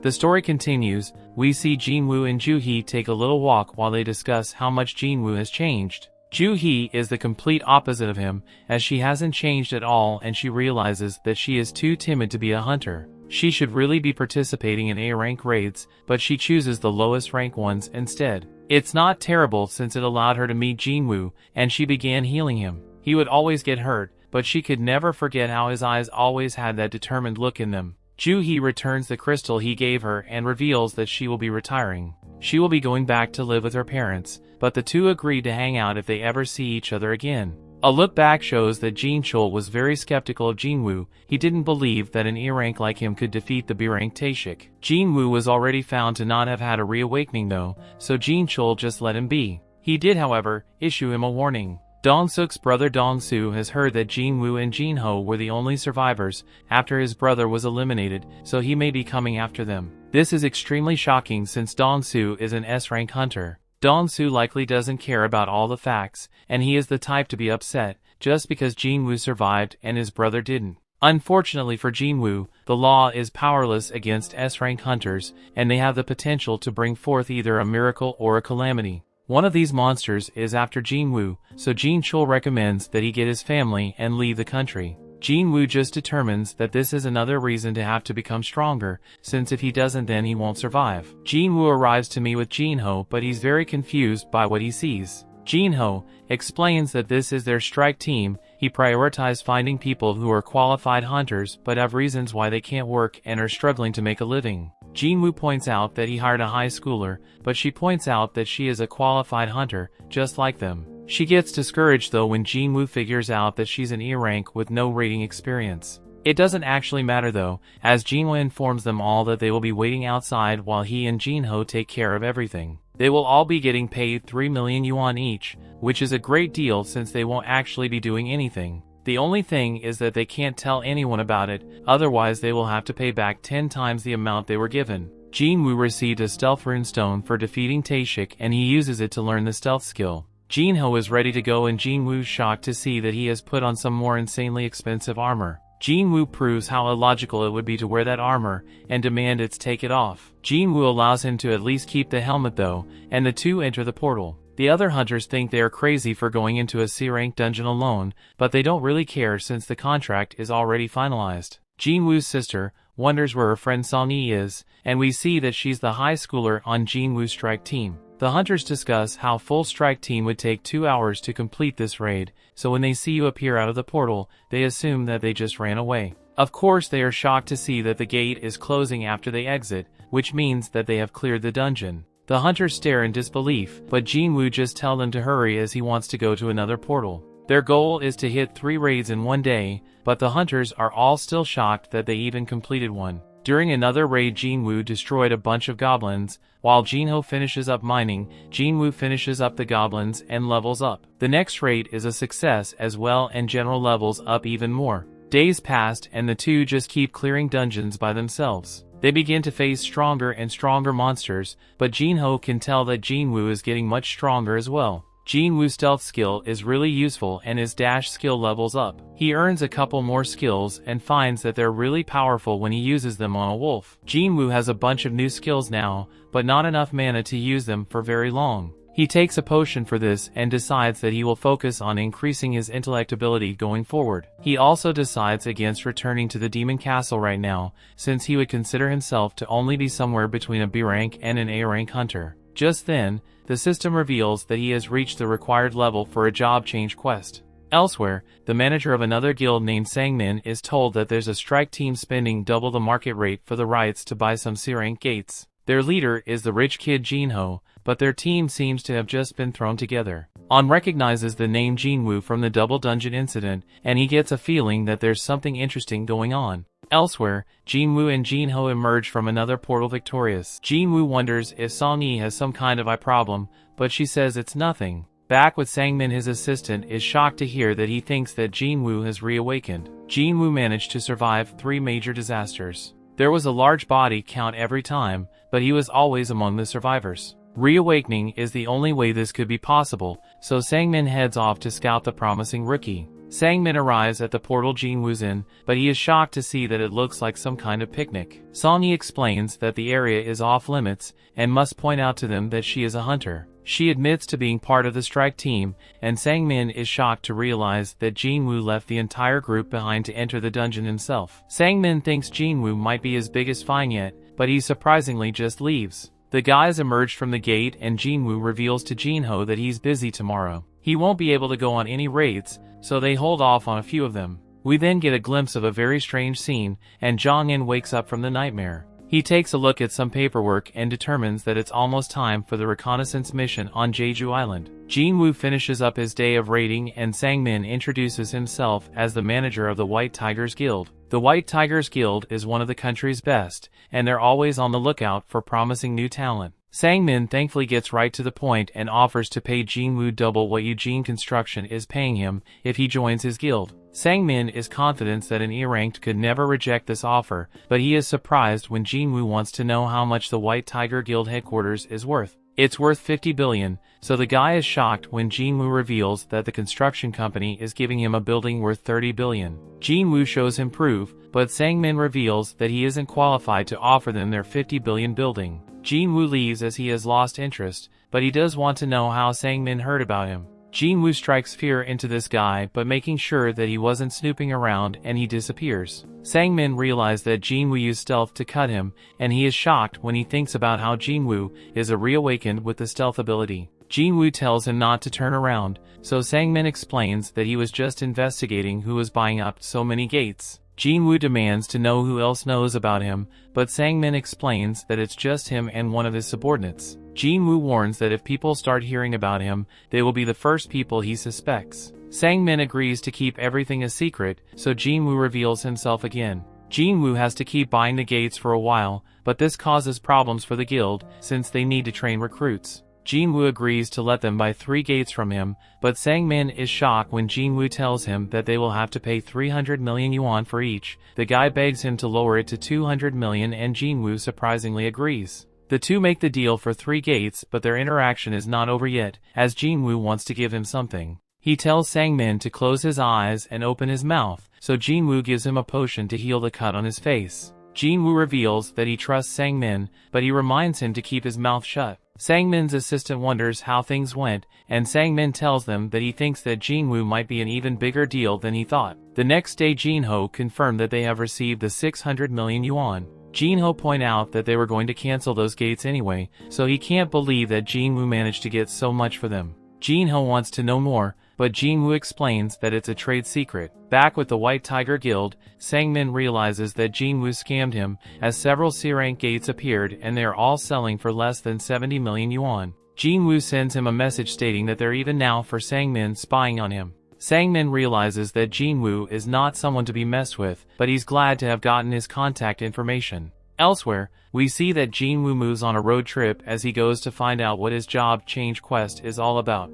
The story continues. We see Jin-Woo and Ju-hee take a little walk while they discuss how much Jin-Woo has changed. Ju-hee is the complete opposite of him, as she hasn't changed at all, and she realizes that she is too timid to be a hunter. She should really be participating in A-rank raids, but she chooses the lowest rank ones instead. It's not terrible since it allowed her to meet Jin-Woo, and she began healing him. He would always get hurt, but she could never forget how his eyes always had that determined look in them. Ju-hee returns the crystal he gave her and reveals that she will be retiring. She will be going back to live with her parents, but the two agree to hang out if they ever see each other again. A look back shows that Jin-Chul was very skeptical of Jin-Woo. He didn't believe that an E-rank like him could defeat the B-rank Taeshik. Jin-Woo was already found to not have had a reawakening though, so Jin-Chul just let him be. He did, however, issue him a warning. Dong-suk's brother Dong-soo has heard that Jin-woo and Jin-ho were the only survivors after his brother was eliminated, so he may be coming after them. This is extremely shocking since Dong-soo is an S-rank hunter. Dong-soo likely doesn't care about all the facts, and he is the type to be upset just because Jin-woo survived and his brother didn't. Unfortunately for Jin-woo, the law is powerless against S-rank hunters, and they have the potential to bring forth either a miracle or a calamity. One of these monsters is after Jin-woo, so Jin-chul recommends that he get his family and leave the country. Jin-woo just determines that this is another reason to have to become stronger, since if he doesn't then he won't survive. Jin-woo arrives to meet with Jin-ho, but he's very confused by what he sees. Jin-ho explains that this is their strike team. He prioritized finding people who are qualified hunters but have reasons why they can't work and are struggling to make a living. Jin-woo points out that he hired a high schooler, but she points out that she is a qualified hunter, just like them. She gets discouraged though when Jin-woo figures out that she's an E rank with no raiding experience. It doesn't actually matter though, as Jin-woo informs them all that they will be waiting outside while he and Jin-ho take care of everything. They will all be getting paid 3 million yuan each, which is a great deal since they won't actually be doing anything. The only thing is that they can't tell anyone about it, otherwise they will have to pay back 10 times the amount they were given. Jin-woo received a stealth runestone for defeating Taeshik and he uses it to learn the stealth skill. Jin-ho is ready to go and Jin-woo's shocked to see that he has put on some more insanely expensive armor. Jin-woo proves how illogical it would be to wear that armor and demand it's take it off. Jin-woo allows him to at least keep the helmet though, and the two enter the portal. The other hunters think they are crazy for going into a C-rank dungeon alone, but they don't really care since the contract is already finalized. Jin-woo's sister wonders where her friend Sung-yi is, and we see that she's the high schooler on Jin-woo's strike team. The hunters discuss how full strike team would take 2 hours to complete this raid, so when they see you appear out of the portal, they assume that they just ran away. Of course they are shocked to see that the gate is closing after they exit, which means that they have cleared the dungeon. The hunters stare in disbelief, but Jin-woo just tells them to hurry as he wants to go to another portal. Their goal is to hit 3 raids in one day, but the hunters are all still shocked that they even completed one. During another raid Jin-woo destroyed a bunch of goblins, while Jin-ho finishes up mining, Jin-woo finishes up the goblins and levels up. The next raid is a success as well and general levels up even more. Days passed and the two just keep clearing dungeons by themselves. They begin to face stronger and stronger monsters, but Jin-ho can tell that Jin-woo is getting much stronger as well. Jin-woo's stealth skill is really useful and his dash skill levels up. He earns a couple more skills and finds that they're really powerful when he uses them on a wolf. Jin-woo has a bunch of new skills now, but not enough mana to use them for very long. He takes a potion for this and decides that he will focus on increasing his intellect ability going forward. He also decides against returning to the Demon Castle right now, since he would consider himself to only be somewhere between a B rank and an A rank hunter. Just then, the system reveals that he has reached the required level for a job change quest. Elsewhere, the manager of another guild named Sang-min is told that there's a strike team spending double the market rate for the rights to buy some C-rank gates. Their leader is the rich kid Jin-ho, but their team seems to have just been thrown together. On recognizes the name Jin-woo from the double dungeon incident, and he gets a feeling that there's something interesting going on. Elsewhere, Jin-woo and Jin-ho emerge from another portal victorious. Jin-woo wonders if Sung-yi has some kind of eye problem, but she says it's nothing. Back with Sang-min, his assistant is shocked to hear that he thinks that Jin-woo has reawakened. Jin-woo managed to survive 3 major disasters. There was a large body count every time, but he was always among the survivors. Reawakening is the only way this could be possible, so Sang-min heads off to scout the promising rookie. Sang-min arrives at the portal Jin-woo's in, but he is shocked to see that it looks like some kind of picnic. Sung-yi explains that the area is off limits, and must point out to them that she is a hunter. She admits to being part of the strike team, and Sang-min is shocked to realize that Jin-woo left the entire group behind to enter the dungeon himself. Sang-min thinks Jin-woo might be his biggest find yet, but he surprisingly just leaves. The guys emerge from the gate and Jin-woo reveals to Jin-ho that he's busy tomorrow. He won't be able to go on any raids, so they hold off on a few of them. We then get a glimpse of a very strange scene, and Jong-in wakes up from the nightmare. He takes a look at some paperwork and determines that it's almost time for the reconnaissance mission on Jeju Island. Jin-woo finishes up his day of raiding and Sang-min introduces himself as the manager of the White Tigers Guild. The White Tigers Guild is one of the country's best, and they're always on the lookout for promising new talent. Sang-min thankfully gets right to the point and offers to pay Jin-Woo double what Eugene Construction is paying him if he joins his guild. Sang-min is confident that an E-ranked could never reject this offer, but he is surprised when Jin-Woo wants to know how much the White Tiger Guild headquarters is worth. It's worth 50 billion, so the guy is shocked when Jin-Woo reveals that the construction company is giving him a building worth 30 billion. Jin-Woo shows him proof, but Sang-min reveals that he isn't qualified to offer them their 50 billion building. Jin-Woo leaves as he has lost interest, but he does want to know how Sang-min heard about him. Jin-Woo strikes fear into this guy but making sure that he wasn't snooping around and he disappears. Sang-min realizes that Jin-Woo used stealth to cut him, and he is shocked when he thinks about how Jin-Woo is a reawakened with the stealth ability. Jin-Woo tells him not to turn around, so Sang-min explains that he was just investigating who was buying up so many gates. Jin-Woo demands to know who else knows about him, but Sang-min explains that it's just him and one of his subordinates. Jin-Woo warns that if people start hearing about him, they will be the first people he suspects. Sang-min agrees to keep everything a secret, so Jin-Woo reveals himself again. Jin-Woo has to keep buying the gates for a while, but this causes problems for the guild, since they need to train recruits. Jin-Woo agrees to let them buy 3 gates from him, but Sang-min is shocked when Jin-Woo tells him that they will have to pay 300 million yuan for each. The guy begs him to lower it to 200 million and Jin-Woo surprisingly agrees. The two make the deal for 3 gates, but their interaction is not over yet, as Jin-Woo wants to give him something. He tells Sang-min to close his eyes and open his mouth, so Jin-Woo gives him a potion to heal the cut on his face. Jin-Woo reveals that he trusts Sang-min, but he reminds him to keep his mouth shut. Sang-min's assistant wonders how things went, and Sang-min tells them that he thinks that Jin-Woo might be an even bigger deal than he thought. The next day Jin-Ho confirmed that they have received the 600 million yuan. Jin-Ho point out that they were going to cancel those gates anyway, so he can't believe that Jin-Woo managed to get so much for them. Jin-Ho wants to know more, but Jin-Woo explains that it's a trade secret. Back with the White Tiger Guild, Sang-min realizes that Jin-Woo scammed him, as several C-rank gates appeared and they are all selling for less than 70 million yuan. Jin-Woo sends him a message stating that they're even now for Sang-min spying on him. Sang-min realizes that Jin-Woo is not someone to be messed with, but he's glad to have gotten his contact information. Elsewhere, we see that Jin-Woo moves on a road trip as he goes to find out what his job change quest is all about.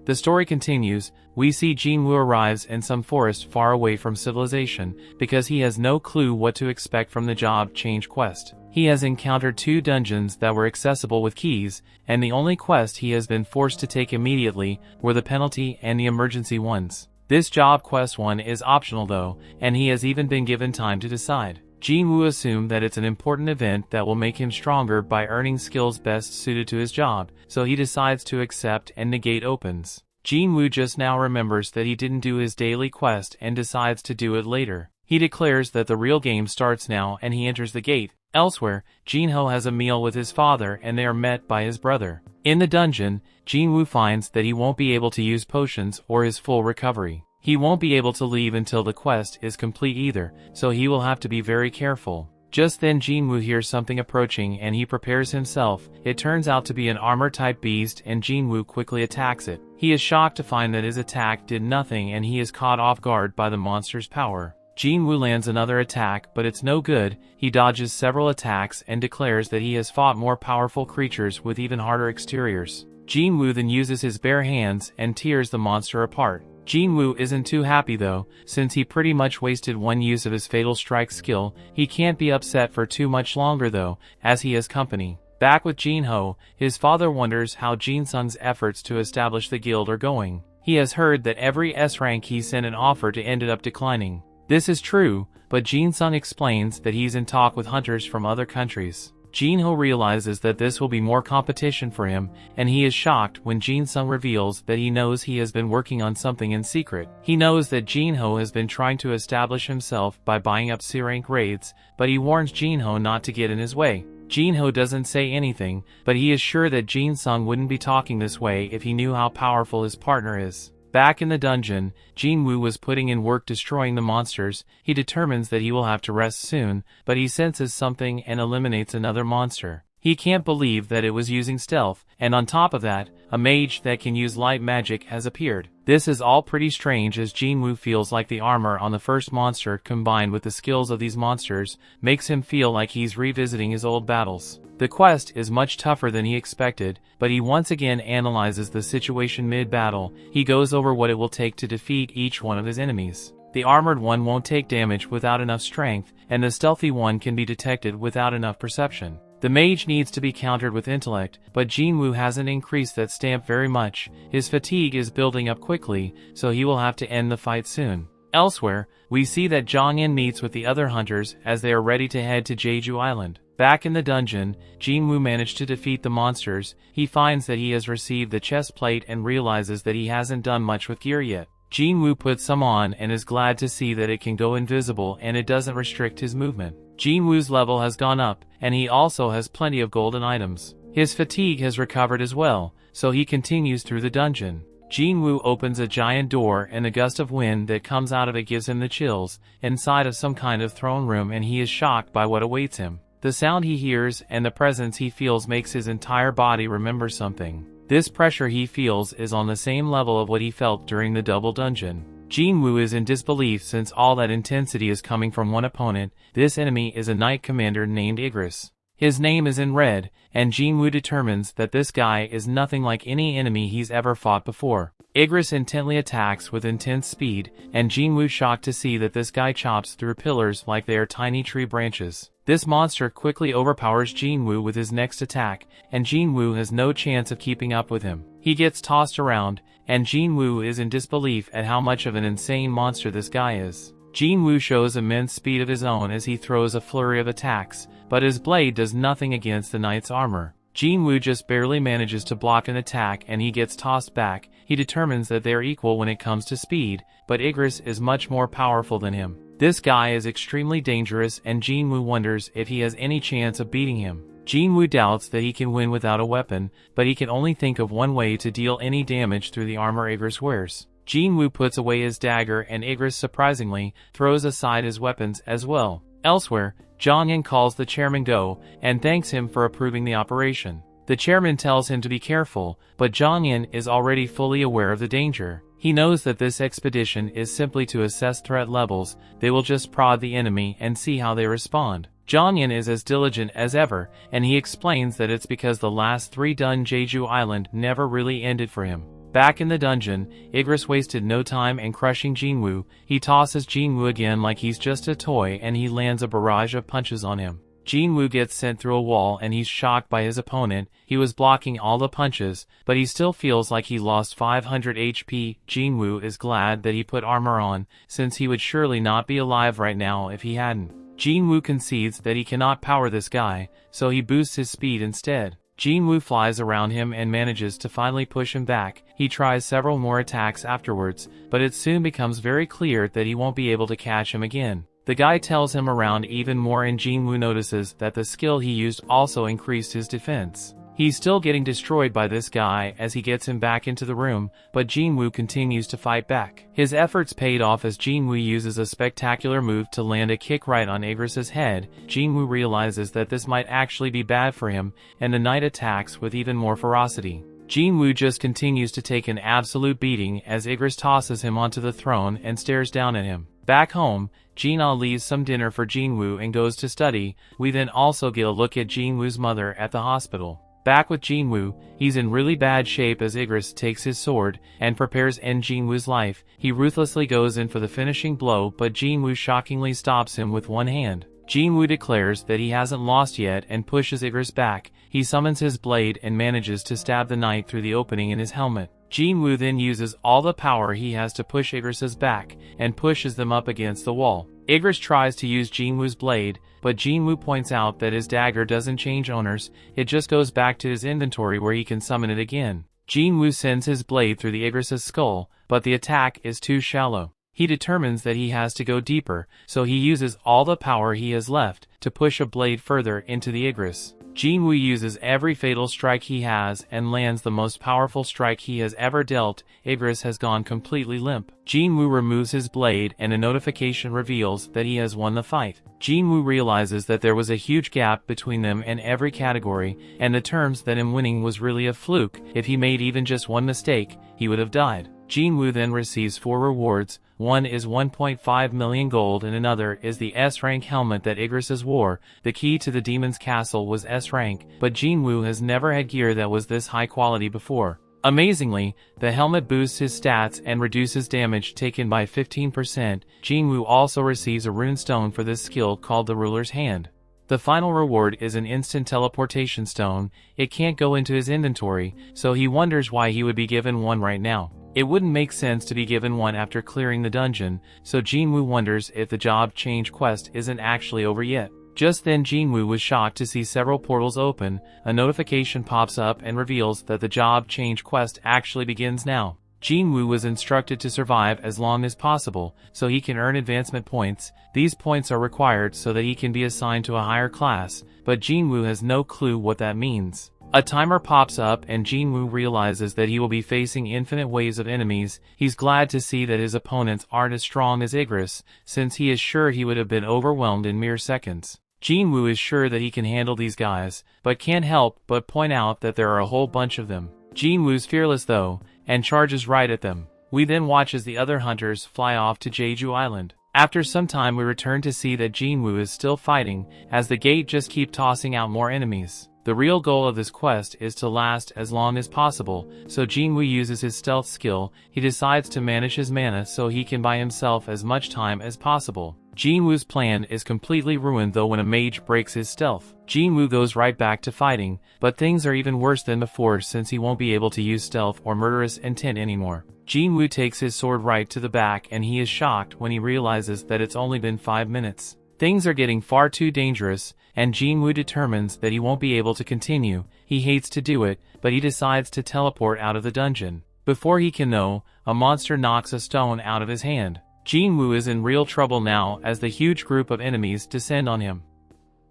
The story continues. We see Jin-Woo arrives in some forest far away from civilization, because he has no clue what to expect from the job change quest. He has encountered 2 dungeons that were accessible with keys, and the only quest he has been forced to take immediately were the penalty and the emergency ones. This job quest 1 is optional though, and he has even been given time to decide. Jin-Woo assumes that it's an important event that will make him stronger by earning skills best suited to his job, so he decides to accept and the gate opens. Jin-Woo just now remembers that he didn't do his daily quest and decides to do it later. He declares that the real game starts now and he enters the gate. Elsewhere, Jin-Ho has a meal with his father and they are met by his brother. In the dungeon, Jin-Woo finds that he won't be able to use potions or his full recovery. He won't be able to leave until the quest is complete either, so he will have to be very careful. Just then Jin-Woo hears something approaching and he prepares himself. It turns out to be an armor-type beast and Jin-Woo quickly attacks it. He is shocked to find that his attack did nothing and he is caught off guard by the monster's power. Jin-Woo lands another attack, but it's no good. He dodges several attacks and declares that he has fought more powerful creatures with even harder exteriors. Jin-Woo then uses his bare hands and tears the monster apart. Jin-Woo isn't too happy though, since he pretty much wasted one use of his Fatal Strike skill. He can't be upset for too much longer though, as he has company. Back with Jin-Ho, his father wonders how Jin-Sung's efforts to establish the guild are going. He has heard that every S-rank he sent an offer to ended up declining. This is true, but Jin-Sung explains that he's in talk with hunters from other countries. Jin-Ho realizes that this will be more competition for him, and he is shocked when Jin-Sung reveals that he knows he has been working on something in secret. He knows that Jin-Ho has been trying to establish himself by buying up C-rank raids, but he warns Jin-Ho not to get in his way. Jin-Ho doesn't say anything, but he is sure that Jin-Sung wouldn't be talking this way if he knew how powerful his partner is. Back in the dungeon, Jin-Woo was putting in work destroying the monsters. He determines that he will have to rest soon, but he senses something and eliminates another monster. He can't believe that it was using stealth, and on top of that, a mage that can use light magic has appeared. This is all pretty strange as Jin-Woo feels like the armor on the first monster combined with the skills of these monsters makes him feel like he's revisiting his old battles. The quest is much tougher than he expected, but he once again analyzes the situation mid-battle. He goes over what it will take to defeat each one of his enemies. The armored one won't take damage without enough strength, and the stealthy one can be detected without enough perception. The mage needs to be countered with intellect, but Jin-Woo hasn't increased that stamp very much. His fatigue is building up quickly, so he will have to end the fight soon. Elsewhere, we see that Jong-in meets with the other hunters as they are ready to head to Jeju Island. Back in the dungeon, Jin-Woo managed to defeat the monsters. He finds that he has received the chest plate and realizes that he hasn't done much with gear yet. Jin-Woo puts some on and is glad to see that it can go invisible and it doesn't restrict his movement. Jin-Woo's level has gone up, and he also has plenty of golden items. His fatigue has recovered as well, so he continues through the dungeon. Jin-Woo opens a giant door and a gust of wind that comes out of it gives him the chills, inside of some kind of throne room, and he is shocked by what awaits him. The sound he hears and the presence he feels makes his entire body remember something. This pressure he feels is on the same level of what he felt during the double dungeon. Jin-Woo is in disbelief since all that intensity is coming from one opponent. This enemy is a knight commander named Igris. His name is in red, and Jin-Woo determines that this guy is nothing like any enemy he's ever fought before. Igris intently attacks with intense speed, and Jin-Woo shocked to see that this guy chops through pillars like they are tiny tree branches. This monster quickly overpowers Jin-Woo with his next attack, and Jin-Woo has no chance of keeping up with him. He gets tossed around, and Jin-Woo is in disbelief at how much of an insane monster this guy is. Jin-Woo shows immense speed of his own as he throws a flurry of attacks, but his blade does nothing against the knight's armor. Jin-Woo just barely manages to block an attack and he gets tossed back. He determines that they are equal when it comes to speed, but Igris is much more powerful than him. This guy is extremely dangerous and Jin-Woo wonders if he has any chance of beating him. Jin-Woo doubts that he can win without a weapon, but he can only think of one way to deal any damage through the armor Igris wears. Jin-Woo puts away his dagger and Igris surprisingly throws aside his weapons as well. Elsewhere, Jong-in calls the chairman Go and thanks him for approving the operation. The chairman tells him to be careful, but Jong-in is already fully aware of the danger. He knows that this expedition is simply to assess threat levels. They will just prod the enemy and see how they respond. Jong-in is as diligent as ever, and he explains that it's because the last 3 done Jeju Island never really ended for him. Back in the dungeon, Igris wasted no time in crushing Jin-Woo. He tosses Jin-Woo again like he's just a toy and he lands a barrage of punches on him. Jin-Woo gets sent through a wall and he's shocked by his opponent. He was blocking all the punches, but he still feels like he lost 500 HP. Jin-Woo is glad that he put armor on, since he would surely not be alive right now if he hadn't. Jin-Woo concedes that he cannot power this guy, so he boosts his speed instead. Jin-Woo flies around him and manages to finally push him back. He tries several more attacks afterwards, but it soon becomes very clear that he won't be able to catch him again. The guy tells him around even more and Jin-Woo notices that the skill he used also increased his defense. He's still getting destroyed by this guy as he gets him back into the room, but Jin-Woo continues to fight back. His efforts paid off as Jin-Woo uses a spectacular move to land a kick right on Igris' head. Jin-Woo realizes that this might actually be bad for him, and the knight attacks with even more ferocity. Jin-Woo just continues to take an absolute beating as Igris tosses him onto the throne and stares down at him. Back home, Jin-Ah leaves some dinner for Jin-Woo and goes to study. We then also get a look at Jin-Woo's mother at the hospital. Back with Jin-Woo, he's in really bad shape as Igris takes his sword and prepares to end Jin-Woo's life. He ruthlessly goes in for the finishing blow, but Jin-Woo shockingly stops him with one hand. Jin-Woo declares that he hasn't lost yet and pushes Igris back. He summons his blade and manages to stab the knight through the opening in his helmet. Jin-Woo then uses all the power he has to push Igris' back and pushes them up against the wall. Igris tries to use Jin-Woo's blade, but Jin-Woo points out that his dagger doesn't change owners, it just goes back to his inventory where he can summon it again. Jin-Woo sends his blade through the Igris' skull, but the attack is too shallow. He determines that he has to go deeper, so he uses all the power he has left to push a blade further into the Igris. Jin-Woo uses every fatal strike he has and lands the most powerful strike he has ever dealt. Igris has gone completely limp. Jin-Woo removes his blade and a notification reveals that he has won the fight. Jin-Woo realizes that there was a huge gap between them in every category, and determines that him winning was really a fluke. If he made even just one mistake, he would have died. Jin-Woo then receives 4 rewards. One is 1.5 million gold and another is the S-rank helmet that Igris wore. The key to the demon's castle was S-rank, but Jin-Woo has never had gear that was this high quality before. Amazingly, the helmet boosts his stats and reduces damage taken by 15%. Jin-Woo also receives a rune stone for this skill called the Ruler's Hand. The final reward is an instant teleportation stone. It can't go into his inventory, so he wonders why he would be given one right now. It wouldn't make sense to be given one after clearing the dungeon, so Jin-Woo wonders if the job change quest isn't actually over yet. Just then Jin-Woo was shocked to see several portals open. A notification pops up and reveals that the job change quest actually begins now. Jin-Woo was instructed to survive as long as possible, so he can earn advancement points. These points are required so that he can be assigned to a higher class, but Jin-Woo has no clue what that means. A timer pops up and Jin-Woo realizes that he will be facing infinite waves of enemies. He's glad to see that his opponents aren't as strong as Igris, since he is sure he would have been overwhelmed in mere seconds. Jin-Woo is sure that he can handle these guys, but can't help but point out that there are a whole bunch of them. Jin-Woo's fearless though, and charges right at them. We then watch as the other hunters fly off to Jeju Island. After some time we return to see that Jin-Woo is still fighting, as the gate just keep tossing out more enemies. The real goal of this quest is to last as long as possible, so Jin-Woo uses his stealth skill. He decides to manage his mana so he can buy himself as much time as possible. Jin-Woo's plan is completely ruined though when a mage breaks his stealth. Jin-Woo goes right back to fighting, but things are even worse than before since he won't be able to use stealth or murderous intent anymore. Jin-Woo takes his sword right to the back and he is shocked when he realizes that it's only been 5 minutes. Things are getting far too dangerous, and Jin-Woo determines that he won't be able to continue. He hates to do it, but he decides to teleport out of the dungeon. Before he can know, a monster knocks a stone out of his hand. Jin-Woo is in real trouble now as the huge group of enemies descend on him.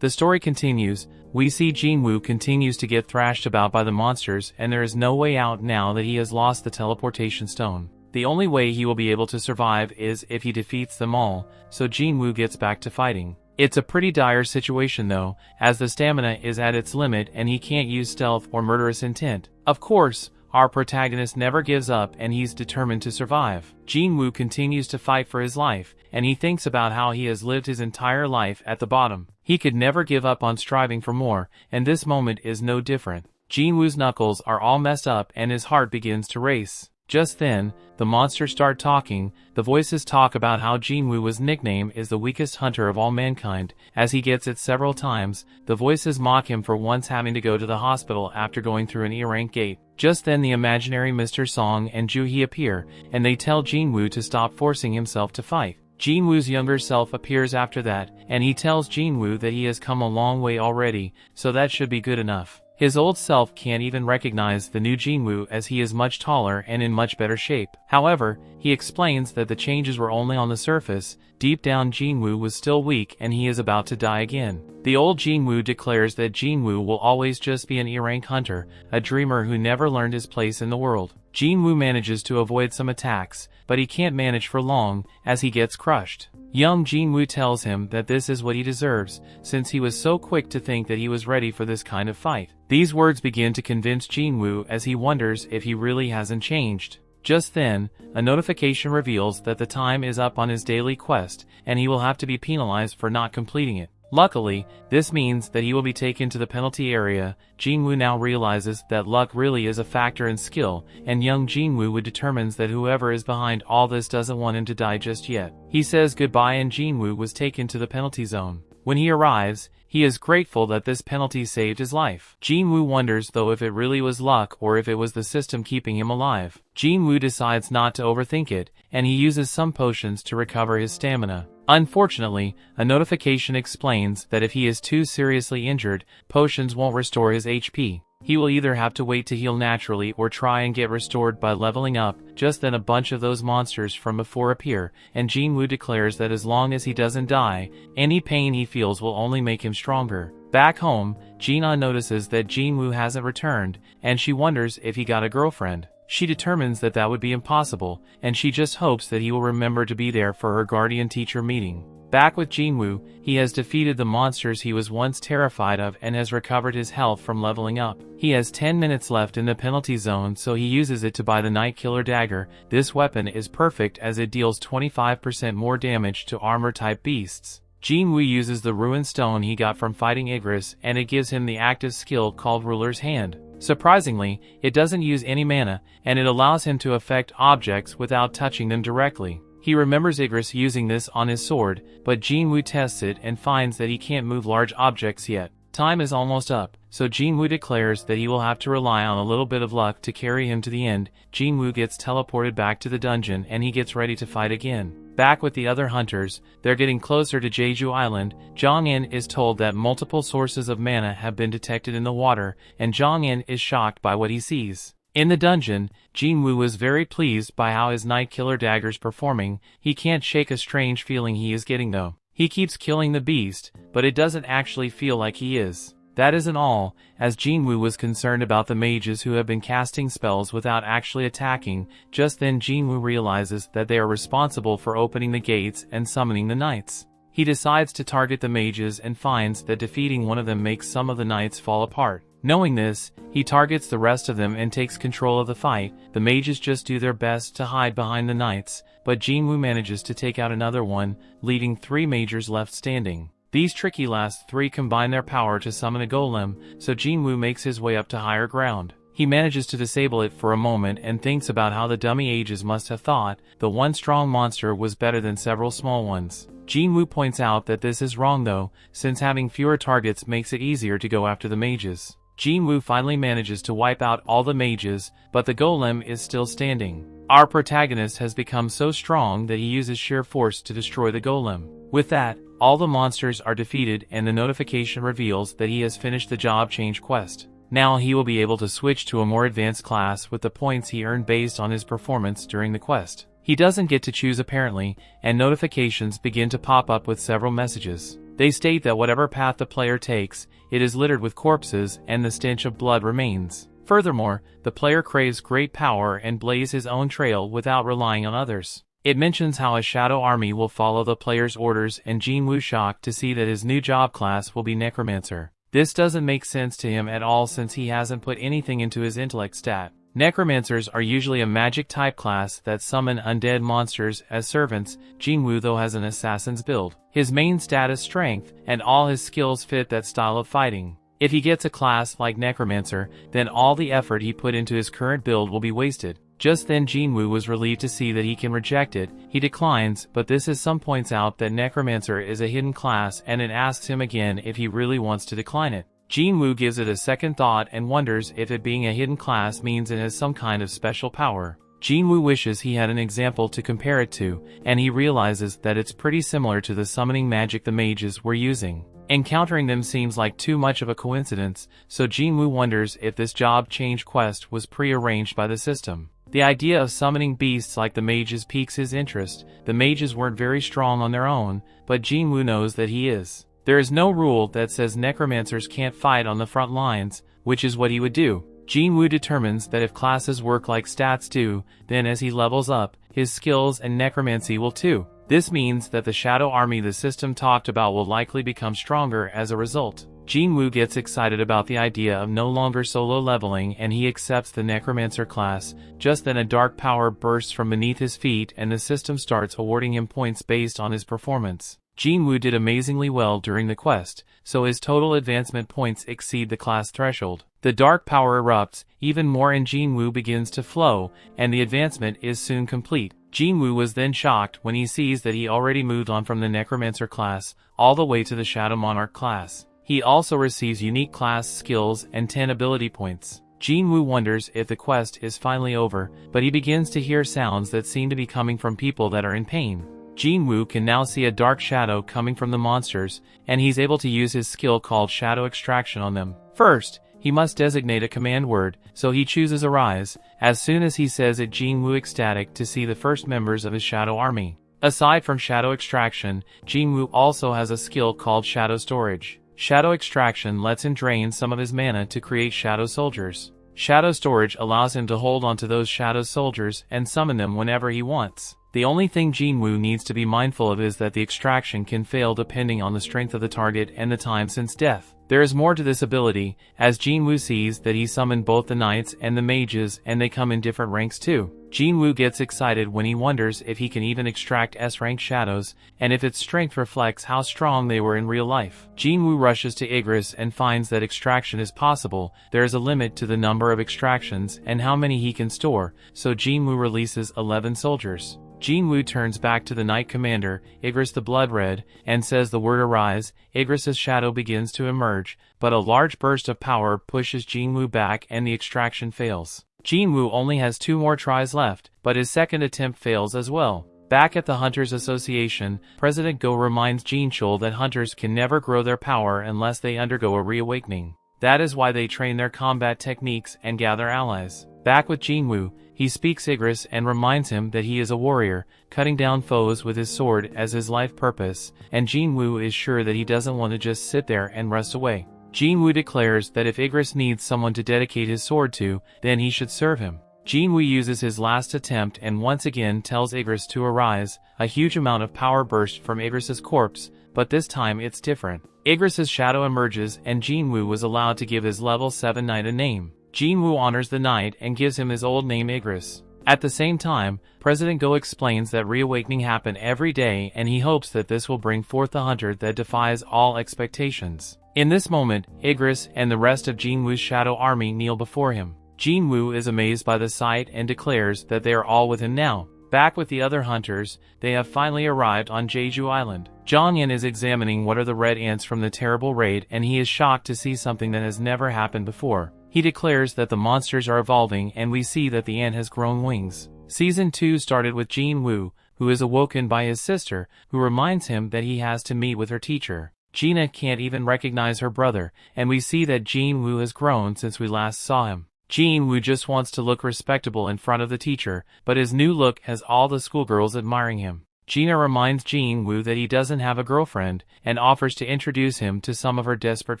The story continues. We see Jin-Woo continues to get thrashed about by the monsters and there is no way out now that he has lost the teleportation stone. The only way he will be able to survive is if he defeats them all, so Jin-Woo gets back to fighting. It's a pretty dire situation though, as the stamina is at its limit and he can't use stealth or murderous intent. Of course, our protagonist never gives up and he's determined to survive. Jin-Woo continues to fight for his life, and he thinks about how he has lived his entire life at the bottom. He could never give up on striving for more, and this moment is no different. Jin-Woo's knuckles are all messed up and his heart begins to race. Just then, the monsters start talking. The voices talk about how Jin-Woo's nickname is the weakest hunter of all mankind, as he gets it several times. The voices mock him for once having to go to the hospital after going through an E-rank gate. Just then the imaginary Mr. Song and Joo-hee appear, and they tell Jin-Woo to stop forcing himself to fight. Jin-Woo's younger self appears after that, and he tells Jin-Woo that he has come a long way already, so that should be good enough. His old self can't even recognize the new Jin-Woo as he is much taller and in much better shape. However, he explains that the changes were only on the surface. Deep down Jin-Woo was still weak and he is about to die again. The old Jin-Woo declares that Jin-Woo will always just be an E-rank hunter, a dreamer who never learned his place in the world. Jin-Woo manages to avoid some attacks, but he can't manage for long, as he gets crushed. Young Jin-Woo tells him that this is what he deserves, since he was so quick to think that he was ready for this kind of fight. These words begin to convince Jin-Woo as he wonders if he really hasn't changed. Just then, a notification reveals that the time is up on his daily quest, and he will have to be penalized for not completing it. Luckily, this means that he will be taken to the penalty area. Jin-Woo now realizes that luck really is a factor in skill, and young Jin-Woo determines that whoever is behind all this doesn't want him to die just yet. He says goodbye and Jin-Woo was taken to the penalty zone. When he arrives, he is grateful that this penalty saved his life. Jin-Woo wonders though if it really was luck or if it was the system keeping him alive. Jin-Woo decides not to overthink it, and he uses some potions to recover his stamina. Unfortunately, a notification explains that if he is too seriously injured, potions won't restore his HP. he will either have to wait to heal naturally or try and get restored by leveling up. Just then a bunch of those monsters from before appear, and Jin-Woo declares that as long as he doesn't die, any pain he feels will only make him stronger. Back home, Jin-Ah notices that Jin-Woo hasn't returned, and she wonders if he got a girlfriend. She determines that that would be impossible, and she just hopes that he will remember to be there for her guardian-teacher meeting. Back with Jin-Woo, he has defeated the monsters he was once terrified of and has recovered his health from leveling up. He has 10 minutes left in the penalty zone, so he uses it to buy the Night Killer dagger. This weapon is perfect as it deals 25% more damage to armor-type beasts. Jin-Woo uses the ruined stone he got from fighting Igris, and it gives him the active skill called Ruler's Hand. Surprisingly, it doesn't use any mana, and it allows him to affect objects without touching them directly. He remembers Igris using this on his sword, but Jin-Woo tests it and finds that he can't move large objects yet. Time is almost up, so Jin-Woo declares that he will have to rely on a little bit of luck to carry him to the end. Jin-Woo gets teleported back to the dungeon and he gets ready to fight again. Back with the other hunters, they're getting closer to Jeju Island. Jong-in is told that multiple sources of mana have been detected in the water, and Jong-in is shocked by what he sees. In the dungeon, Jin-Woo was very pleased by how his Night Killer dagger's performing. He can't shake a strange feeling he is getting though. He keeps killing the beast, but it doesn't actually feel like he is. That isn't all, as Jin-Woo was concerned about the mages who have been casting spells without actually attacking. Just then Jin-Woo realizes that they are responsible for opening the gates and summoning the knights. He decides to target the mages and finds that defeating one of them makes some of the knights fall apart. Knowing this, he targets the rest of them and takes control of the fight. The mages just do their best to hide behind the knights, but Jin-Woo manages to take out another one, leaving 3 mages left standing. These tricky last 3 combine their power to summon a golem, so Jin-Woo makes his way up to higher ground. He manages to disable it for a moment and thinks about how the dummy ages must have thought the one strong monster was better than several small ones. Jin-Woo points out that this is wrong though, since having fewer targets makes it easier to go after the mages. Jin-Woo finally manages to wipe out all the mages, but the golem is still standing. Our protagonist has become so strong that he uses sheer force to destroy the golem. With that, all the monsters are defeated and the notification reveals that he has finished the job change quest. Now he will be able to switch to a more advanced class with the points he earned based on his performance during the quest. He doesn't get to choose apparently, and notifications begin to pop up with several messages. They state that whatever path the player takes, it is littered with corpses and the stench of blood remains. Furthermore, the player craves great power and blaze his own trail without relying on others. It mentions how a shadow army will follow the player's orders, and Jin-Woo shocked to see that his new job class will be Necromancer. This doesn't make sense to him at all since he hasn't put anything into his intellect stat. Necromancers are usually a magic type class that summon undead monsters as servants. Jin-Woo though has an assassin's build. His main stat is strength, and all his skills fit that style of fighting. If he gets a class like Necromancer, then all the effort he put into his current build will be wasted. Just then Jin-Woo was relieved to see that he can reject it. He declines, but this is some points out that Necromancer is a hidden class and it asks him again if he really wants to decline it. Jin-Woo gives it a second thought and wonders if it being a hidden class means it has some kind of special power. Jin-Woo wishes he had an example to compare it to, and he realizes that it's pretty similar to the summoning magic the mages were using. Encountering them seems like too much of a coincidence, so Jin-Woo wonders if this job change quest was pre-arranged by the system. The idea of summoning beasts like the mages piques his interest. The mages weren't very strong on their own, but Jin-Woo knows that he is. There is no rule that says necromancers can't fight on the front lines, which is what he would do. Jin-Woo determines that if classes work like stats do, then as he levels up, his skills and necromancy will too. This means that the shadow army the system talked about will likely become stronger as a result. Jin-Woo gets excited about the idea of no longer solo leveling and he accepts the necromancer class. Just then a dark power bursts from beneath his feet and the system starts awarding him points based on his performance. Jin-Woo did amazingly well during the quest, so his total advancement points exceed the class threshold. The dark power erupts even more and Jin-Woo begins to flow, and the advancement is soon complete. Jin-Woo was then shocked when he sees that he already moved on from the Necromancer class all the way to the Shadow Monarch class. He also receives unique class skills and 10 ability points. Jin-Woo wonders if the quest is finally over, but he begins to hear sounds that seem to be coming from people that are in pain. Jin-Woo can now see a dark shadow coming from the monsters, and he's able to use his skill called Shadow Extraction on them. First, he must designate a command word, so he chooses arise. As soon as he says it, Jin-Woo ecstatic to see the first members of his shadow army. Aside from shadow extraction, Jin-Woo also has a skill called shadow storage. Shadow extraction lets him drain some of his mana to create shadow soldiers. Shadow storage allows him to hold onto those shadow soldiers and summon them whenever he wants. The only thing Jin-Woo needs to be mindful of is that the extraction can fail depending on the strength of the target and the time since death. There is more to this ability, as Jin-Woo sees that he summoned both the knights and the mages and they come in different ranks too. Jin-Woo gets excited when he wonders if he can even extract S-rank shadows, and if its strength reflects how strong they were in real life. Jin-Woo rushes to Igris and finds that extraction is possible. There is a limit to the number of extractions and how many he can store, so Jin-Woo releases 11 soldiers. Jin-Woo turns back to the Knight Commander, Igris the Blood Red, and says the word arise. Igris's shadow begins to emerge, but a large burst of power pushes Jin-Woo back and the extraction fails. Jin-Woo only has 2 more tries left, but his second attempt fails as well. Back at the Hunters Association, President Go reminds Jin-Chul that hunters can never grow their power unless they undergo a reawakening. That is why they train their combat techniques and gather allies. Back with Jin-Woo, he speaks Igris and reminds him that he is a warrior, cutting down foes with his sword as his life purpose, and Jin-Woo is sure that he doesn't want to just sit there and rust away. Jin-Woo declares that if Igris needs someone to dedicate his sword to, then he should serve him. Jin-Woo uses his last attempt and once again tells Igris to arise. A huge amount of power bursts from Igris's corpse, but this time it's different. Igris's shadow emerges and Jin-Woo was allowed to give his level 7 knight a name. Jin-Woo honors the knight and gives him his old name Igris. At the same time, President Go explains that reawakening happen every day and he hopes that this will bring forth the hunter that defies all expectations. In this moment, Igris and the rest of Jin-Woo's shadow army kneel before him. Jin-Woo is amazed by the sight and declares that they are all with him now. Back with the other hunters, they have finally arrived on Jeju Island. Jonghyun is examining what are the red ants from the terrible raid and he is shocked to see something that has never happened before. He declares that the monsters are evolving and we see that the ant has grown wings. Season 2 started with Jin-Woo, who is awoken by his sister, who reminds him that he has to meet with her teacher. Gina can't even recognize her brother, and we see that Jin-Woo has grown since we last saw him. Jin-Woo just wants to look respectable in front of the teacher, but his new look has all the schoolgirls admiring him. Gina reminds Jin-Woo that he doesn't have a girlfriend, and offers to introduce him to some of her desperate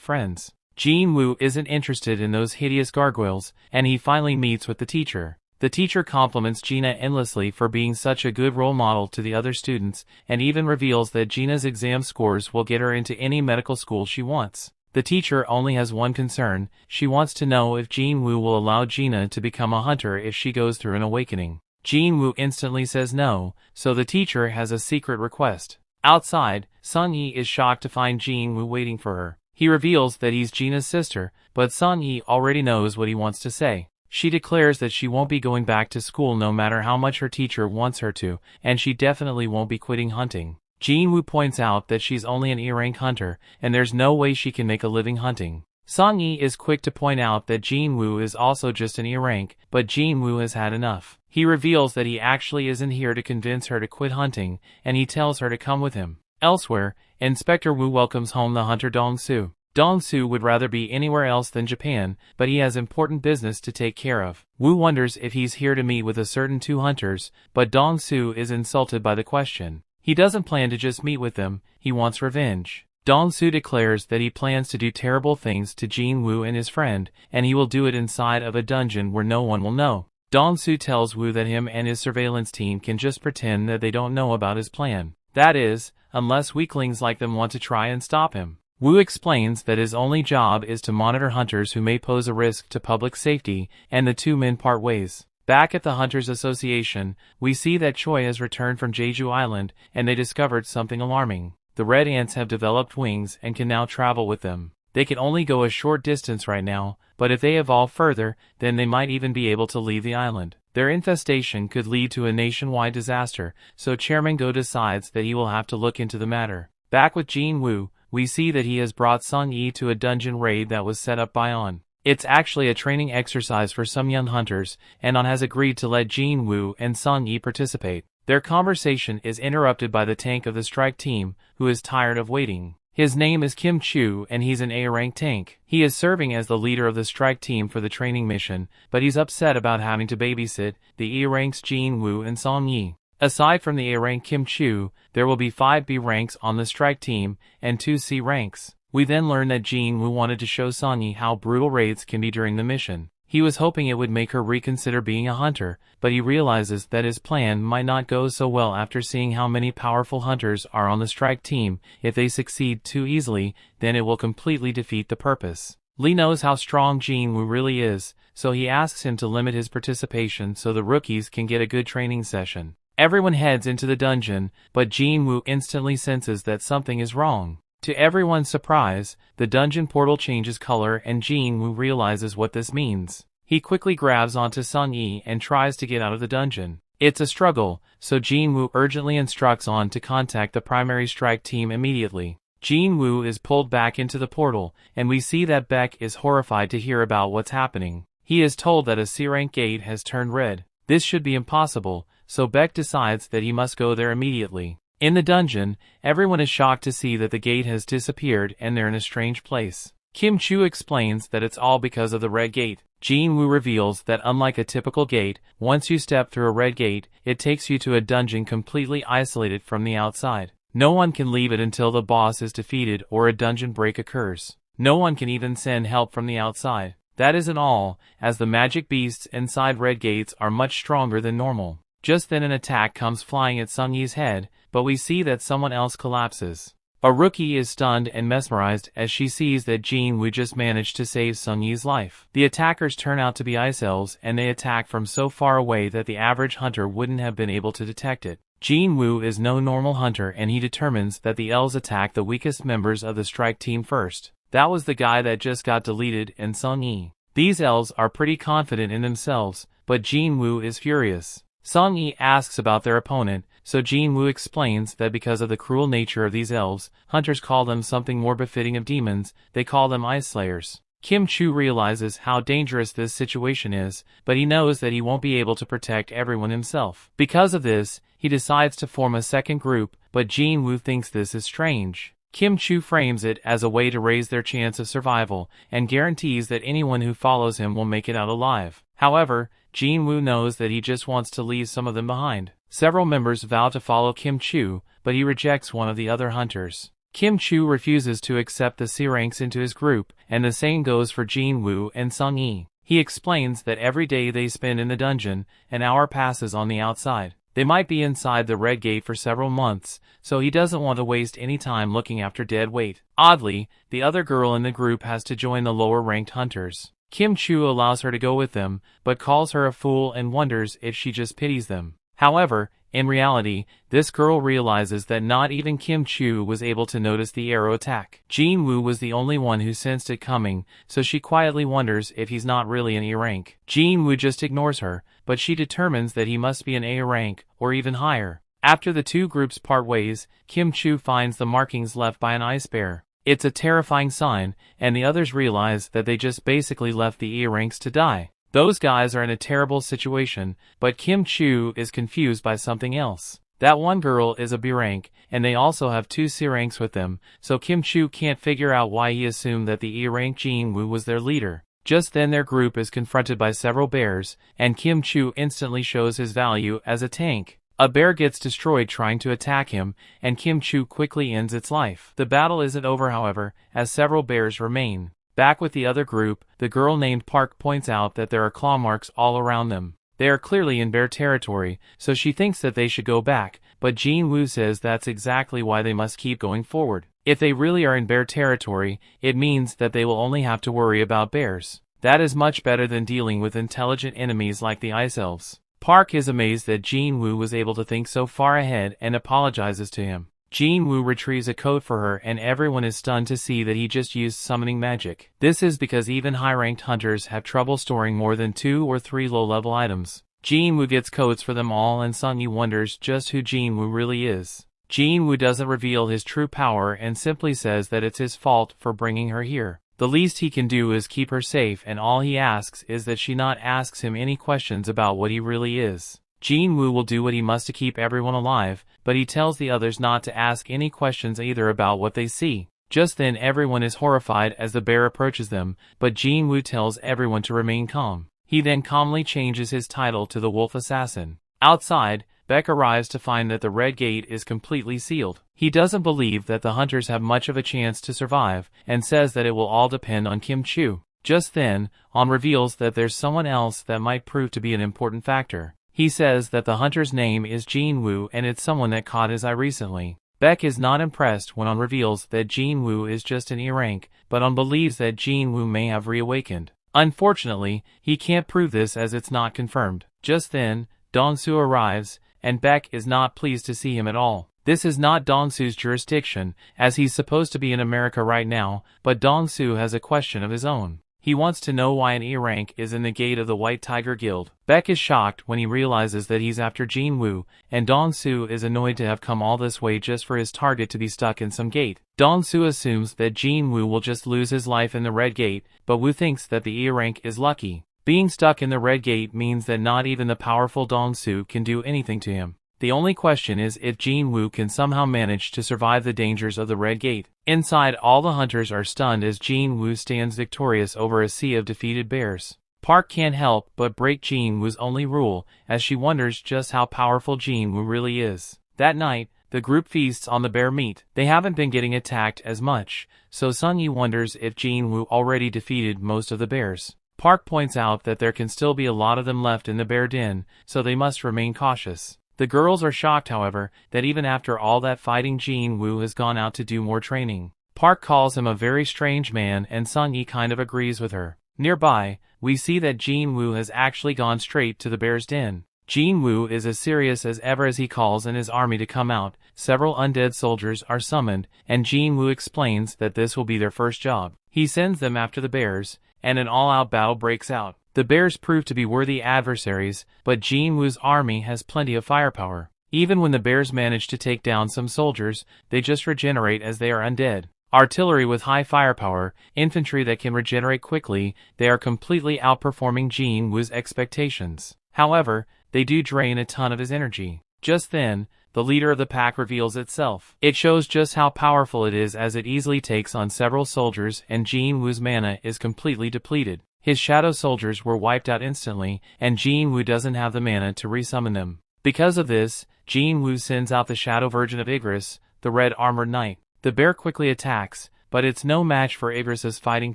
friends. Jin-Woo isn't interested in those hideous gargoyles, and he finally meets with the teacher. The teacher compliments Gina endlessly for being such a good role model to the other students, and even reveals that Gina's exam scores will get her into any medical school she wants. The teacher only has one concern. She wants to know if Jin-Woo will allow Gina to become a hunter if she goes through an awakening. Jin-Woo instantly says no, so the teacher has a secret request. Outside, Sung-Yi is shocked to find Jin-Woo waiting for her. He reveals that he's Gina's sister, but Sung-Yi already knows what he wants to say. She declares that she won't be going back to school no matter how much her teacher wants her to, and she definitely won't be quitting hunting. Jin-Woo points out that she's only an E-rank hunter, and there's no way she can make a living hunting. Sung-Yi is quick to point out that Jin-Woo is also just an E-rank, but Jin-Woo has had enough. He reveals that he actually isn't here to convince her to quit hunting, and he tells her to come with him. Elsewhere, Inspector Woo welcomes home the hunter Dong-Soo. Dong-Soo would rather be anywhere else than Japan, but he has important business to take care of. Woo wonders if he's here to meet with a certain 2 hunters, but Dong-Soo is insulted by the question. He doesn't plan to just meet with them, he wants revenge. Dong-Soo declares that he plans to do terrible things to Jin-Woo and his friend, and he will do it inside of a dungeon where no one will know. Dong-Soo tells Woo that him and his surveillance team can just pretend that they don't know about his plan. That is, unless weaklings like them want to try and stop him. Woo explains that his only job is to monitor hunters who may pose a risk to public safety, and the 2 men part ways. Back at the Hunters Association, we see that Choi has returned from Jeju Island, and they discovered something alarming. The red ants have developed wings and can now travel with them. They can only go a short distance right now, but if they evolve further, then they might even be able to leave the island. Their infestation could lead to a nationwide disaster, so Chairman Go decides that he will have to look into the matter. Back with Jin-Woo, we see that he has brought Sung-Yi to a dungeon raid that was set up by On. It's actually a training exercise for some young hunters, and On has agreed to let Jin-Woo and Sung-Yi participate. Their conversation is interrupted by the tank of the strike team, who is tired of waiting. His name is Kim Chu and he's an A-rank tank. He is serving as the leader of the strike team for the training mission, but he's upset about having to babysit the E-ranks Jin-Woo and Song Yi. Aside from the A-rank Kim Chu, there will be 5 B ranks on the strike team and 2 C ranks. We then learn that Jin-Woo wanted to show Song Yi how brutal raids can be during the mission. He was hoping it would make her reconsider being a hunter, but he realizes that his plan might not go so well after seeing how many powerful hunters are on the strike team. If they succeed too easily, then it will completely defeat the purpose. Lee knows how strong Jin-Woo really is, so he asks him to limit his participation so the rookies can get a good training session. Everyone heads into the dungeon, but Jin-Woo instantly senses that something is wrong. To everyone's surprise, the dungeon portal changes color and Jin-Woo realizes what this means. He quickly grabs onto Sung Yi and tries to get out of the dungeon. It's a struggle, so Jin-Woo urgently instructs On to contact the primary strike team immediately. Jin-Woo is pulled back into the portal, and we see that Beck is horrified to hear about what's happening. He is told that a C-rank gate has turned red. This should be impossible, so Beck decides that he must go there immediately. In the dungeon, everyone is shocked to see that the gate has disappeared and they're in a strange place. Kim Chu explains that it's all because of the red gate. Jin-Woo reveals that unlike a typical gate, once you step through a red gate, it takes you to a dungeon completely isolated from the outside. No one can leave it until the boss is defeated or a dungeon break occurs. No one can even send help from the outside. That isn't all, as the magic beasts inside red gates are much stronger than normal. Just then an attack comes flying at Sung Yi's head, but we see that someone else collapses. A rookie is stunned and mesmerized as she sees that Jin-Woo just managed to save Sung Yi's life. The attackers turn out to be ice elves and they attack from so far away that the average hunter wouldn't have been able to detect it. Jin-Woo is no normal hunter and he determines that the elves attack the weakest members of the strike team first. That was the guy that just got deleted and Sung Yi. These elves are pretty confident in themselves, but Jin-Woo is furious. Sung Yi asks about their opponent, so Jin-Woo explains that because of the cruel nature of these elves, hunters call them something more befitting of demons. They call them ice slayers. Kim Chu realizes how dangerous this situation is, but he knows that he won't be able to protect everyone himself. Because of this, he decides to form a second group, but Jin-Woo thinks this is strange. Kim Chu frames it as a way to raise their chance of survival, and guarantees that anyone who follows him will make it out alive. However, Jin-Woo knows that he just wants to leave some of them behind. Several members vow to follow Kim Chu, but he rejects one of the other hunters. Kim Chu refuses to accept the C-ranks into his group, and the same goes for Jin-Woo and Sung Yi. He explains that every day they spend in the dungeon, an hour passes on the outside. They might be inside the red gate for several months, so he doesn't want to waste any time looking after dead weight. Oddly, the other girl in the group has to join the lower-ranked hunters. Kim Chu allows her to go with them, but calls her a fool and wonders if she just pities them. However, in reality, this girl realizes that not even Kim Chu was able to notice the arrow attack. Jin-Woo was the only one who sensed it coming, so she quietly wonders if he's not really an E-rank. Jin-Woo just ignores her, but she determines that he must be an A-rank, or even higher. After the two groups part ways, Kim Chu finds the markings left by an ice bear. It's a terrifying sign, and the others realize that they just basically left the E-ranks to die. Those guys are in a terrible situation, but Kim Chu is confused by something else. That one girl is a B rank, and they also have 2 C ranks with them, so Kim Chu can't figure out why he assumed that the E rank Jin-Woo was their leader. Just then their group is confronted by several bears, and Kim Chu instantly shows his value as a tank. A bear gets destroyed trying to attack him, and Kim Chu quickly ends its life. The battle isn't over however, as several bears remain. Back with the other group, the girl named Park points out that there are claw marks all around them. They are clearly in bear territory, so she thinks that they should go back, but Jin-Woo says that's exactly why they must keep going forward. If they really are in bear territory, it means that they will only have to worry about bears. That is much better than dealing with intelligent enemies like the ice elves. Park is amazed that Jin-Woo was able to think so far ahead and apologizes to him. Jin-Woo retrieves a coat for her and everyone is stunned to see that he just used summoning magic. This is because even high-ranked hunters have trouble storing more than 2 or 3 low-level items. Jin-Woo gets coats for them all and Sung Yi wonders just who Jin-Woo really is. Jin-Woo doesn't reveal his true power and simply says that it's his fault for bringing her here. The least he can do is keep her safe and all he asks is that she not asks him any questions about what he really is. Jin-Woo will do what he must to keep everyone alive, but he tells the others not to ask any questions either about what they see. Just then everyone is horrified as the bear approaches them, but Jin-Woo tells everyone to remain calm. He then calmly changes his title to the Wolf Assassin. Outside, Beck arrives to find that the Red Gate is completely sealed. He doesn't believe that the hunters have much of a chance to survive, and says that it will all depend on Kim Chu. Just then, On reveals that there's someone else that might prove to be an important factor. He says that the hunter's name is Jin-Woo and it's someone that caught his eye recently. Beck is not impressed when On reveals that Jin-Woo is just an E-rank, but On believes that Jin-Woo may have reawakened. Unfortunately, he can't prove this as it's not confirmed. Just then, Dong-soo arrives, and Beck is not pleased to see him at all. This is not Dong-soo's jurisdiction, as he's supposed to be in America right now, but Dong-soo has a question of his own. He wants to know why an E-rank is in the gate of the White Tiger Guild. Beck is shocked when he realizes that he's after Jin-Woo, and Dong-soo is annoyed to have come all this way just for his target to be stuck in some gate. Dong-soo assumes that Jin-Woo will just lose his life in the Red Gate, but Woo thinks that the E-rank is lucky. Being stuck in the Red Gate means that not even the powerful Dong-soo can do anything to him. The only question is if Jin-Woo can somehow manage to survive the dangers of the Red Gate. Inside, all the hunters are stunned as Jin-Woo stands victorious over a sea of defeated bears. Park can't help but break Jin-Woo's only rule, as she wonders just how powerful Jin-Woo really is. That night, the group feasts on the bear meat. They haven't been getting attacked as much, so Sung-yi wonders if Jin-Woo already defeated most of the bears. Park points out that there can still be a lot of them left in the bear den, so they must remain cautious. The girls are shocked, however, that even after all that fighting Jin-Woo has gone out to do more training. Park calls him a very strange man and Sung-yi kind of agrees with her. Nearby, we see that Jin-Woo has actually gone straight to the bear's den. Jin-Woo is as serious as ever as he calls in his army to come out. Several undead soldiers are summoned, and Jin-Woo explains that this will be their first job. He sends them after the bears, and an all-out battle breaks out. The bears prove to be worthy adversaries, but Jin-Woo's army has plenty of firepower. Even when the bears manage to take down some soldiers, they just regenerate as they are undead. Artillery with high firepower, infantry that can regenerate quickly, they are completely outperforming Jin-Woo's expectations. However, they do drain a ton of his energy. Just then, the leader of the pack reveals itself. It shows just how powerful it is as it easily takes on several soldiers and Jin-Woo's mana is completely depleted. His shadow soldiers were wiped out instantly, and Jin-Woo doesn't have the mana to resummon them. Because of this, Jin-Woo sends out the shadow version of Igris, the red armored knight. The bear quickly attacks, but it's no match for Igris's fighting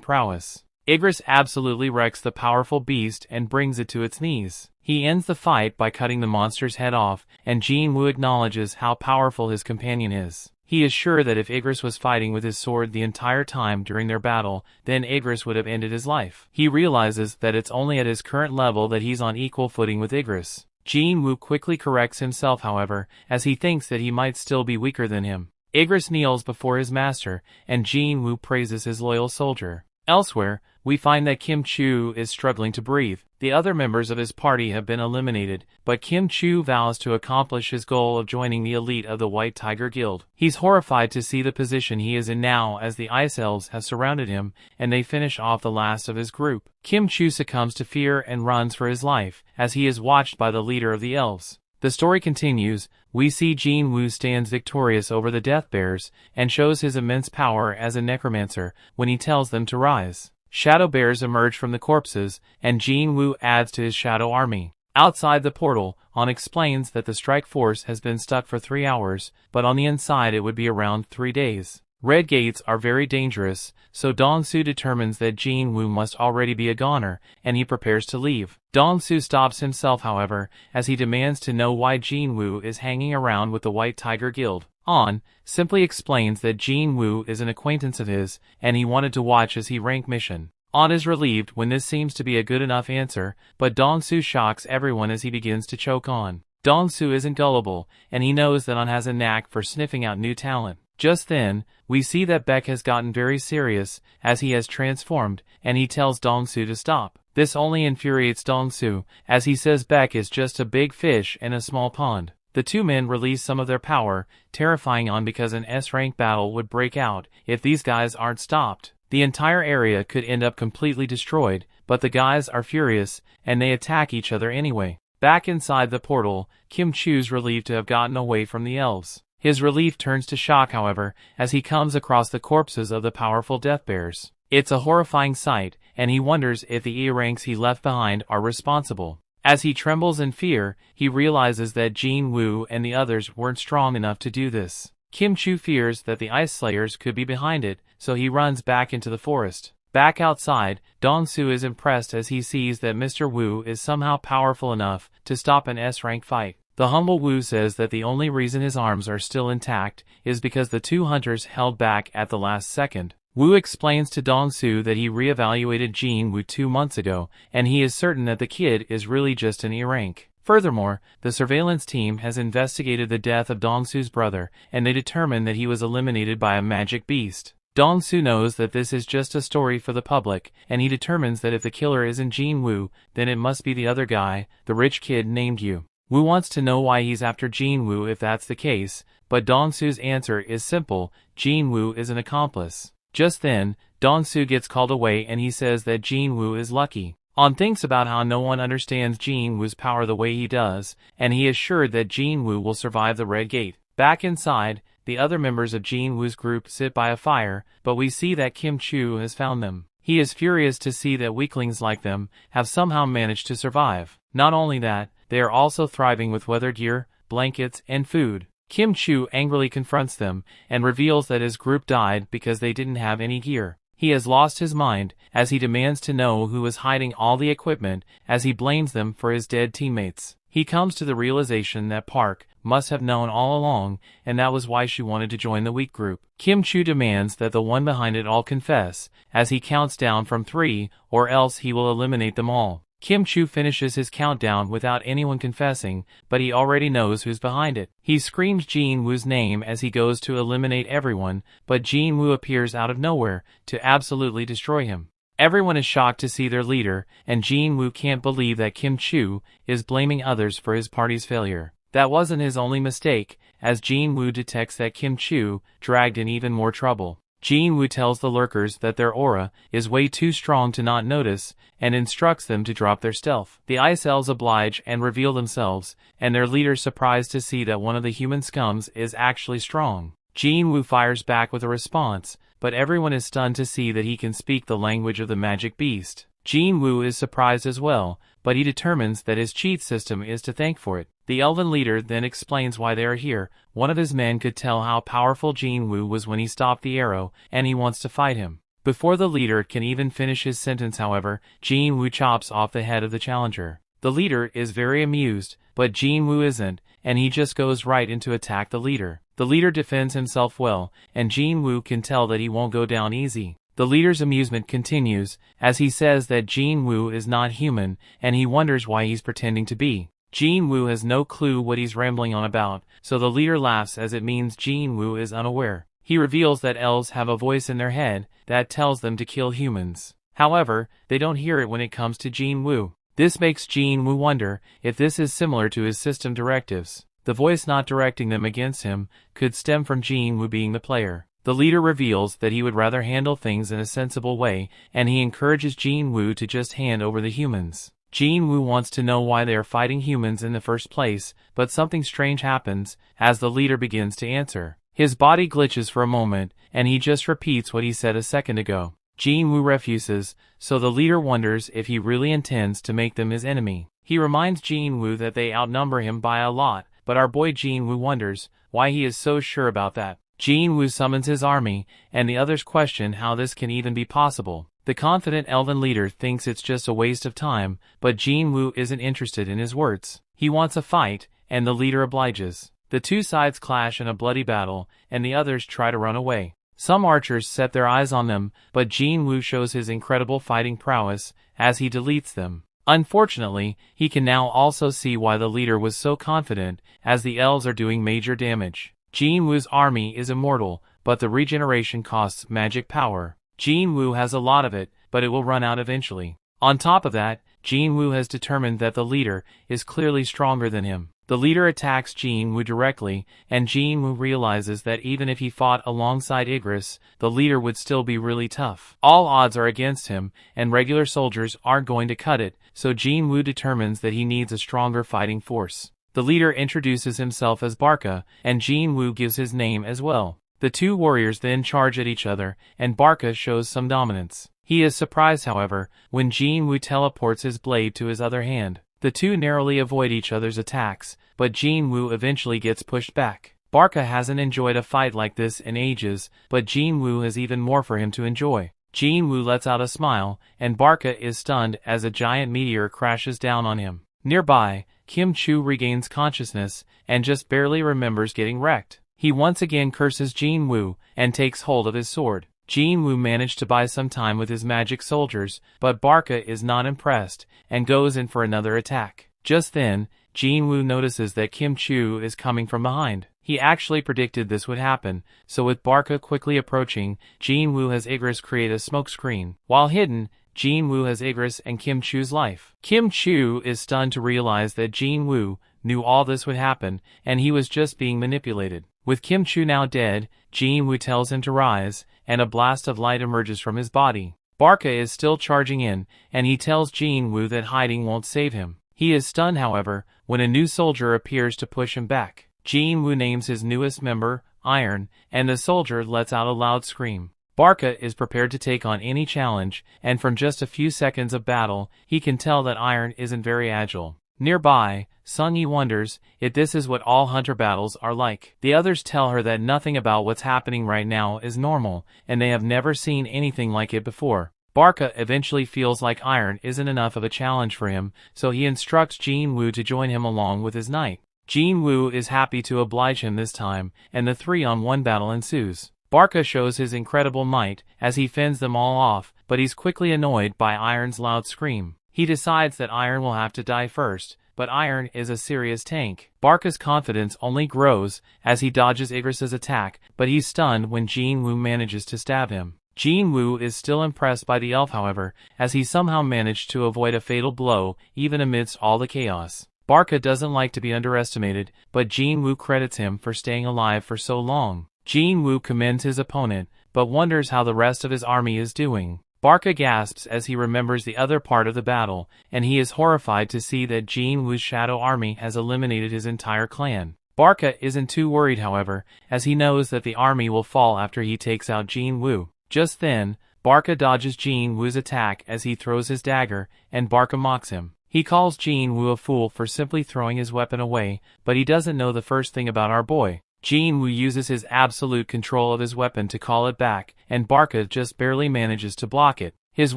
prowess. Igris absolutely wrecks the powerful beast and brings it to its knees. He ends the fight by cutting the monster's head off, and Jin-Woo acknowledges how powerful his companion is. He is sure that if Igris was fighting with his sword the entire time during their battle, then Igris would have ended his life. He realizes that it's only at his current level that he's on equal footing with Igris. Jin-Woo quickly corrects himself, however, as he thinks that he might still be weaker than him. Igris kneels before his master, and Jin-Woo praises his loyal soldier. Elsewhere, we find that Kim Chu is struggling to breathe. The other members of his party have been eliminated, but Kim Chu vows to accomplish his goal of joining the elite of the White Tiger Guild. He's horrified to see the position he is in now as the Ice Elves have surrounded him, and they finish off the last of his group. Kim Chu succumbs to fear and runs for his life, as he is watched by the leader of the elves. The story continues. We see Jin-Woo stands victorious over the Death Bears, and shows his immense power as a necromancer when he tells them to rise. Shadow bears emerge from the corpses, and Jin-Woo adds to his shadow army. Outside the portal, On explains that the strike force has been stuck for 3 hours, but on the inside it would be around 3 days. Red gates are very dangerous, so Dong-soo determines that Jin-Woo must already be a goner, and he prepares to leave. Dong-soo stops himself, however, as he demands to know why Jin-Woo is hanging around with the White Tiger Guild. On simply explains that Jin-Woo is an acquaintance of his, and he wanted to watch his rank mission. On is relieved when this seems to be a good enough answer, but Dong-soo shocks everyone as he begins to choke On. Dong-soo isn't gullible, and he knows that On has a knack for sniffing out new talent. Just then, we see that Beck has gotten very serious, as he has transformed, and he tells Dong-soo to stop. This only infuriates Dong-soo, as he says Beck is just a big fish in a small pond. The two men release some of their power, terrifying On because an S-rank battle would break out if these guys aren't stopped. The entire area could end up completely destroyed, but the guys are furious, and they attack each other anyway. Back inside the portal, Kim Chu's relieved to have gotten away from the elves. His relief turns to shock, however, as he comes across the corpses of the powerful death bears. It's a horrifying sight, and he wonders if the E-ranks he left behind are responsible. As he trembles in fear, he realizes that Jin-Woo and the others weren't strong enough to do this. Kim-Chu fears that the Ice Slayers could be behind it, so he runs back into the forest. Back outside, Dong-Soo is impressed as he sees that Mr. Woo is somehow powerful enough to stop an S-rank fight. The humble Woo says that the only reason his arms are still intact is because the two hunters held back at the last second. Woo explains to Dong-Soo that he re-evaluated Jin-Woo 2 months ago, and he is certain that the kid is really just an E-rank. Furthermore, the surveillance team has investigated the death of Dong-Soo's brother, and they determined that he was eliminated by a magic beast. Dong-Soo knows that this is just a story for the public, and he determines that if the killer isn't Jin-Woo, then it must be the other guy, the rich kid named Yu. Woo wants to know why he's after Jin-Woo if that's the case, but Dong-Soo's answer is simple: Jin-Woo is an accomplice. Just then, Dong-Soo gets called away and he says that Jin-Woo is lucky. On thinks about how no one understands Jin-Woo's power the way he does, and he is sure that Jin-Woo will survive the Red Gate. Back inside, the other members of Jin-Woo's group sit by a fire, but we see that Kim-Chu has found them. He is furious to see that weaklings like them have somehow managed to survive. Not only that, they are also thriving with weather gear, blankets, and food. Kim-Chu angrily confronts them and reveals that his group died because they didn't have any gear. He has lost his mind, as he demands to know who is hiding all the equipment, as he blames them for his dead teammates. He comes to the realization that Park must have known all along, and that was why she wanted to join the weak group. Kim-Chu demands that the one behind it all confess, as he counts down from 3, or else he will eliminate them all. Kim-Chu finishes his countdown without anyone confessing, but he already knows who's behind it. He screams Jin-Woo's name as he goes to eliminate everyone, but Jin-Woo appears out of nowhere to absolutely destroy him. Everyone is shocked to see their leader, and Jin-Woo can't believe that Kim-Chu is blaming others for his party's failure. That wasn't his only mistake, as Jin-Woo detects that Kim-Chu dragged in even more trouble. Jin-Woo tells the lurkers that their aura is way too strong to not notice, and instructs them to drop their stealth. The Ice Elves oblige and reveal themselves, and their leader's surprised to see that one of the human scums is actually strong. Jin-Woo fires back with a response, but everyone is stunned to see that he can speak the language of the magic beast. Jin-Woo is surprised as well, but he determines that his cheat system is to thank for it. The elven leader then explains why they are here. One of his men could tell how powerful Jin-Woo was when he stopped the arrow, and he wants to fight him. Before the leader can even finish his sentence, however, Jin-Woo chops off the head of the challenger. The leader is very amused, but Jin-Woo isn't, and he just goes right in to attack the leader. The leader defends himself well, and Jin-Woo can tell that he won't go down easy. The leader's amusement continues, as he says that Jin-Woo is not human, and he wonders why he's pretending to be. Jin-Woo has no clue what he's rambling on about, so the leader laughs as it means Jin-Woo is unaware. He reveals that elves have a voice in their head that tells them to kill humans. However, they don't hear it when it comes to Jin-Woo. This makes Jin-Woo wonder if this is similar to his system directives. The voice not directing them against him could stem from Jin-Woo being the player. The leader reveals that he would rather handle things in a sensible way, and he encourages Jin-Woo to just hand over the humans. Jin-Woo wants to know why they are fighting humans in the first place, but something strange happens as the leader begins to answer. His body glitches for a moment, and he just repeats what he said a second ago. Jin-Woo refuses, so the leader wonders if he really intends to make them his enemy. He reminds Jin-Woo that they outnumber him by a lot, but our boy Jin-Woo wonders why he is so sure about that. Jin-Woo summons his army, and the others question how this can even be possible. The confident elven leader thinks it's just a waste of time, but Jin-Woo isn't interested in his words. He wants a fight, and the leader obliges. The two sides clash in a bloody battle, and the others try to run away. Some archers set their eyes on them, but Jin-Woo shows his incredible fighting prowess as he deletes them. Unfortunately, he can now also see why the leader was so confident, as the elves are doing major damage. Jin-Woo's army is immortal, but the regeneration costs magic power. Jin-Woo has a lot of it, but it will run out eventually. On top of that, Jin-Woo has determined that the leader is clearly stronger than him. The leader attacks Jin-Woo directly, and Jin-Woo realizes that even if he fought alongside Igris, the leader would still be really tough. All odds are against him, and regular soldiers aren't going to cut it, so Jin-Woo determines that he needs a stronger fighting force. The leader introduces himself as Barca, and Jin-Woo gives his name as well. The two warriors then charge at each other, and Barca shows some dominance. He is surprised, however, when Jin-Woo teleports his blade to his other hand. The two narrowly avoid each other's attacks, but Jin-Woo eventually gets pushed back. Barca hasn't enjoyed a fight like this in ages, but Jin-Woo has even more for him to enjoy. Jin-Woo lets out a smile, and Barca is stunned as a giant meteor crashes down on him. Nearby, Kim Chu regains consciousness, and just barely remembers getting wrecked. He once again curses Jin-Woo, and takes hold of his sword. Jin-Woo managed to buy some time with his magic soldiers, but Barca is not impressed, and goes in for another attack. Just then, Jin-Woo notices that Kim Chu is coming from behind. He actually predicted this would happen, so with Barca quickly approaching, Jin-Woo has Igris create a smoke screen. While hidden, Jin-Woo has Igris and Kim Chu's life. Kim Chu is stunned to realize that Jin-Woo knew all this would happen, and he was just being manipulated. With Kim Chu now dead, Jin-Woo tells him to rise, and a blast of light emerges from his body. Barca is still charging in, and he tells Jin-Woo that hiding won't save him. He is stunned, however, when a new soldier appears to push him back. Jin-Woo names his newest member, Iron, and the soldier lets out a loud scream. Barca is prepared to take on any challenge, and from just a few seconds of battle, he can tell that Iron isn't very agile. Nearby, Sung-Yi wonders if this is what all hunter battles are like. The others tell her that nothing about what's happening right now is normal, and they have never seen anything like it before. Barca eventually feels like Iron isn't enough of a challenge for him, so he instructs Jin-Woo to join him along with his knight. Jin-Woo is happy to oblige him this time, and the 3-on-1 battle ensues. Barca shows his incredible might as he fends them all off, but he's quickly annoyed by Iron's loud scream. He decides that Iron will have to die first, but Iron is a serious tank. Barca's confidence only grows as he dodges Igris's attack, but he's stunned when Jin-Woo manages to stab him. Jin-Woo is still impressed by the elf, however, as he somehow managed to avoid a fatal blow even amidst all the chaos. Barca doesn't like to be underestimated, but Jin-Woo credits him for staying alive for so long. Jin-Woo commends his opponent, but wonders how the rest of his army is doing. Barca gasps as he remembers the other part of the battle, and he is horrified to see that Jin-Woo's shadow army has eliminated his entire clan. Barca isn't too worried, however, as he knows that the army will fall after he takes out Jin-Woo. Just then, Barca dodges Jin-Woo's attack as he throws his dagger, and Barca mocks him. He calls Jin-Woo a fool for simply throwing his weapon away, but he doesn't know the first thing about our boy. Jin-Woo uses his absolute control of his weapon to call it back, and Barca just barely manages to block it. His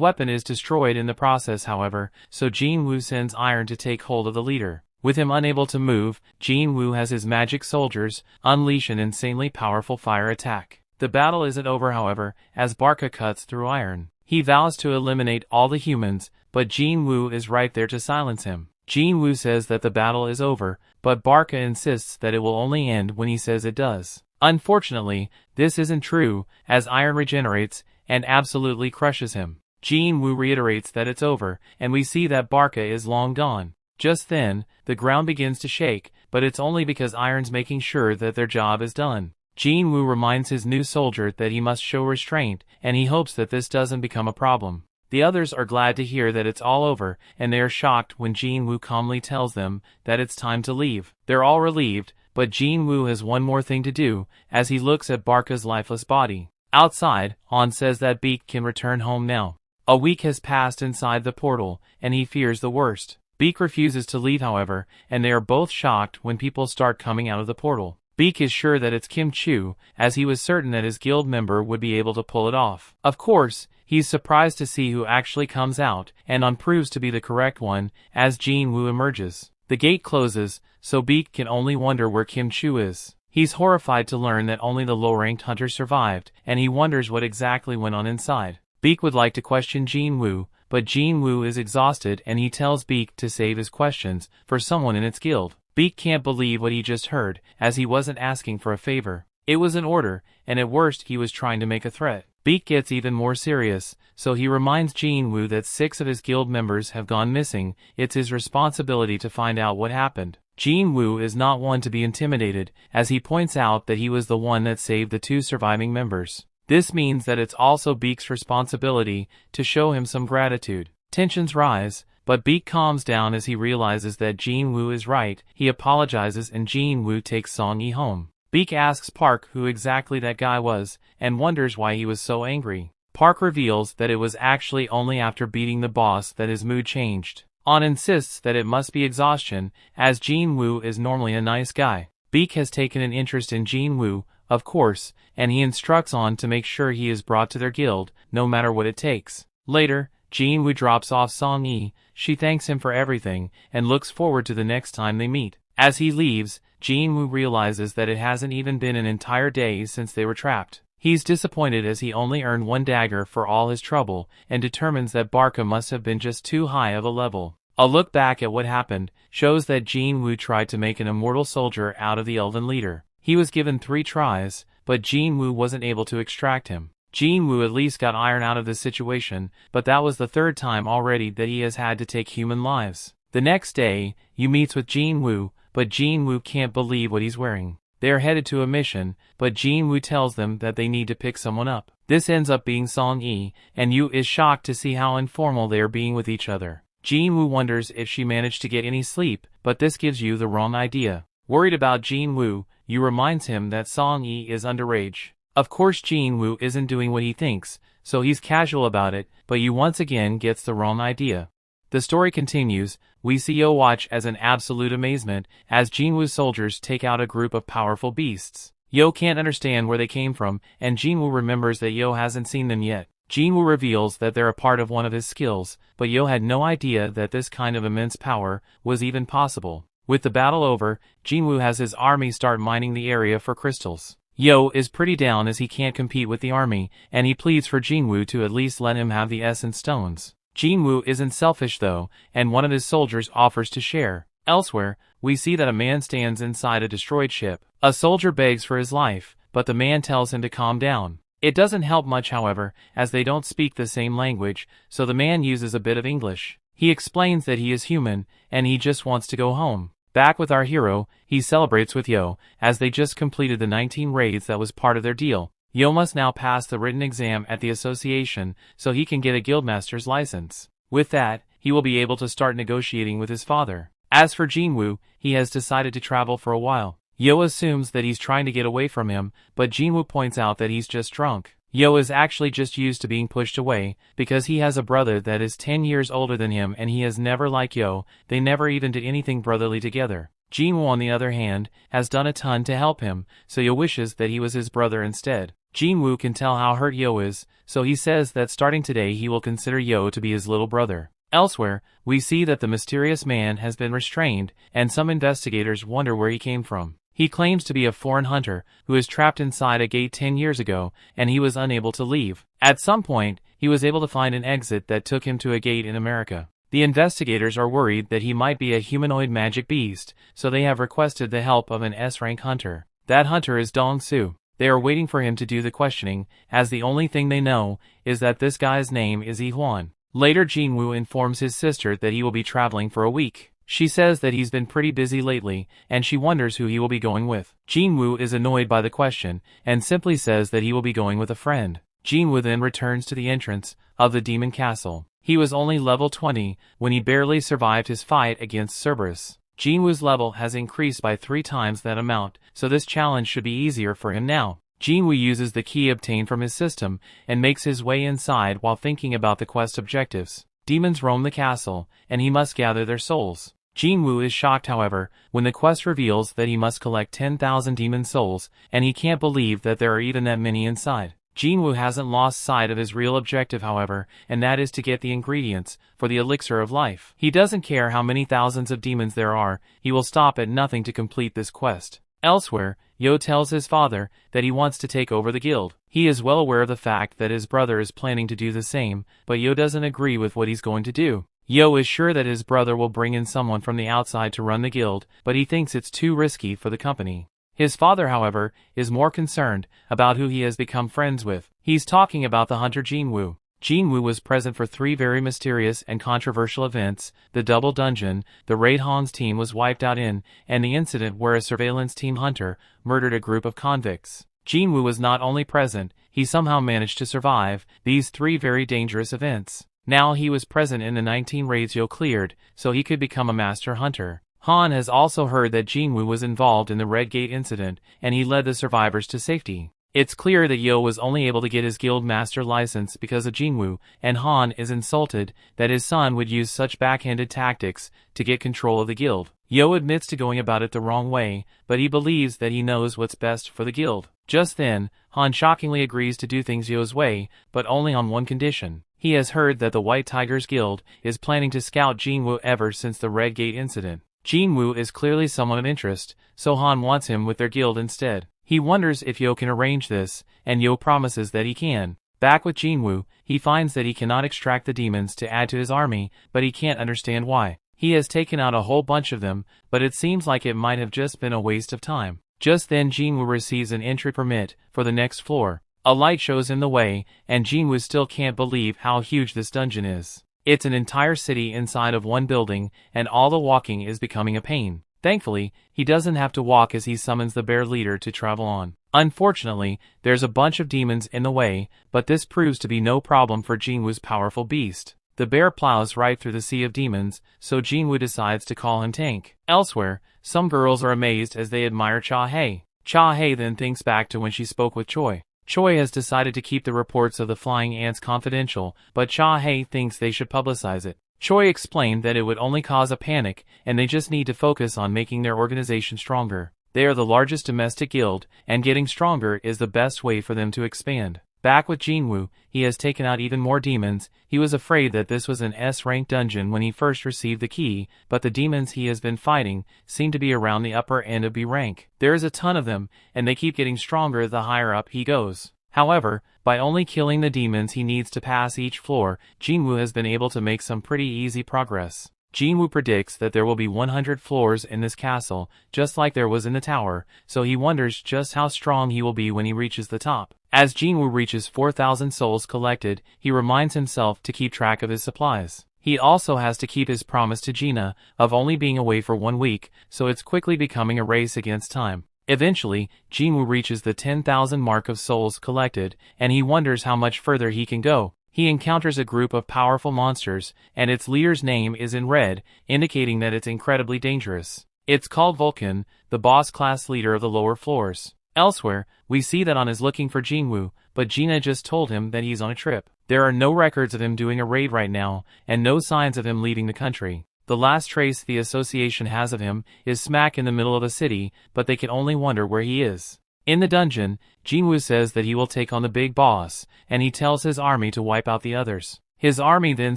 weapon is destroyed in the process, however, so Jin-Woo sends Iron to take hold of the leader. With him unable to move, Jin-Woo has his magic soldiers unleash an insanely powerful fire attack. The battle isn't over, however, as Barca cuts through Iron. He vows to eliminate all the humans, but Jin-Woo is right there to silence him. Jin-Woo says that the battle is over, but Barca insists that it will only end when he says it does. Unfortunately, this isn't true, as Iron regenerates and absolutely crushes him. Jin-Woo reiterates that it's over, and we see that Barca is long gone. Just then, the ground begins to shake, but it's only because Iron's making sure that their job is done. Jin-Woo reminds his new soldier that he must show restraint, and he hopes that this doesn't become a problem. The others are glad to hear that it's all over, and they are shocked when Jin-Woo calmly tells them that it's time to leave. They're all relieved, but Jin-Woo has one more thing to do, as he looks at Barca's lifeless body. Outside, Han says that Beak can return home now. A week has passed inside the portal, and he fears the worst. Beak refuses to leave, however, and they are both shocked when people start coming out of the portal. Beak is sure that it's Kim Chu, as he was certain that his guild member would be able to pull it off. Of course, he's surprised to see who actually comes out, and Han proves to be the correct one, as Jin-Woo emerges. The gate closes, so Beak can only wonder where Kim Chu is. He's horrified to learn that only the low-ranked hunters survived, and he wonders what exactly went on inside. Beak would like to question Jin-Woo, but Jin-Woo is exhausted and he tells Beak to save his questions for someone in its guild. Beak can't believe what he just heard, as he wasn't asking for a favor. It was an order, and at worst he was trying to make a threat. Beak gets even more serious, so he reminds Jin-Woo that 6 of his guild members have gone missing. It's his responsibility to find out what happened. Jin-Woo is not one to be intimidated, as he points out that he was the one that saved the 2 surviving members. This means that it's also Beak's responsibility to show him some gratitude. Tensions rise, But Beak calms down as he realizes that Jin-Woo is right. He apologizes and Jin-Woo takes Song-yi home. Beak asks Park who exactly that guy was, and wonders why he was so angry. Park reveals that it was actually only after beating the boss that his mood changed. On insists that it must be exhaustion, as Jin-Woo is normally a nice guy. Beak has taken an interest in Jin-Woo, of course, and he instructs On to make sure he is brought to their guild, no matter what it takes. Later, Jin-Woo drops off Song-yi. She thanks him for everything, and looks forward to the next time they meet. As he leaves, Jin-Woo realizes that it hasn't even been an entire day since they were trapped. He's disappointed as he only earned 1 dagger for all his trouble, and determines that Barca must have been just too high of a level. A look back at what happened shows that Jin-Woo tried to make an immortal soldier out of the elven leader. He was given 3 tries, but Jin-Woo wasn't able to extract him. Jin-Woo at least got iron out of this situation, but that was the 3rd time already that he has had to take human lives. The next day, Yu meets with Jin-Woo, but Jin-Woo can't believe what he's wearing. They are headed to a mission, but Jin-Woo tells them that they need to pick someone up. This ends up being Song-yi, and Yu is shocked to see how informal they are being with each other. Jin-Woo wonders if she managed to get any sleep, but this gives Yu the wrong idea. Worried about Jin-Woo, Yu reminds him that Song-yi is underage. Of course Jin-Woo isn't doing what he thinks, so he's casual about it, but Yu once again gets the wrong idea. The story continues. We see Yo watch as in absolute amazement as Jin-Woo's soldiers take out a group of powerful beasts. Yo can't understand where they came from, and Jin-Woo remembers that Yo hasn't seen them yet. Jin-Woo reveals that they're a part of one of his skills, but Yo had no idea that this kind of immense power was even possible. With the battle over, Jin-Woo has his army start mining the area for crystals. Yo is pretty down as he can't compete with the army, and he pleads for Jin-Woo to at least let him have the essence stones. Jin-Woo isn't selfish though, and one of his soldiers offers to share. Elsewhere, we see that a man stands inside a destroyed ship. A soldier begs for his life, but the man tells him to calm down. It doesn't help much however, as they don't speak the same language, so the man uses a bit of English. He explains that he is human, and he just wants to go home. Back with our hero, he celebrates with Yo, as they just completed the 19 raids that was part of their deal. Yo must now pass the written exam at the association, so he can get a guildmaster's license. With that, he will be able to start negotiating with his father. As for Jin-Woo, he has decided to travel for a while. Yo assumes that he's trying to get away from him, but Jin-Woo points out that he's just drunk. Yo is actually just used to being pushed away, because he has a brother that is 10 years older than him and he has never liked Yo. They never even did anything brotherly together. Jin-Woo on the other hand, has done a ton to help him, so Yo wishes that he was his brother instead. Jin-Woo can tell how hurt Yo is, so he says that starting today he will consider Yo to be his little brother. Elsewhere, we see that the mysterious man has been restrained, and some investigators wonder where he came from. He claims to be a foreign hunter who is trapped inside a gate 10 years ago, and he was unable to leave. At some point, he was able to find an exit that took him to a gate in America. The investigators are worried that he might be a humanoid magic beast, so they have requested the help of an S-rank hunter. That hunter is Dong-Soo. They are waiting for him to do the questioning, as the only thing they know is that this guy's name is Yi-Hwan. Later Jin-Woo informs his sister that he will be traveling for a week. She says that he's been pretty busy lately, and she wonders who he will be going with. Jin-Woo is annoyed by the question, and simply says that he will be going with a friend. Jin-Woo then returns to the entrance of the demon castle. He was only level 20 when he barely survived his fight against Cerberus. Jin-Woo's level has increased by 3 times that amount, so this challenge should be easier for him now. Jin-Woo uses the key obtained from his system and makes his way inside while thinking about the quest objectives. Demons roam the castle, and he must gather their souls. Jin-Woo is shocked however, when the quest reveals that he must collect 10,000 demon souls, and he can't believe that there are even that many inside. Jin-Woo hasn't lost sight of his real objective however, and that is to get the ingredients for the elixir of life. He doesn't care how many thousands of demons there are, he will stop at nothing to complete this quest. Elsewhere, Yo tells his father that he wants to take over the guild. He is well aware of the fact that his brother is planning to do the same, but Yo doesn't agree with what he's going to do. Yo is sure that his brother will bring in someone from the outside to run the guild, but he thinks it's too risky for the company. His father, however, is more concerned about who he has become friends with. He's talking about the hunter Jin-Woo. Jin-Woo was present for 3 very mysterious and controversial events: the double dungeon, the raid Han's team was wiped out in, and the incident where a surveillance team hunter murdered a group of convicts. Jin-Woo was not only present, he somehow managed to survive these 3 very dangerous events. Now he was present in the 19 raids Yo cleared, so he could become a master hunter. Han has also heard that Jin-Woo was involved in the Red Gate incident, and he led the survivors to safety. It's clear that Yo was only able to get his guild master license because of Jin-Woo, and Han is insulted that his son would use such backhanded tactics to get control of the guild. Yo admits to going about it the wrong way, but he believes that he knows what's best for the guild. Just then, Han shockingly agrees to do things Yo's way, but only on one condition. He has heard that the White Tigers Guild is planning to scout Jin-Woo ever since the Red Gate incident. Jin-Woo is clearly someone of interest, so Han wants him with their guild instead. He wonders if Yo can arrange this, and Yo promises that he can. Back with Jin-Woo, he finds that he cannot extract the demons to add to his army, but he can't understand why. He has taken out a whole bunch of them, but it seems like it might have just been a waste of time. Just then Jin-Woo receives an entry permit for the next floor. A light shows him the way, and Jin-Woo still can't believe how huge this dungeon is. It's an entire city inside of one building, and all the walking is becoming a pain. Thankfully, he doesn't have to walk as he summons the bear leader to travel on. Unfortunately, there's a bunch of demons in the way, but this proves to be no problem for Jin-Woo's powerful beast. The bear plows right through the sea of demons, so Jin-Woo decides to call him Tank. Elsewhere, some girls are amazed as they admire Cha-Hae. Cha-Hae then thinks back to when she spoke with Choi. Choi has decided to keep the reports of the flying ants confidential, but Cha-Hae thinks they should publicize it. Choi explained that it would only cause a panic, and they just need to focus on making their organization stronger. They are the largest domestic guild, and getting stronger is the best way for them to expand. Back with Jin-Woo, he has taken out even more demons. He was afraid that this was an S-rank dungeon when he first received the key, but the demons he has been fighting seem to be around the upper end of B rank. There is a ton of them, and they keep getting stronger the higher up he goes. However, by only killing the demons he needs to pass each floor, Jin-Woo has been able to make some pretty easy progress. Jin-Woo predicts that there will be 100 floors in this castle, just like there was in the tower, so he wonders just how strong he will be when he reaches the top. As Jin-Woo reaches 4,000 souls collected, he reminds himself to keep track of his supplies. He also has to keep his promise to Gina of only being away for 1 week, so it's quickly becoming a race against time. Eventually, Jin-Woo reaches the 10,000 mark of souls collected, and he wonders how much further he can go. He encounters a group of powerful monsters, and its leader's name is in red, indicating that it's incredibly dangerous. It's called Vulcan, the boss-class leader of the lower floors. Elsewhere, we see that Han is looking for Jin-Woo, but Gina just told him that he's on a trip. There are no records of him doing a raid right now, and no signs of him leaving the country. The last trace the association has of him is smack in the middle of the city, but they can only wonder where he is. In the dungeon, Jin-Woo says that he will take on the big boss, and he tells his army to wipe out the others. His army then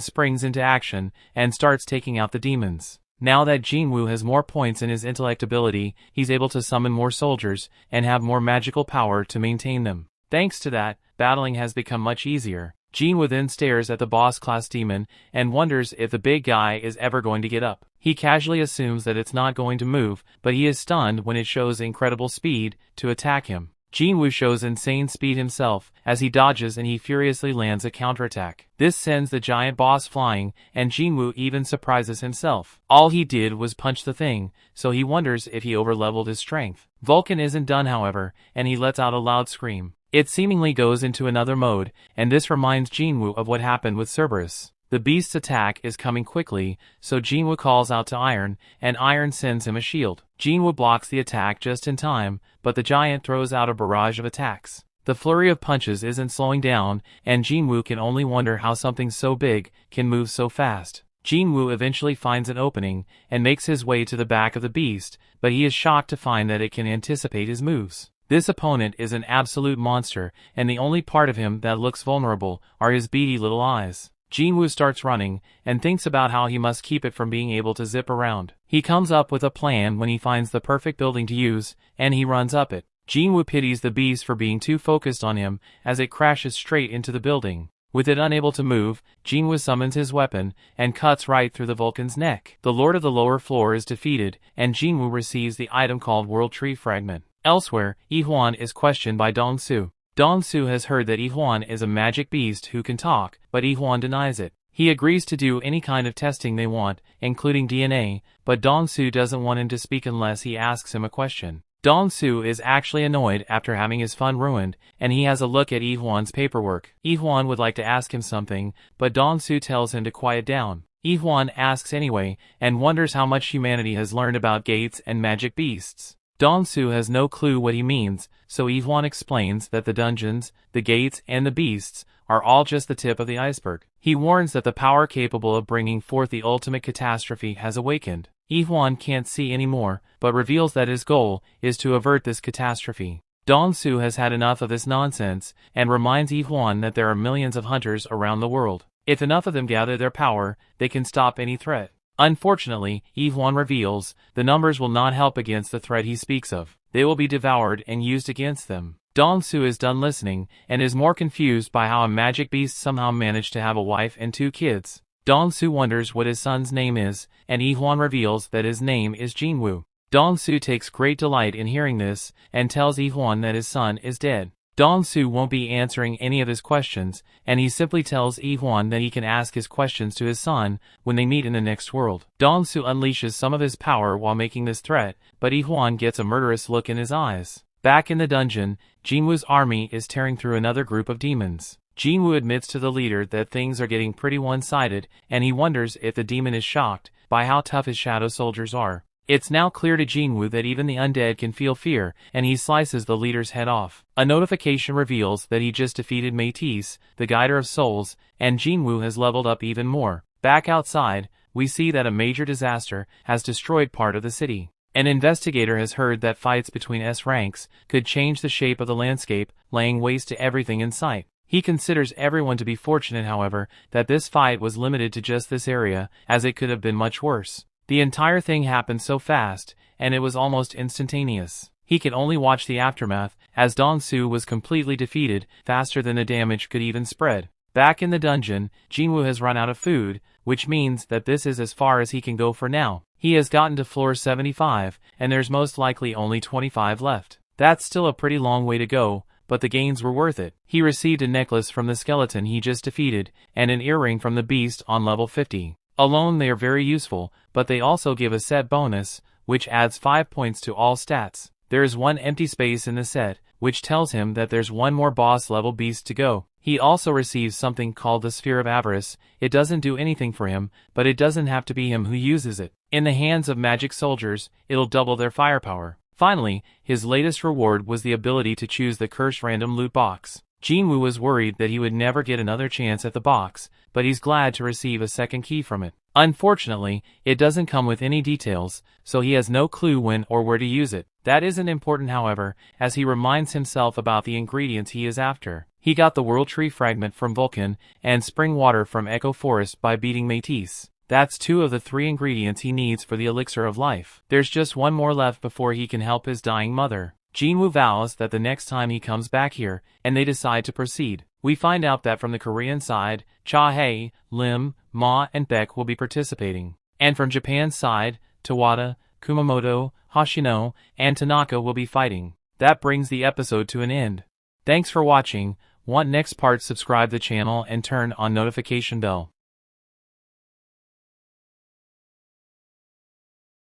springs into action, and starts taking out the demons. Now that Jin-Woo has more points in his intellect ability, he's able to summon more soldiers, and have more magical power to maintain them. Thanks to that, battling has become much easier. Jin-Woo then stares at the boss-class demon, and wonders if the big guy is ever going to get up. He casually assumes that it's not going to move, but he is stunned when it shows incredible speed to attack him. Jin-Woo shows insane speed himself, as he dodges and he furiously lands a counterattack. This sends the giant boss flying, and Jin-Woo even surprises himself. All he did was punch the thing, so he wonders if he overleveled his strength. Vulcan isn't done however, and he lets out a loud scream. It seemingly goes into another mode, and this reminds Jin-Woo of what happened with Cerberus. The beast's attack is coming quickly, so Jin-Woo calls out to Iron, and Iron sends him a shield. Jin-Woo blocks the attack just in time, but the giant throws out a barrage of attacks. The flurry of punches isn't slowing down, and Jin-Woo can only wonder how something so big can move so fast. Jin-Woo eventually finds an opening, and makes his way to the back of the beast, but he is shocked to find that it can anticipate his moves. This opponent is an absolute monster, and the only part of him that looks vulnerable are his beady little eyes. Jin-Woo starts running, and thinks about how he must keep it from being able to zip around. He comes up with a plan when he finds the perfect building to use, and he runs up it. Jin-Woo pities the beast for being too focused on him, as it crashes straight into the building. With it unable to move, Jin-Woo summons his weapon, and cuts right through the Vulcan's neck. The Lord of the Lower Floor is defeated, and Jin-Woo receives the item called World Tree Fragment. Elsewhere, Yi-Hwan is questioned by Dong-Su. Dong-Su has heard that Yi-Hwan is a magic beast who can talk, but Yi-Hwan denies it. He agrees to do any kind of testing they want, including DNA, but Dong-Su doesn't want him to speak unless he asks him a question. Dong-soo is actually annoyed after having his fun ruined, and he has a look at Ip-1's paperwork. Ip-1 would like to ask him something, but Dong-soo tells him to quiet down. Ip-1 asks anyway, and wonders how much humanity has learned about gates and magic beasts. Dong-soo has no clue what he means, so Ip-1 explains that the dungeons, the gates, and the beasts are all just the tip of the iceberg. He warns that the power capable of bringing forth the ultimate catastrophe has awakened. Ip-1 can't see anymore, but reveals that his goal is to avert this catastrophe. Dong-soo has had enough of this nonsense, and reminds Ip-1 that there are millions of hunters around the world. If enough of them gather their power, they can stop any threat. Unfortunately, Ip-1 reveals, the numbers will not help against the threat he speaks of. They will be devoured and used against them. Dong-soo is done listening, and is more confused by how a magic beast somehow managed to have a wife and 2 kids. Dong-soo wonders what his son's name is, and Ip-1 reveals that his name is Jin-Woo. Dong-soo takes great delight in hearing this, and tells Ip-1 that his son is dead. Dong-soo won't be answering any of his questions, and he simply tells Ip-1 that he can ask his questions to his son when they meet in the next world. Dong-soo unleashes some of his power while making this threat, but Ip-1 gets a murderous look in his eyes. Back in the dungeon, Jin-Woo's army is tearing through another group of demons. Jin-Woo admits to the leader that things are getting pretty one-sided, and he wonders if the demon is shocked by how tough his shadow soldiers are. It's now clear to Jin-Woo that even the undead can feel fear, and he slices the leader's head off. A notification reveals that he just defeated Métis, the Guider of Souls, and Jin-Woo has leveled up even more. Back outside, we see that a major disaster has destroyed part of the city. An investigator has heard that fights between S ranks could change the shape of the landscape, laying waste to everything in sight. He considers everyone to be fortunate, however, that this fight was limited to just this area, as it could have been much worse. The entire thing happened so fast, and it was almost instantaneous. He could only watch the aftermath, as Dong-soo was completely defeated, faster than the damage could even spread. Back in the dungeon, Jin-Woo has run out of food, which means that this is as far as he can go for now. He has gotten to floor 75, and there's most likely only 25 left. That's still a pretty long way to go, but the gains were worth it. He received a necklace from the skeleton he just defeated, and an earring from the beast on level 50. Alone they are very useful, but they also give a set bonus, which adds 5 points to all stats. There is one empty space in the set, which tells him that there's one more boss level beast to go. He also receives something called the Sphere of Avarice. It doesn't do anything for him, but it doesn't have to be him who uses it. In the hands of magic soldiers, it'll double their firepower. Finally, his latest reward was the ability to choose the cursed random loot box. Jin-Woo was worried that he would never get another chance at the box, but he's glad to receive a second key from it. Unfortunately, it doesn't come with any details, so he has no clue when or where to use it. That isn't important, however, as he reminds himself about the ingredients he is after. He got the World Tree Fragment from Vulcan, and Spring Water from Echo Forest by beating Métis. That's 2 of the 3 ingredients he needs for the Elixir of Life. There's just one more left before he can help his dying mother. Jin-Woo vows that the next time he comes back here, and they decide to proceed. We find out that from the Korean side, Cha-hae, Lim, Ma, and Beck will be participating. And from Japan's side, Tawada, Kumamoto, Hoshino, and Tanaka will be fighting. That brings the episode to an end. Thanks for watching. Want next part? Subscribe the channel and turn on notification bell.